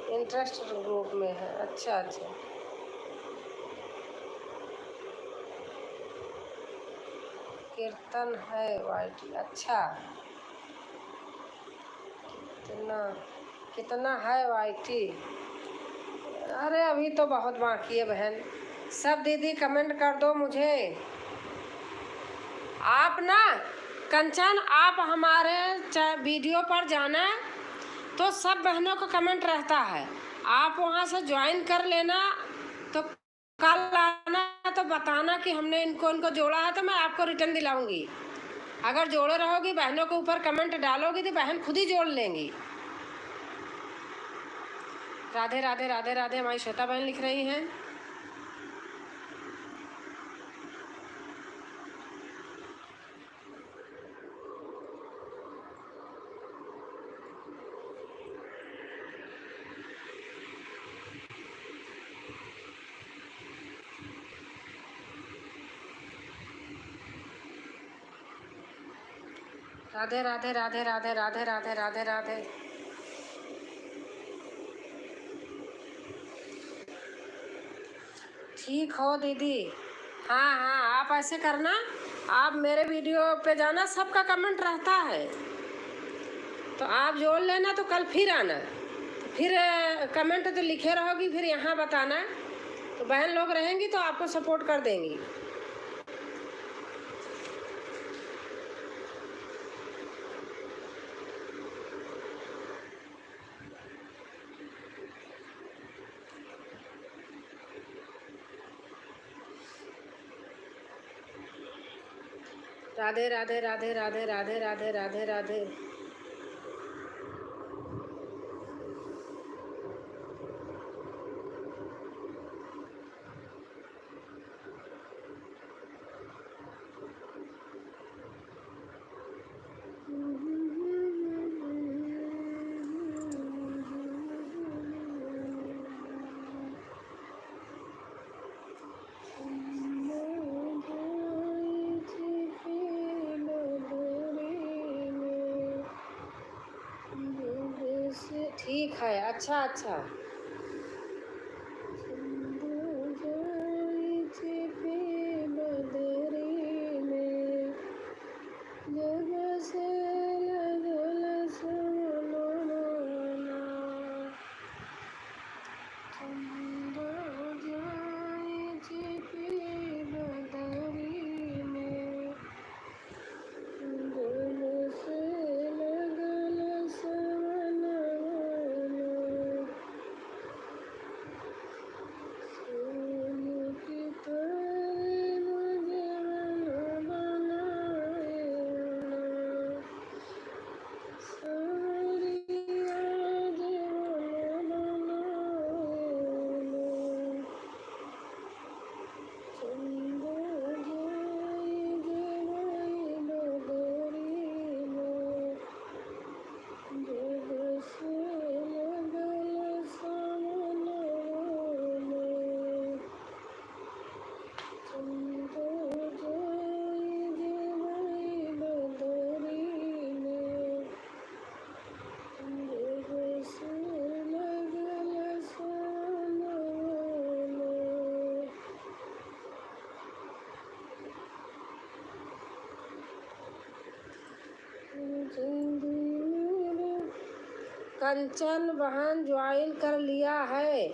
इंटरेस्ट ग्रुप में है, अच्छा अच्छा। कीर्तन है वाइट, अच्छा कितना कितना है वाईटी? अरे अभी तो बहुत बाकी है बहन। सब दीदी कमेंट कर दो मुझे। आप ना कंचन, आप हमारे वीडियो पर जाना तो सब बहनों का कमेंट रहता है, आप वहाँ से ज्वाइन कर लेना। तो कल आना तो बताना कि हमने इनको जोड़ा है, तो मैं आपको रिटर्न दिलाऊंगी। अगर जोड़े रहोगी, बहनों के ऊपर कमेंट डालोगी तो बहन खुद ही जोड़ लेंगी। राधे राधे राधे राधे, हमारी श्वेता बहन लिख रही हैं। राधे राधे राधे राधे राधे राधे राधे राधे। ठीक हो दीदी? हाँ हाँ, आप ऐसे करना, आप मेरे वीडियो पे जाना, सबका कमेंट रहता है, तो आप जोड़ लेना। तो कल फिर आना, तो फिर कमेंट तो लिखे रहोगी, फिर यहाँ बताना, तो बहन लोग रहेंगी तो आपको सपोर्ट कर देंगी। राधे राधे राधे राधे राधे राधे राधे राधे। ठीक है, अच्छा अच्छा। कंचन बहन ज्वाइन कर लिया है।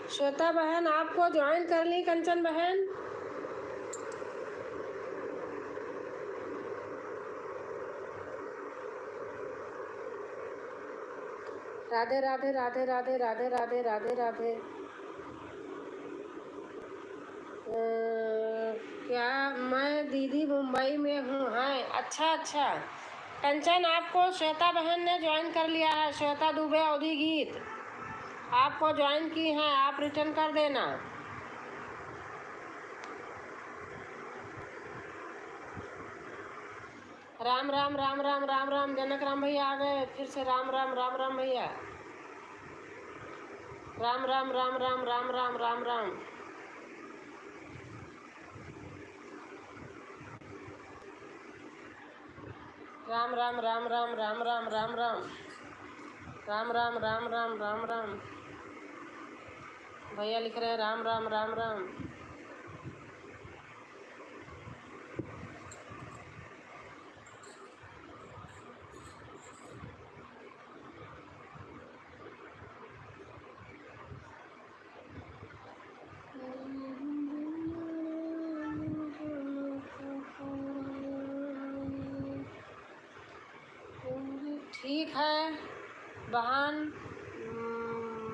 श्वेता बहन आपको ज्वाइन कर ली कंचन बहन? राधे राधे राधे राधे राधे राधे राधे राधे। क्या मैं दीदी मुंबई में हूँ? हाँ, अच्छा अच्छा। कंचन आपको श्वेता बहन ने ज्वाइन कर लिया है, श्वेता दुबे अवधि गीत आपको ज्वाइन की हैं, आप रिटर्न कर देना। राम राम राम राम राम राम, जनक राम भैया आ गए फिर से। राम राम राम राम भैया, राम राम राम राम राम राम राम राम। राम राम राम राम राम राम राम राम राम राम राम राम राम राम। भैया लिख रहे हैं राम राम राम राम। ठीक है बहन,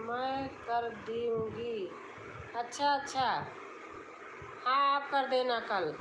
मैं कर दूँगी। अच्छा अच्छा, हाँ आप कर देना कल।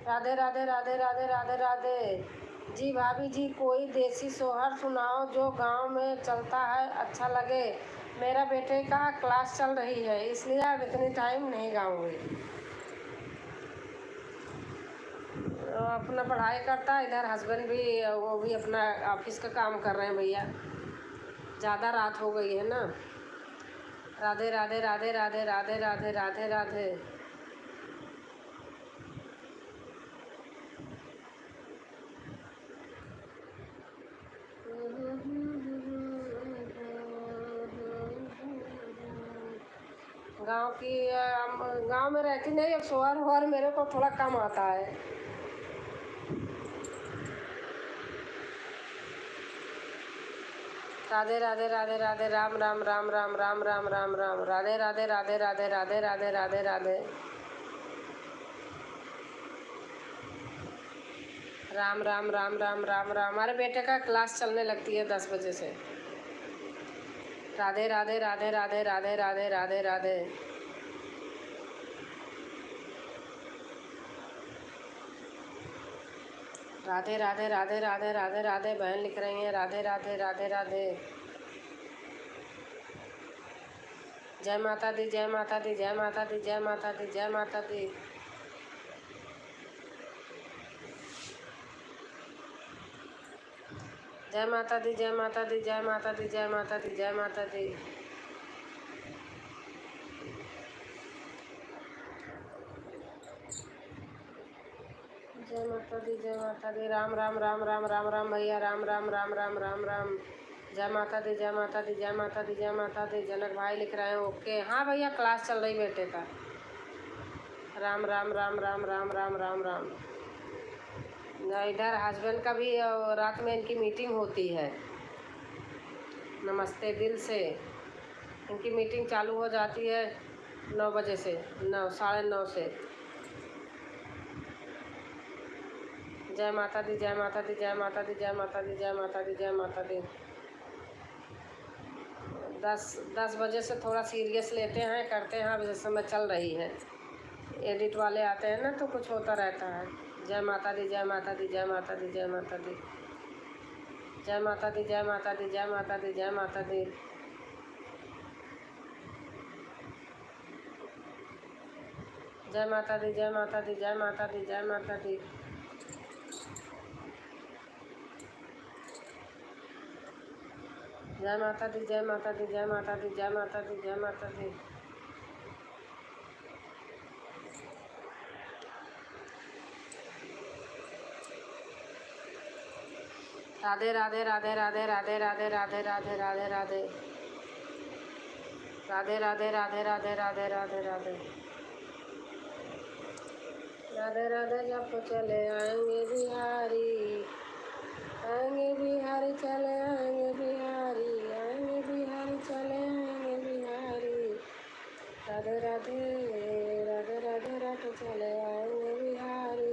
राधे राधे राधे राधे राधे राधे। जी भाभी जी, कोई देसी सोहर सुनाओ जो गांव में चलता है, अच्छा लगे। मेरा बेटे का क्लास चल रही है इसलिए अब इतनी टाइम नहीं गाऊंगी। अपना पढ़ाई करता है, इधर हस्बैंड भी वो भी अपना ऑफिस का काम कर रहे हैं भैया। ज़्यादा रात हो गई है ना। राधे राधे राधे राधे राधे राधे राधे राधे। गांव में रहती नहीं, अब सोहर वोहर मेरे को थोड़ा कम आता है। राधे राधे राधे राधे, राम राम राम राम राम राम राम राम, राधे राधे राधे राधे राधे राधे राधे राधे, राम राम राम राम राम राम। हमारे बेटे का क्लास चलने लगती है 10 बजे से। राधे राधे राधे राधे राधे राधे राधे राधे। राधे राधे राधे राधे राधे राधे। बहन लिख रही हैं राधे राधे राधे राधे। जय माता दी जय माता दी जय माता दी जय माता दी जय माता दी। जय माता दी जय माता दी जय माता दी जय माता दी जय माता दी। जय माता दी जय माता दी। राम राम राम राम राम राम भैया, राम राम राम राम राम राम। जय माता दी जय माता दी जय माता दी जय माता दी। जनक भाई लिख रहे हैं ओके। हाँ भैया, क्लास चल रही बेटे का। राम राम राम राम राम राम राम राम। इधर हस्बैंड का भी रात में इनकी मीटिंग होती है। नमस्ते दिल से। इनकी मीटिंग चालू हो जाती है 9 बजे से, 9 साढ़े 9 से। जय माता दी जय माता दी जय माता दी जय माता दी जय माता दी जय माता दी। 10 बजे से थोड़ा सीरियस लेते हैं, करते हैं। अब जिस समय चल रही है, एडिट वाले आते हैं ना तो कुछ होता रहता है। जय माता दी जय माता दी जय माता दी जय माता दी। जय माता दी जय माता दी जय माता दी जय माता दी। जय माता दी जय माता दी जय माता दी जय माता दी। जय माता दी जय माता दी जय माता दी जय माता दी जय माता दी। राधे राधे राधे राधे राधे राधे राधे राधे राधे राधे। राधे राधे राधे राधे राधे राधे राधे। राधे राधे जप चले आएंगे बिहारी, आएंगे बिहारी चले आएंगे बिहारी, आएंगे बिहारी चले आएंगे बिहारी। राधे राधे राधे राधे राधे चले आएंगे बिहारी।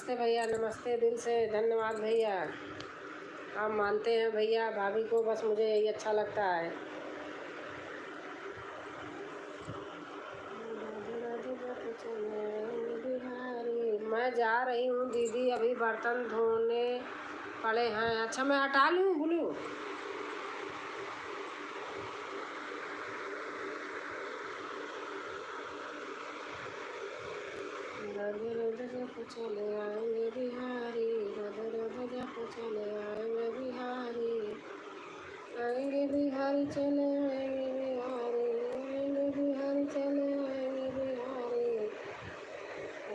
नमस्ते भैया, नमस्ते दिल से, धन्यवाद भैया। आप मानते हैं भैया भाभी को, बस मुझे यही अच्छा लगता है। बिहारी, मैं जा रही हूँ दीदी, अभी बर्तन धोने पड़े हैं। अच्छा मैं हटा लूँ ब्लू? राधे राधे जप चले आएंगे बिहारी, राधे राधे जप चले आएंगे बिहारी, आएंगे बिहारी चले आएंगे बिहारी, आएंगे बिहारी चले आएंगे बिहारी,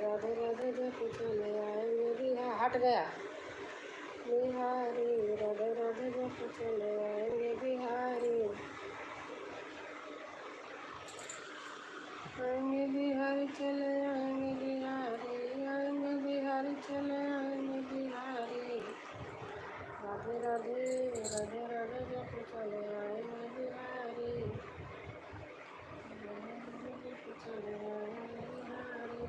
राधे राधे जप चले आएंगे बिहारी। हट गया बिहारी, राधे राधे जप चले आएंगे बिहारी, आएंगे बिहारी चले आएंगे बिहारी, आएंगे बिहारी चले आएंगे बिहारी, राधे राधे राधे राधे जप चले आएंगे बिहारी, राधे राधे जप चले आएंगे बिहारी,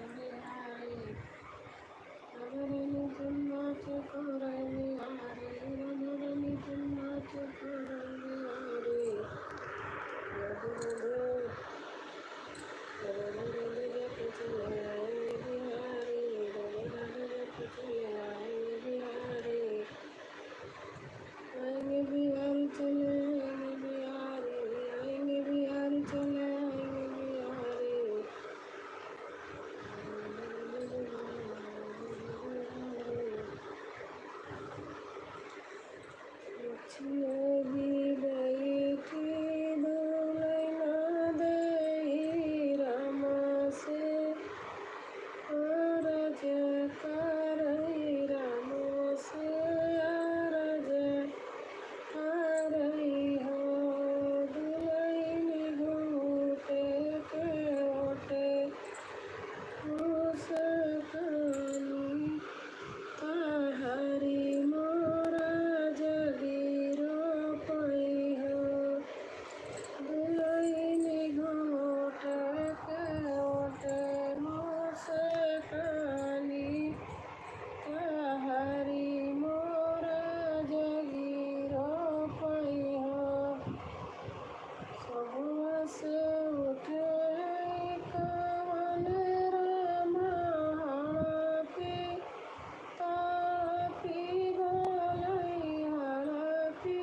बिहारी, राधे जन्मा चकोर बिहारी, राधे जन्मा चकोर बिहारी, राधे राधे जप चले आएंगे बिहारी, राधे राधे जप चले आएंगे बिहारी, आएंगे बिहारी चले आएंगे बिहारी, आएंगे बिहारी चले आएंगे बिहारी, मछिया भी गई थी दुलैना देही रामा से, अरज करई रामा से, अरज करई हो, दुलैन घूटे के ओटे मुस्कानी, ताहरी मोरा जगीरो पई हो, दुलैन घूटे के ओटे मुस्कानी, ताहरी मोरा जगीरो पई हो, सबुआ से उठे कवन रामा हड़पी, तड़पी बोलई हड़पी,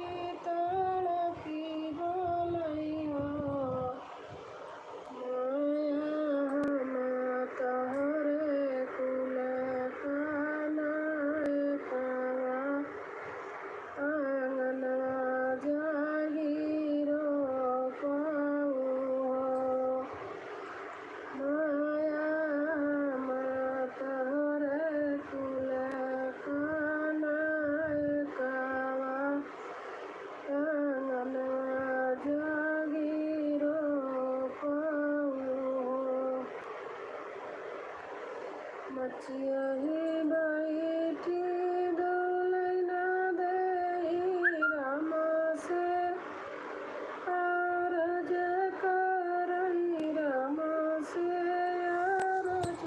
तड़पी बोलई हो, माया हम तोहरे कुल कानाए कावा, आंगना जागीरो पाऊ हो, माया हम तोहरे कुल कानाए कावा, आंगना जागीरो पाऊ हो, मचिया ही बैठी दुलैना देही रामा से, अरज करई रामा से, अरज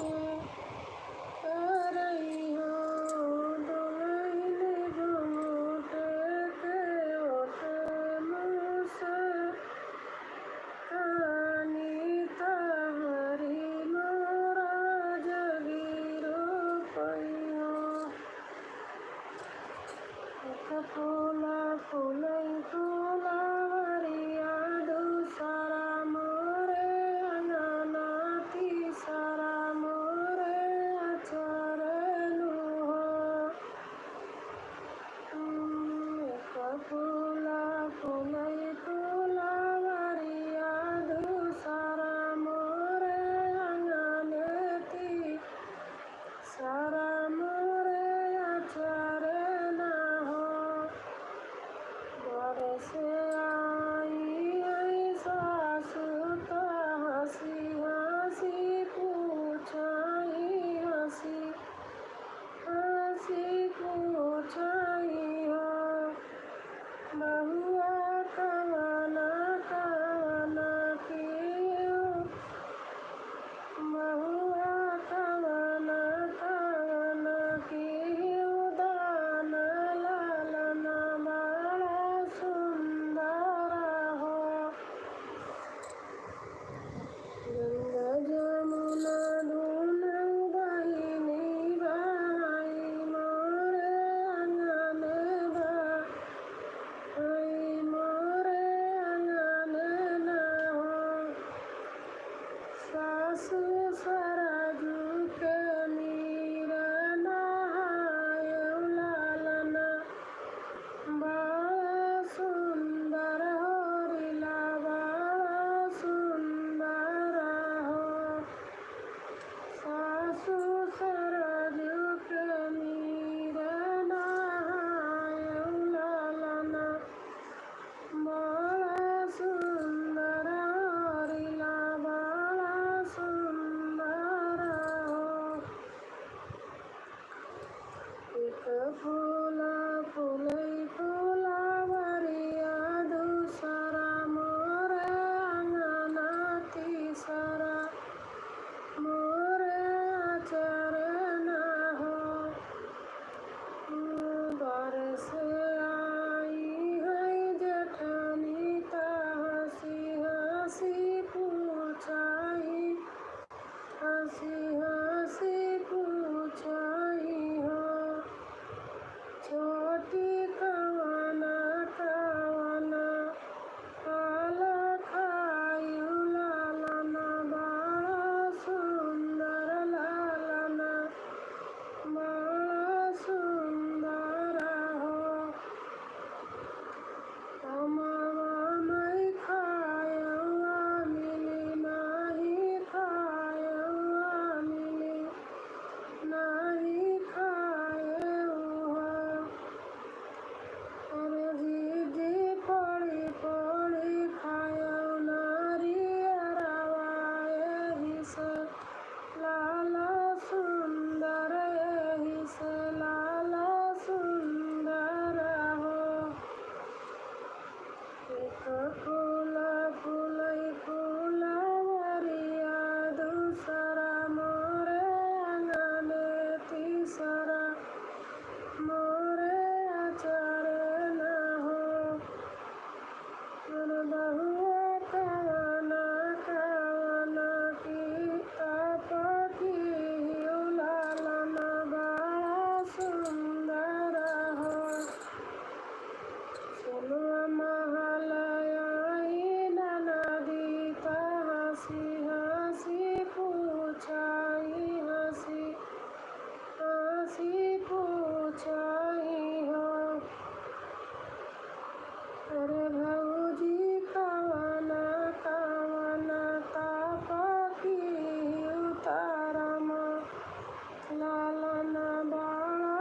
करई हो, दुलैन घूटे के ओटे मुस्कानी, ताहरी मोरा जगीरो पई हो, एक फूला फूलई फूलवरिया, दूसरा मोरे अंगना, तीसरा मोरे अचरनु हो, एक फूला फूलई फूलवरिया, दूसरा मोरे अंगने, तीसरा मोरे अचरना हो, बरसे आई सासु तो हंसी हंसी पूछाई, हंसी हंसी पूछाई हो, बहुआ कवना कवना की फूला फूलई फुलावरिया दूसरा मोरे अंगना तीसरा मोरे आचरण हो बरस आई है जेठानी ता हंसी हंसी पूछाई हंसी हंसी पूछाई हो छोटी कवना कवना फल खायु लालना बड़ा सुंदर लालना बड़ा सुंदर हो अमवा नहीं खायवा मिली नहीं खायवा मिली नहीं खायऊ हो अरे दीदी पड़ी पड़ी खायऊ नारियरवा एही से लाला सुंदर एही से लाला सुंदर हो एक फूल फूलई फुलावरिया दूसरा मोरे अंगने तीसरा मोरे आचरण हो बहुआ कवना कवना की तापकी लालना बड़ा सुंदर हो सुनुआ महलयाई नदी ता हंसी हंसी पूछाई हंसी हंसी पूछाई हो अरे भौजी कवना कवना तापकी उतारमा लालना बड़ा